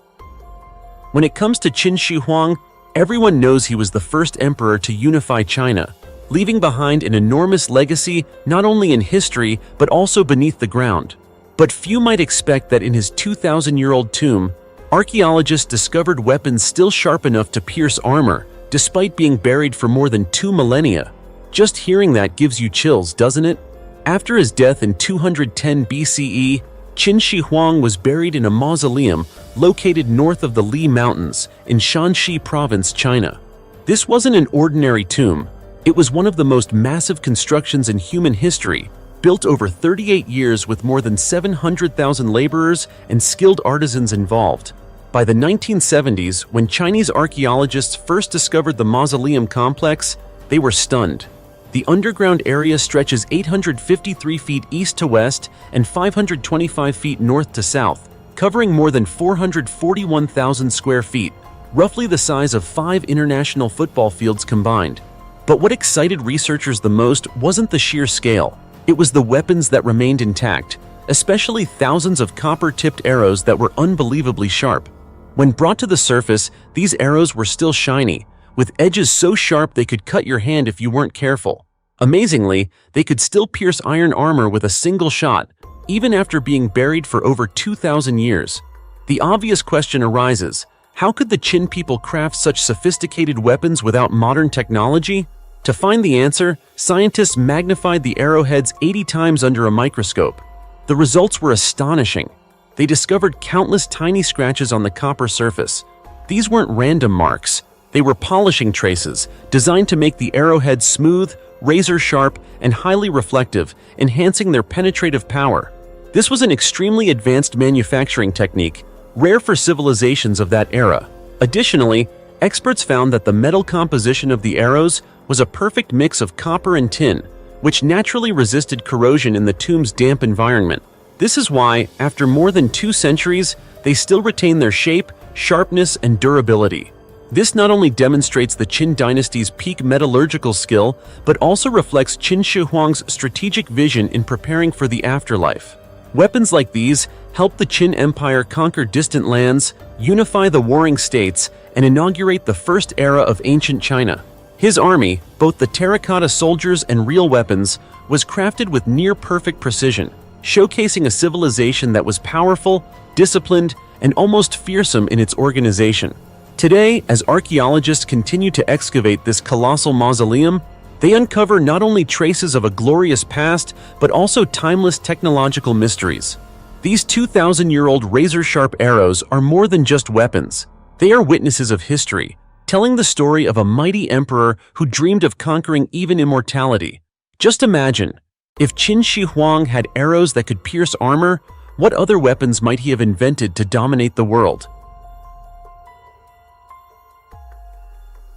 When it comes to Qin Shi Huang, everyone knows he was the first emperor to unify China, leaving behind an enormous legacy not only in history but also beneath the ground. But few might expect that in his 2,000-year-old tomb, archaeologists discovered weapons still sharp enough to pierce armor, despite being buried for more than 2 millennia. Just hearing that gives you chills, doesn't it? After his death in 210 BCE, Qin Shi Huang was buried in a mausoleum located north of the Li Mountains in Shanxi Province, China. This wasn't an ordinary tomb. It was one of the most massive constructions in human history, built over 38 years with more than 700,000 laborers and skilled artisans involved. By the 1970s, when Chinese archaeologists first discovered the mausoleum complex, they were stunned. The underground area stretches 853 feet east to west and 525 feet north to south, covering more than 441,000 square feet, roughly the size of 5 international football fields combined. But what excited researchers the most wasn't the sheer scale. It was the weapons that remained intact, especially thousands of copper-tipped arrows that were unbelievably sharp. When brought to the surface, these arrows were still shiny, with edges so sharp they could cut your hand if you weren't careful. Amazingly, they could still pierce iron armor with a single shot, even after being buried for over 2,000 years. The obvious question arises, how could the Qin people craft such sophisticated weapons without modern technology? To find the answer, scientists magnified the arrowheads 80 times under a microscope. The results were astonishing. They discovered countless tiny scratches on the copper surface. These weren't random marks. They were polishing traces, designed to make the arrowhead smooth, razor-sharp, and highly reflective, enhancing their penetrative power. This was an extremely advanced manufacturing technique, rare for civilizations of that era. Additionally, Experts found that the metal composition of the arrows was a perfect mix of copper and tin, which naturally resisted corrosion in the tomb's damp environment. This is why, after more than 2 centuries, they still retain their shape, sharpness, and durability. This not only demonstrates the Qin dynasty's peak metallurgical skill, but also reflects Qin Shi Huang's strategic vision in preparing for the afterlife. Weapons like these helped the Qin Empire conquer distant lands, unify the warring states, and inaugurate the first era of ancient China. His army, both the terracotta soldiers and real weapons, was crafted with near-perfect precision, showcasing a civilization that was powerful, disciplined, and almost fearsome in its organization. Today, as archaeologists continue to excavate this colossal mausoleum, they uncover not only traces of a glorious past, but also timeless technological mysteries. These 2,000-year-old razor-sharp arrows are more than just weapons. They are witnesses of history, telling the story of a mighty emperor who dreamed of conquering even immortality. Just imagine, if Qin Shi Huang had arrows that could pierce armor, what other weapons might he have invented to dominate the world?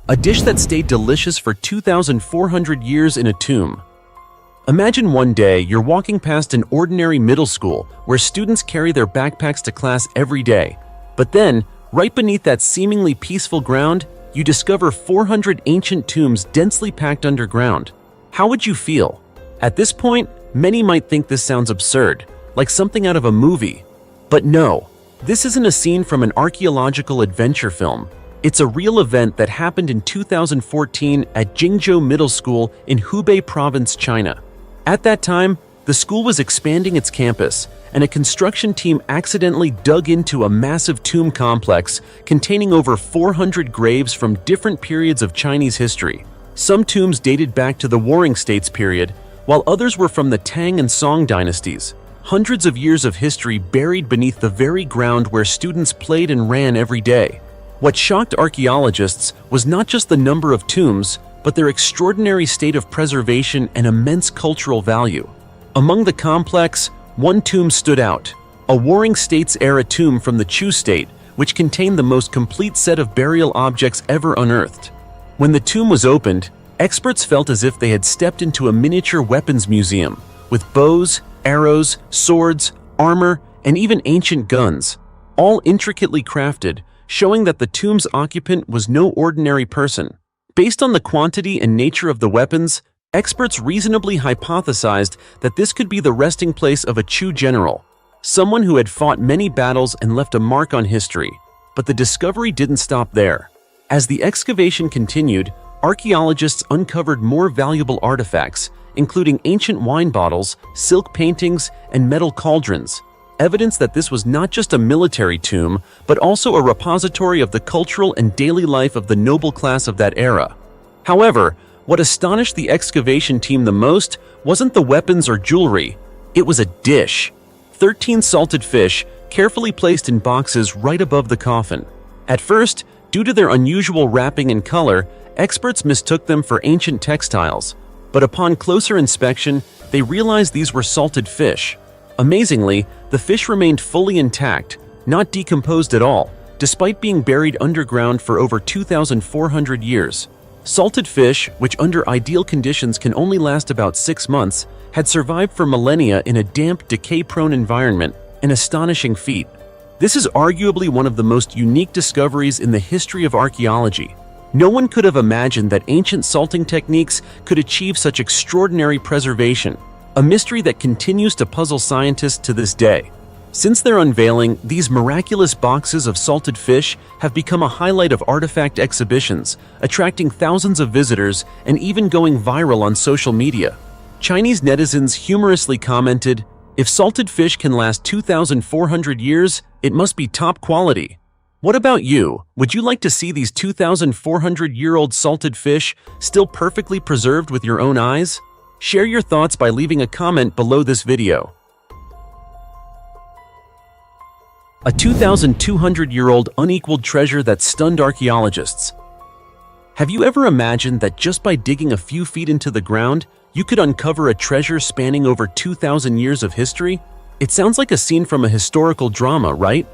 A dish that stayed delicious for 2,400 years in a tomb. Imagine one day you're walking past an ordinary middle school where students carry their backpacks to class every day. But then, right beneath that seemingly peaceful ground, you discover 400 ancient tombs densely packed underground. How would you feel? At this point, many might think this sounds absurd, like something out of a movie. But no, this isn't a scene from an archaeological adventure film. It's a real event that happened in 2014 at Jingzhou Middle School in Hubei Province, China. At that time, the school was expanding its campus, and a construction team accidentally dug into a massive tomb complex containing over 400 graves from different periods of Chinese history. Some tombs dated back to the Warring States period, while others were from the Tang and Song dynasties. Hundreds of years of history buried beneath the very ground where students played and ran every day. What shocked archaeologists was not just the number of tombs, but their extraordinary state of preservation and immense cultural value. Among the complex, one tomb stood out, a Warring States-era tomb from the Chu state, which contained the most complete set of burial objects ever unearthed. When the tomb was opened, experts felt as if they had stepped into a miniature weapons museum, with bows, arrows, swords, armor, and even ancient guns, all intricately crafted, showing that the tomb's occupant was no ordinary person. Based on the quantity and nature of the weapons, experts reasonably hypothesized that this could be the resting place of a Chu general, someone who had fought many battles and left a mark on history. But the discovery didn't stop there. As the excavation continued, archaeologists uncovered more valuable artifacts, including ancient wine bottles, silk paintings, and metal cauldrons. Evidence that this was not just a military tomb, but also a repository of the cultural and daily life of the noble class of that era. However, what astonished the excavation team the most wasn't the weapons or jewelry, it was a dish. 13 salted fish, carefully placed in boxes right above the coffin. At first, due to their unusual wrapping and color, experts mistook them for ancient textiles. But upon closer inspection, they realized these were salted fish. Amazingly, the fish remained fully intact, not decomposed at all, despite being buried underground for over 2,400 years. Salted fish, which under ideal conditions can only last about 6 months, had survived for millennia in a damp, decay-prone environment, an astonishing feat. This is arguably one of the most unique discoveries in the history of archaeology. No one could have imagined that ancient salting techniques could achieve such extraordinary preservation, a mystery that continues to puzzle scientists to this day. Since their unveiling, these miraculous boxes of salted fish have become a highlight of artifact exhibitions, attracting thousands of visitors and even going viral on social media. Chinese netizens humorously commented, "If salted fish can last 2,400 years, it must be top quality." What about you? Would you like to see these 2,400-year-old salted fish still perfectly preserved with your own eyes? Share your thoughts by leaving a comment below this video. A 2,200-year-old unequaled treasure that stunned archaeologists. Have you ever imagined that just by digging a few feet into the ground, you could uncover a treasure spanning over 2,000 years of history? It sounds like a scene from a historical drama, right?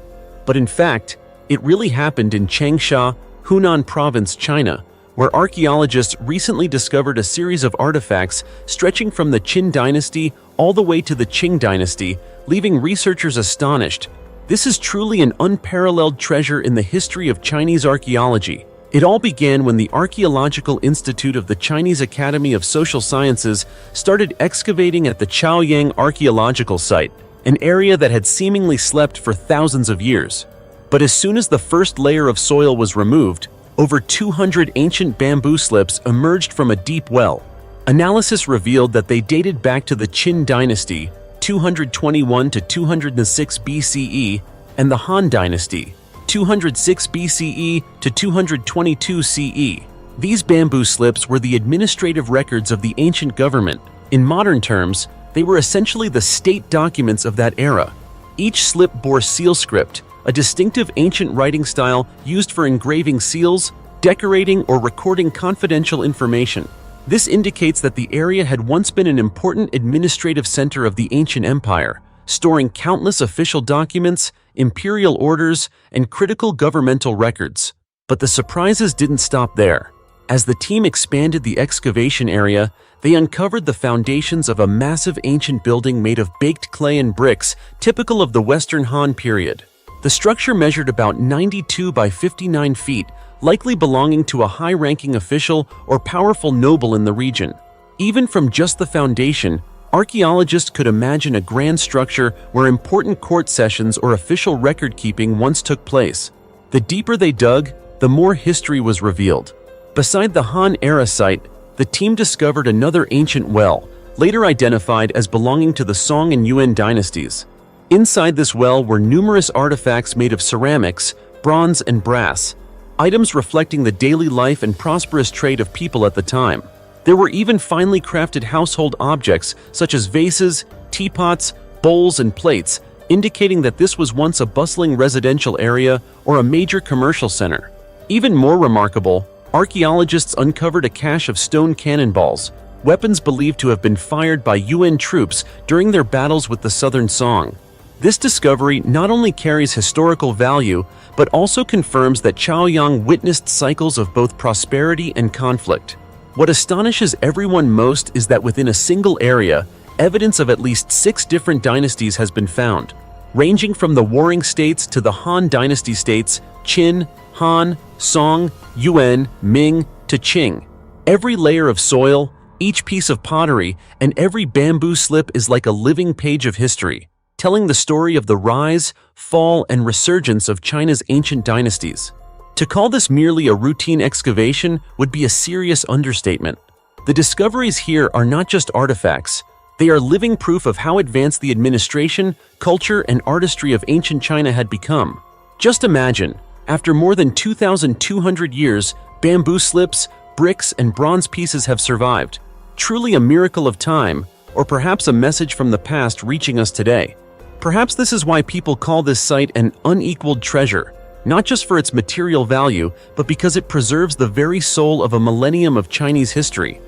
But in fact, it really happened in Changsha, Hunan Province, China, where archaeologists recently discovered a series of artifacts stretching from the Qin dynasty all the way to the Qing dynasty, leaving researchers astonished. This is truly an unparalleled treasure in the history of Chinese archaeology. It all began when the Archaeological Institute of the Chinese Academy of Social Sciences started excavating at the Chaoyang archaeological site, an area that had seemingly slept for thousands of years. But as soon as the first layer of soil was removed, over 200 ancient bamboo slips emerged from a deep well. Analysis revealed that they dated back to the Qin dynasty, 221 to 206 BCE, and the Han dynasty, 206 BCE to 222 CE. These bamboo slips were the administrative records of the ancient government. In modern terms, they were essentially the state documents of that era. Each slip bore seal script, a distinctive ancient writing style used for engraving seals, decorating, or recording confidential information. This indicates that the area had once been an important administrative center of the ancient empire, storing countless official documents, imperial orders, and critical governmental records. But the surprises didn't stop there. As the team expanded the excavation area, they uncovered the foundations of a massive ancient building made of baked clay and bricks, typical of the Western Han period. The structure measured about 92 by 59 feet, likely belonging to a high-ranking official or powerful noble in the region. Even from just the foundation, archaeologists could imagine a grand structure where important court sessions or official record-keeping once took place. The deeper they dug, the more history was revealed. Beside the Han-era site, the team discovered another ancient well, later identified as belonging to the Song and Yuan dynasties. Inside this well were numerous artifacts made of ceramics, bronze, and brass, items reflecting the daily life and prosperous trade of people at the time. There were even finely crafted household objects such as vases, teapots, bowls, and plates, indicating that this was once a bustling residential area or a major commercial center. Even more remarkable, archaeologists uncovered a cache of stone cannonballs, weapons believed to have been fired by Yuan troops during their battles with the Southern Song. This discovery not only carries historical value, but also confirms that Chaoyang witnessed cycles of both prosperity and conflict. What astonishes everyone most is that within a single area, evidence of at least 6 different dynasties has been found, ranging from the warring states to the Han dynasty states, Qin, Han, Song, Yuan, Ming, to Qing. Every layer of soil, each piece of pottery, and every bamboo slip is like a living page of history, telling the story of the rise, fall, and resurgence of China's ancient dynasties. To call this merely a routine excavation would be a serious understatement. The discoveries here are not just artifacts, they are living proof of how advanced the administration, culture, and artistry of ancient China had become. Just imagine, after more than 2,200 years, bamboo slips, bricks, and bronze pieces have survived. Truly a miracle of time, or perhaps a message from the past reaching us today. Perhaps this is why people call this site an unequaled treasure, not just for its material value, but because it preserves the very soul of a millennium of Chinese history.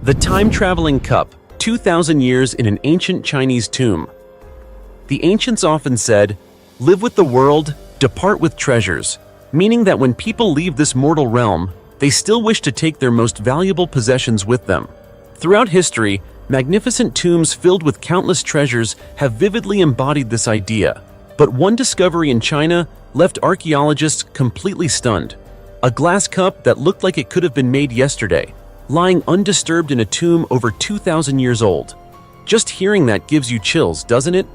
The Time-Traveling Cup, 2,000 years in an ancient Chinese tomb. The ancients often said, "Live with the world, depart with treasures," meaning that when people leave this mortal realm, they still wish to take their most valuable possessions with them. Throughout history, magnificent tombs filled with countless treasures have vividly embodied this idea. But one discovery in China left archaeologists completely stunned. A glass cup that looked like it could have been made yesterday, lying undisturbed in a tomb over 2,000 years old. Just hearing that gives you chills, doesn't it?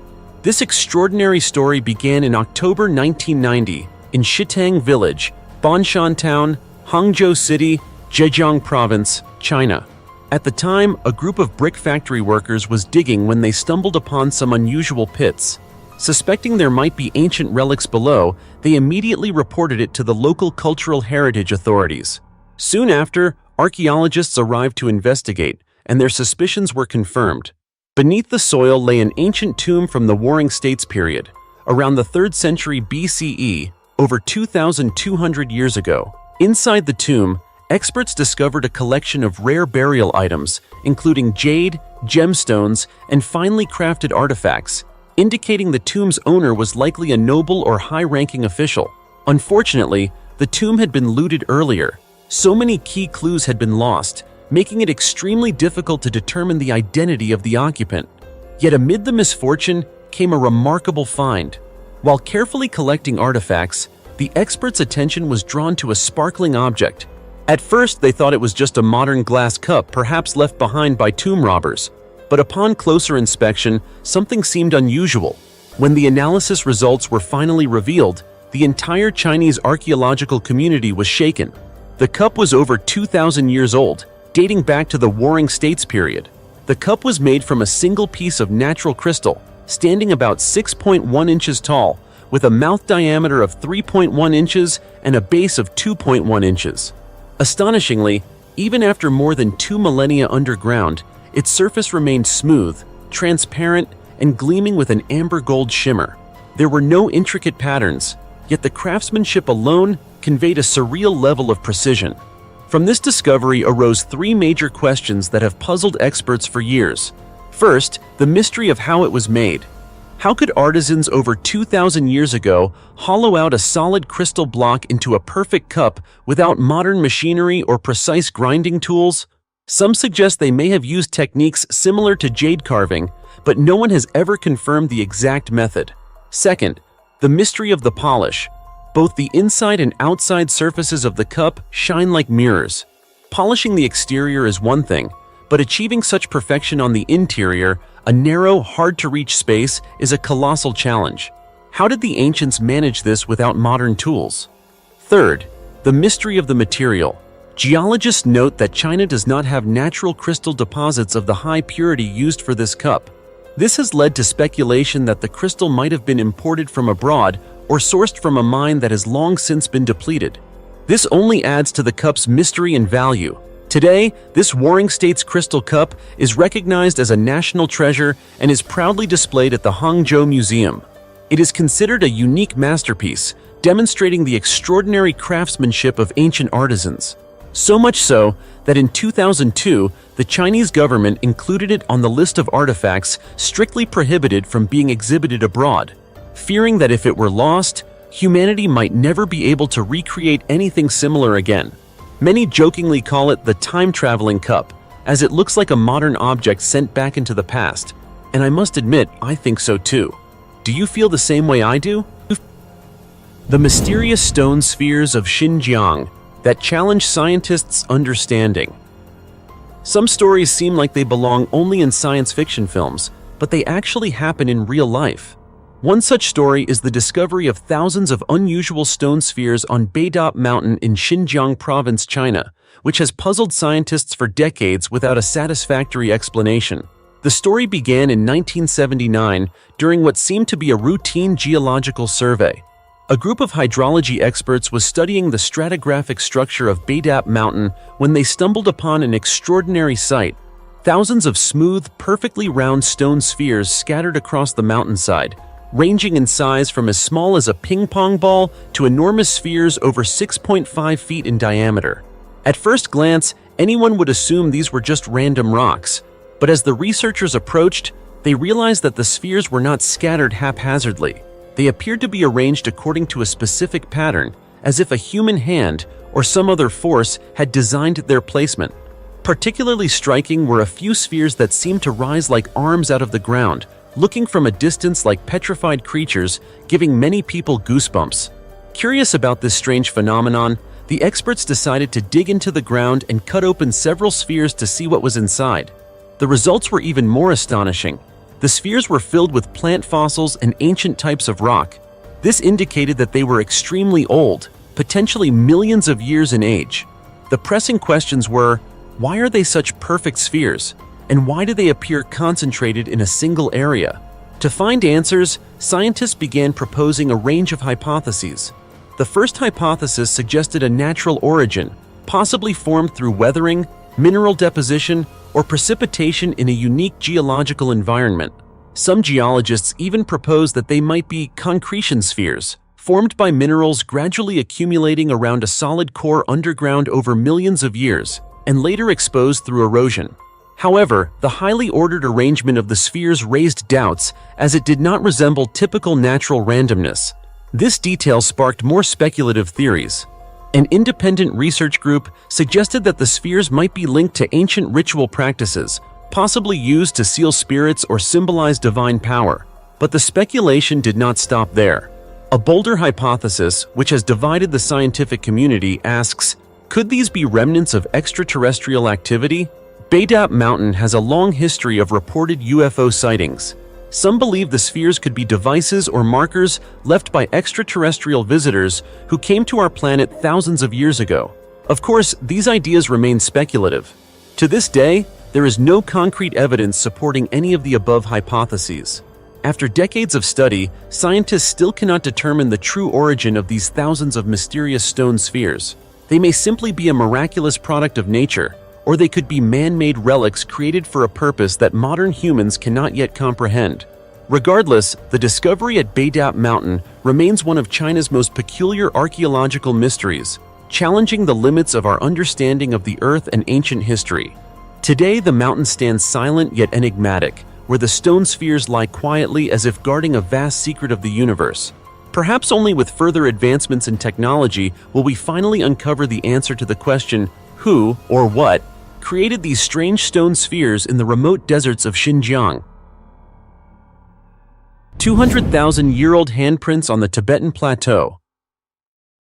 This extraordinary story began in October 1990 in Shitang Village, Banshan Town, Hangzhou City, Zhejiang Province, China. At the time, a group of brick factory workers was digging when they stumbled upon some unusual pits. Suspecting there might be ancient relics below, they immediately reported it to the local cultural heritage authorities. Soon after, archaeologists arrived to investigate, and their suspicions were confirmed. Beneath the soil lay an ancient tomb from the Warring States period, around the 3rd century BCE, over 2,200 years ago. Inside the tomb, experts discovered a collection of rare burial items, including jade, gemstones, and finely crafted artifacts, indicating the tomb's owner was likely a noble or high-ranking official. Unfortunately, the tomb had been looted earlier. So many key clues had been lost, making it extremely difficult to determine the identity of the occupant. Yet amid the misfortune came a remarkable find. While carefully collecting artifacts, the experts' attention was drawn to a sparkling object. At first, they thought it was just a modern glass cup, perhaps left behind by tomb robbers. But upon closer inspection, something seemed unusual. When the analysis results were finally revealed, the entire Chinese archaeological community was shaken. The cup was over 2,000 years old, dating back to the Warring States period. The cup was made from a single piece of natural crystal, standing about 6.1 inches tall, with a mouth diameter of 3.1 inches and a base of 2.1 inches. Astonishingly, even after more than 2 millennia underground, its surface remained smooth, transparent, and gleaming with an amber gold shimmer. There were no intricate patterns, yet the craftsmanship alone conveyed a surreal level of precision. From this discovery arose 3 major questions that have puzzled experts for years. First, the mystery of how it was made. How could artisans over 2,000 years ago hollow out a solid crystal block into a perfect cup without modern machinery or precise grinding tools? Some suggest they may have used techniques similar to jade carving, but no one has ever confirmed the exact method. Second, the mystery of the polish. Both the inside and outside surfaces of the cup shine like mirrors. Polishing the exterior is one thing, but achieving such perfection on the interior, a narrow, hard-to-reach space, is a colossal challenge. How did the ancients manage this without modern tools? Third, the mystery of the material. Geologists note that China does not have natural crystal deposits of the high purity used for this cup. This has led to speculation that the crystal might have been imported from abroad or sourced from a mine that has long since been depleted. This only adds to the cup's mystery and value. Today, this Warring States crystal cup is recognized as a national treasure and is proudly displayed at the Hangzhou Museum. It is considered a unique masterpiece, demonstrating the extraordinary craftsmanship of ancient artisans. So much so that in 2002, the Chinese government included it on the list of artifacts strictly prohibited from being exhibited abroad, fearing that if it were lost, humanity might never be able to recreate anything similar again. Many jokingly call it the time-traveling cup, as it looks like a modern object sent back into the past. And I must admit, I think so too. Do you feel the same way I do? The mysterious stone spheres of Xinjiang that challenge scientists' understanding. Some stories seem like they belong only in science fiction films, but they actually happen in real life. One such story is the discovery of thousands of unusual stone spheres on Beidap Mountain in Xinjiang Province, China, which has puzzled scientists for decades without a satisfactory explanation. The story began in 1979 during what seemed to be a routine geological survey. A group of hydrology experts was studying the stratigraphic structure of Beidap Mountain when they stumbled upon an extraordinary sight. Thousands of smooth, perfectly round stone spheres scattered across the mountainside, ranging in size from as small as a ping-pong ball to enormous spheres over 6.5 feet in diameter. At first glance, anyone would assume these were just random rocks, but as the researchers approached, they realized that the spheres were not scattered haphazardly. They appeared to be arranged according to a specific pattern, as if a human hand or some other force had designed their placement. Particularly striking were a few spheres that seemed to rise like arms out of the ground, looking from a distance like petrified creatures, giving many people goosebumps. Curious about this strange phenomenon, the experts decided to dig into the ground and cut open several spheres to see what was inside. The results were even more astonishing. The spheres were filled with plant fossils and ancient types of rock. This indicated that they were extremely old, potentially millions of years in age. The pressing questions were, why are they such perfect spheres? And why do they appear concentrated in a single area? To find answers, scientists began proposing a range of hypotheses. The first hypothesis suggested a natural origin, possibly formed through weathering, mineral deposition, or precipitation in a unique geological environment. Some geologists even propose that they might be concretion spheres, formed by minerals gradually accumulating around a solid core underground over millions of years, and later exposed through erosion. However, the highly ordered arrangement of the spheres raised doubts, as it did not resemble typical natural randomness. This detail sparked more speculative theories. An independent research group suggested that the spheres might be linked to ancient ritual practices, possibly used to seal spirits or symbolize divine power. But the speculation did not stop there. A bolder hypothesis, which has divided the scientific community, asks, could these be remnants of extraterrestrial activity? Baydap Mountain has a long history of reported UFO sightings. Some believe the spheres could be devices or markers left by extraterrestrial visitors who came to our planet thousands of years ago. Of course, these ideas remain speculative. To this day, there is no concrete evidence supporting any of the above hypotheses. After decades of study, scientists still cannot determine the true origin of these thousands of mysterious stone spheres. They may simply be a miraculous product of nature, or they could be man-made relics created for a purpose that modern humans cannot yet comprehend. Regardless, the discovery at Baydap Mountain remains one of China's most peculiar archaeological mysteries, challenging the limits of our understanding of the Earth and ancient history. Today, the mountain stands silent yet enigmatic, where the stone spheres lie quietly as if guarding a vast secret of the universe. Perhaps only with further advancements in technology will we finally uncover the answer to the question, who, or what, created these strange stone spheres in the remote deserts of Xinjiang. 200,000-year-old handprints on the Tibetan Plateau.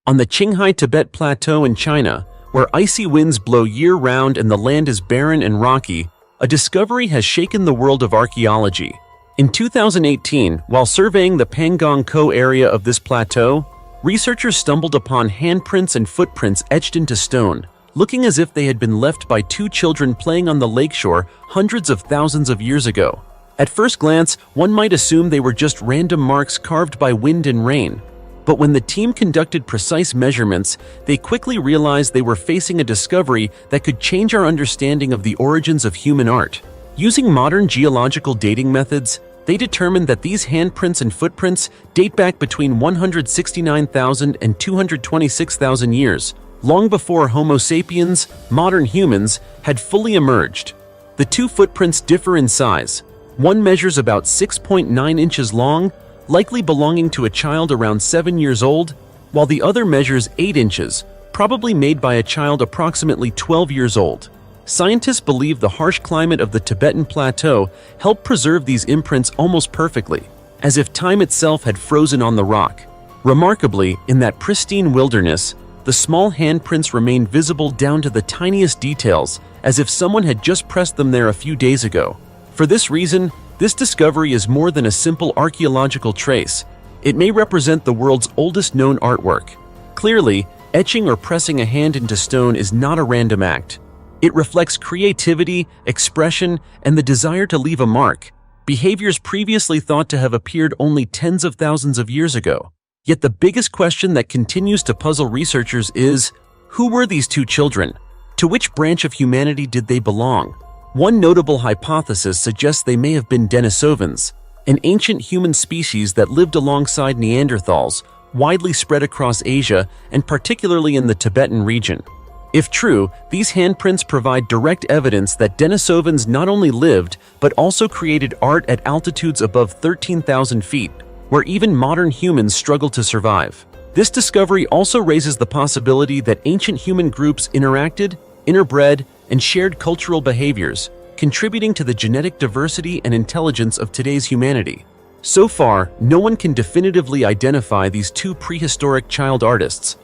On the Qinghai Tibet Plateau in China, where icy winds blow year-round and the land is barren and rocky, a discovery has shaken the world of archaeology. In 2018, while surveying the Pangong Ko area of this plateau, researchers stumbled upon handprints and footprints etched into stone, looking as if they had been left by two children playing on the lakeshore hundreds of thousands of years ago. At first glance, one might assume they were just random marks carved by wind and rain. But when the team conducted precise measurements, they quickly realized they were facing a discovery that could change our understanding of the origins of human art. Using modern geological dating methods, they determined that these handprints and footprints date back between 169,000 and 226,000 years, long before Homo sapiens, modern humans, had fully emerged. The two footprints differ in size. One measures about 6.9 inches long, likely belonging to a child around 7 years old, while the other measures 8 inches, probably made by a child approximately 12 years old. Scientists believe the harsh climate of the Tibetan Plateau helped preserve these imprints almost perfectly, as if time itself had frozen on the rock. Remarkably, in that pristine wilderness, the small handprints remain visible down to the tiniest details, as if someone had just pressed them there a few days ago. For this reason, this discovery is more than a simple archaeological trace. It may represent the world's oldest known artwork. Clearly, etching or pressing a hand into stone is not a random act. It reflects creativity, expression, and the desire to leave a mark, behaviors previously thought to have appeared only tens of thousands of years ago. Yet the biggest question that continues to puzzle researchers is, who were these two children? To which branch of humanity did they belong? One notable hypothesis suggests they may have been Denisovans, an ancient human species that lived alongside Neanderthals, widely spread across Asia and particularly in the Tibetan region. If true, these handprints provide direct evidence that Denisovans not only lived but also created art at altitudes above 13,000 feet, where even modern humans struggle to survive. This discovery also raises the possibility that ancient human groups interacted, interbred, and shared cultural behaviors, contributing to the genetic diversity and intelligence of today's humanity. So far, no one can definitively identify these two prehistoric child artists.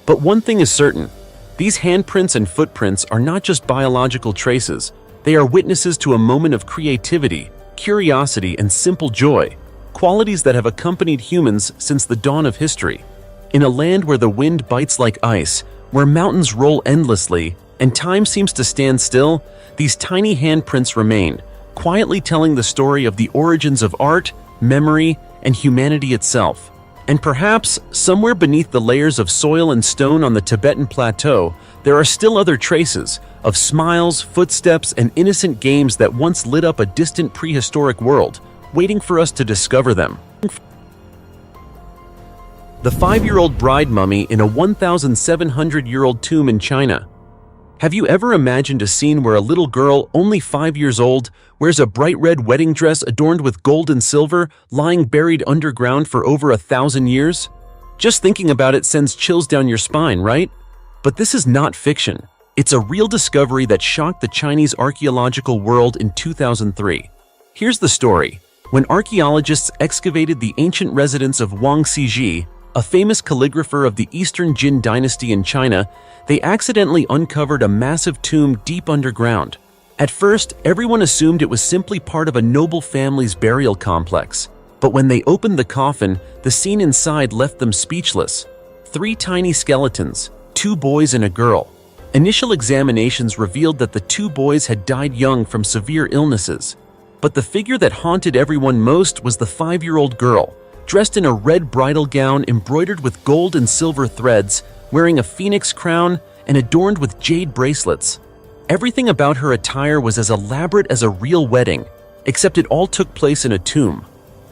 But one thing is certain: these handprints and footprints are not just biological traces, they are witnesses to a moment of creativity, curiosity, and simple joy, qualities that have accompanied humans since the dawn of history. In a land where the wind bites like ice, where mountains roll endlessly, and time seems to stand still, these tiny handprints remain, quietly telling the story of the origins of art, memory, and humanity itself. And perhaps, somewhere beneath the layers of soil and stone on the Tibetan Plateau, there are still other traces of smiles, footsteps, and innocent games that once lit up a distant prehistoric world, waiting for us to discover them. The 5-year-old bride mummy in a 1,700-year-old tomb in China. Have you ever imagined a scene where a little girl, only 5 years old, wears a bright red wedding dress adorned with gold and silver, lying buried underground for over 1,000 years? Just thinking about it sends chills down your spine, right? But this is not fiction. It's a real discovery that shocked the Chinese archaeological world in 2003. Here's the story. When archaeologists excavated the ancient residence of Wang Xiji, a famous calligrapher of the Eastern Jin dynasty in China, they accidentally uncovered a massive tomb deep underground. At first, everyone assumed it was simply part of a noble family's burial complex. But when they opened the coffin, the scene inside left them speechless. 3 tiny skeletons, 2 boys and a girl. Initial examinations revealed that the 2 boys had died young from severe illnesses. But the figure that haunted everyone most was the 5-year-old girl, dressed in a red bridal gown embroidered with gold and silver threads, wearing a phoenix crown and adorned with jade bracelets. Everything about her attire was as elaborate as a real wedding, except it all took place in a tomb.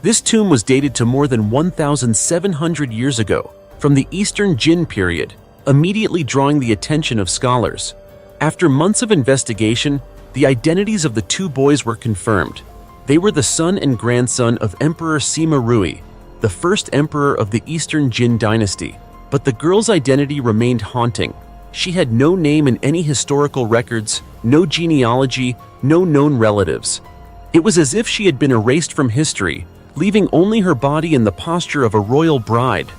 This tomb was dated to more than 1,700 years ago, from the Eastern Jin period, immediately drawing the attention of scholars. After months of investigation, the identities of the 2 boys were confirmed. They were the son and grandson of Emperor Sima Rui, the first emperor of the Eastern Jin dynasty. But the girl's identity remained haunting. She had no name in any historical records, no genealogy, no known relatives. It was as if she had been erased from history, leaving only her body in the posture of a royal bride.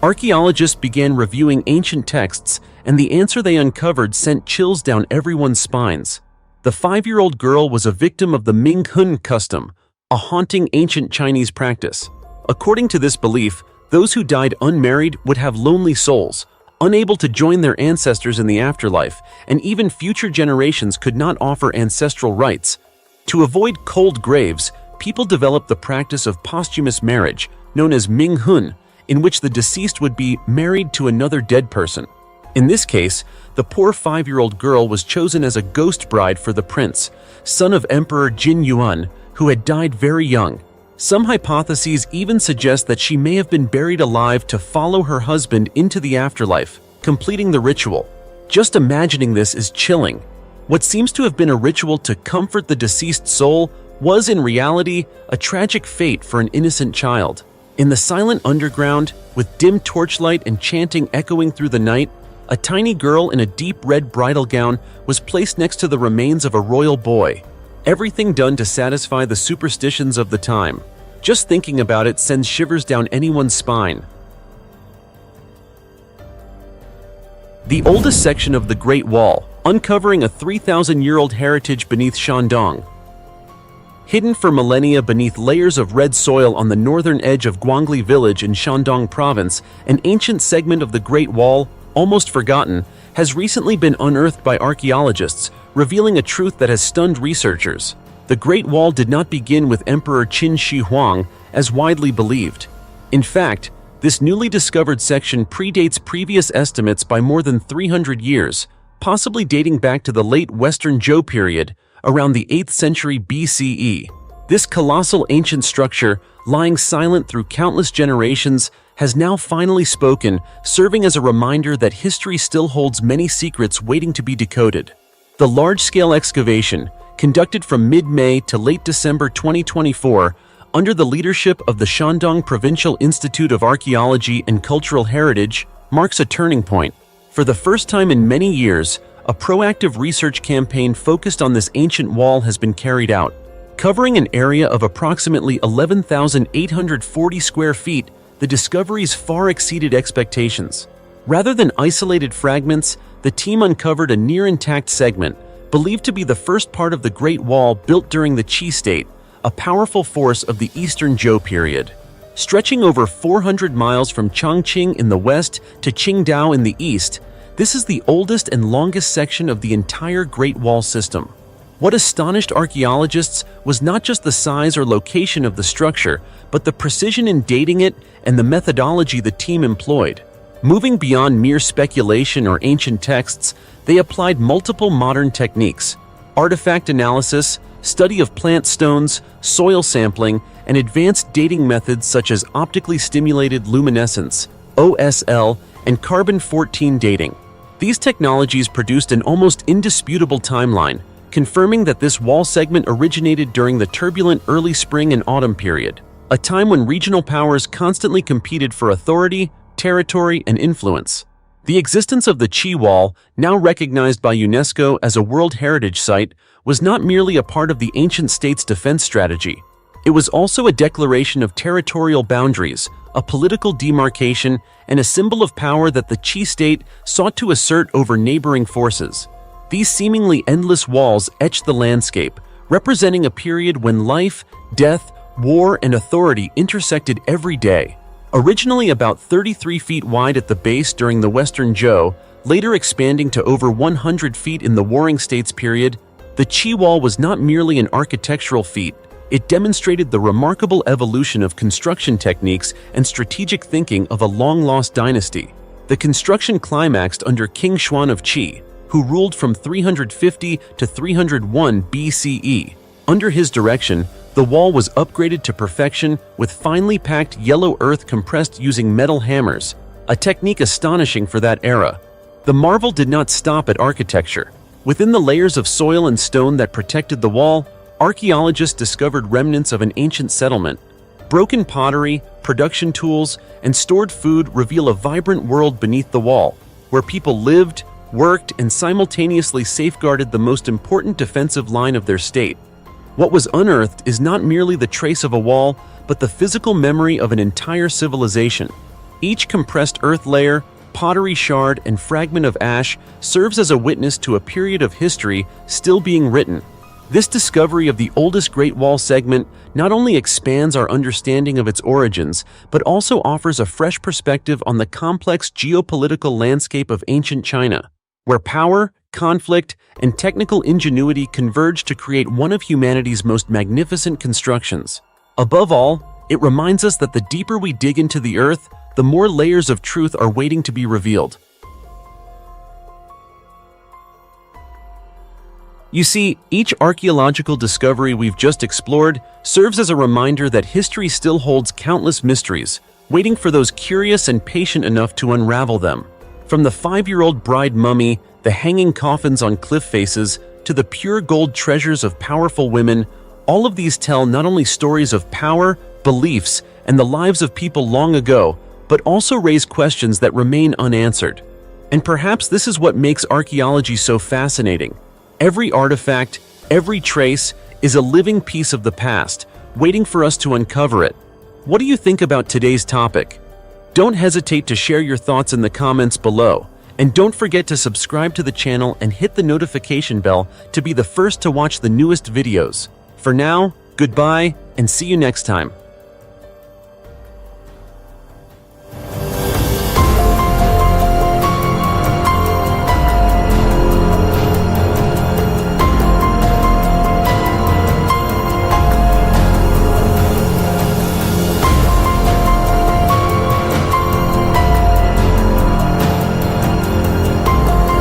Archaeologists began reviewing ancient texts, and the answer they uncovered sent chills down everyone's spines. The 5-year-old girl was a victim of the Ming Hun custom, a haunting ancient Chinese practice. According to this belief, those who died unmarried would have lonely souls, unable to join their ancestors in the afterlife, and even future generations could not offer ancestral rites. To avoid cold graves, people developed the practice of posthumous marriage, known as Ming Hun, in which the deceased would be married to another dead person. In this case, the poor 5-year-old girl was chosen as a ghost bride for the prince, son of Emperor Jin Yuan, who had died very young. Some hypotheses even suggest that she may have been buried alive to follow her husband into the afterlife, completing the ritual. Just imagining this is chilling. What seems to have been a ritual to comfort the deceased soul was in reality a tragic fate for an innocent child. In the silent underground, with dim torchlight and chanting echoing through the night, a tiny girl in a deep red bridal gown was placed next to the remains of a royal boy. Everything done to satisfy the superstitions of the time. Just thinking about it sends shivers down anyone's spine. The oldest section of the Great Wall, uncovering a 3,000-year-old heritage beneath Shandong. Hidden for millennia beneath layers of red soil on the northern edge of Guangli village in Shandong province, an ancient segment of the Great Wall, almost forgotten, has recently been unearthed by archaeologists, revealing a truth that has stunned researchers. The Great Wall did not begin with Emperor Qin Shi Huang, as widely believed. In fact, this newly discovered section predates previous estimates by more than 300 years, possibly dating back to the late Western Zhou period, around the 8th century BCE. This colossal ancient structure, lying silent through countless generations, has now finally spoken, serving as a reminder that history still holds many secrets waiting to be decoded. The large-scale excavation, conducted from mid-May to late December 2024, under the leadership of the Shandong Provincial Institute of Archaeology and Cultural Heritage, marks a turning point. For the first time in many years, a proactive research campaign focused on this ancient wall has been carried out. Covering an area of approximately 11,840 square feet, the discoveries far exceeded expectations. Rather than isolated fragments, the team uncovered a near-intact segment, believed to be the first part of the Great Wall built during the Qi state, a powerful force of the Eastern Zhou period. Stretching over 400 miles from Chongqing in the west to Qingdao in the east, this is the oldest and longest section of the entire Great Wall system. What astonished archaeologists was not just the size or location of the structure, but the precision in dating it and the methodology the team employed. Moving beyond mere speculation or ancient texts, they applied multiple modern techniques: artifact analysis, study of plant stones, soil sampling, and advanced dating methods such as optically stimulated luminescence (OSL) and carbon-14 dating. These technologies produced an almost indisputable timeline, confirming that this wall segment originated during the turbulent early spring and autumn period, a time when regional powers constantly competed for authority, territory, and influence. The existence of the Qi Wall, now recognized by UNESCO as a World Heritage Site, was not merely a part of the ancient state's defense strategy. It was also a declaration of territorial boundaries, a political demarcation, and a symbol of power that the Qi state sought to assert over neighboring forces. These seemingly endless walls etched the landscape, representing a period when life, death, war, and authority intersected every day. Originally about 33 feet wide at the base during the Western Zhou, later expanding to over 100 feet in the Warring States period, the Qi Wall was not merely an architectural feat. It demonstrated the remarkable evolution of construction techniques and strategic thinking of a long-lost dynasty. The construction climaxed under King Xuan of Qi, who ruled from 350 to 301 BCE. Under his direction, the wall was upgraded to perfection with finely packed yellow earth compressed using metal hammers, a technique astonishing for that era. The marvel did not stop at architecture. Within the layers of soil and stone that protected the wall, archaeologists discovered remnants of an ancient settlement. Broken pottery, production tools, and stored food reveal a vibrant world beneath the wall, where people lived, worked, and simultaneously safeguarded the most important defensive line of their state. What was unearthed is not merely the trace of a wall, but the physical memory of an entire civilization. Each compressed earth layer, pottery shard, and fragment of ash serves as a witness to a period of history still being written. This discovery of the oldest Great Wall segment not only expands our understanding of its origins, but also offers a fresh perspective on the complex geopolitical landscape of ancient China, where power, conflict, and technical ingenuity converge to create one of humanity's most magnificent constructions. Above all, it reminds us that the deeper we dig into the earth, the more layers of truth are waiting to be revealed. You see, each archaeological discovery we've just explored serves as a reminder that history still holds countless mysteries, waiting for those curious and patient enough to unravel them. From the 5-year-old bride mummy, the hanging coffins on cliff faces, to the pure gold treasures of powerful women, all of these tell not only stories of power, beliefs, and the lives of people long ago, but also raise questions that remain unanswered. And perhaps this is what makes archaeology so fascinating. Every artifact, every trace, is a living piece of the past, waiting for us to uncover it. What do you think about today's topic? Don't hesitate to share your thoughts in the comments below. And don't forget to subscribe to the channel and hit the notification bell to be the first to watch the newest videos. For now, goodbye and see you next time.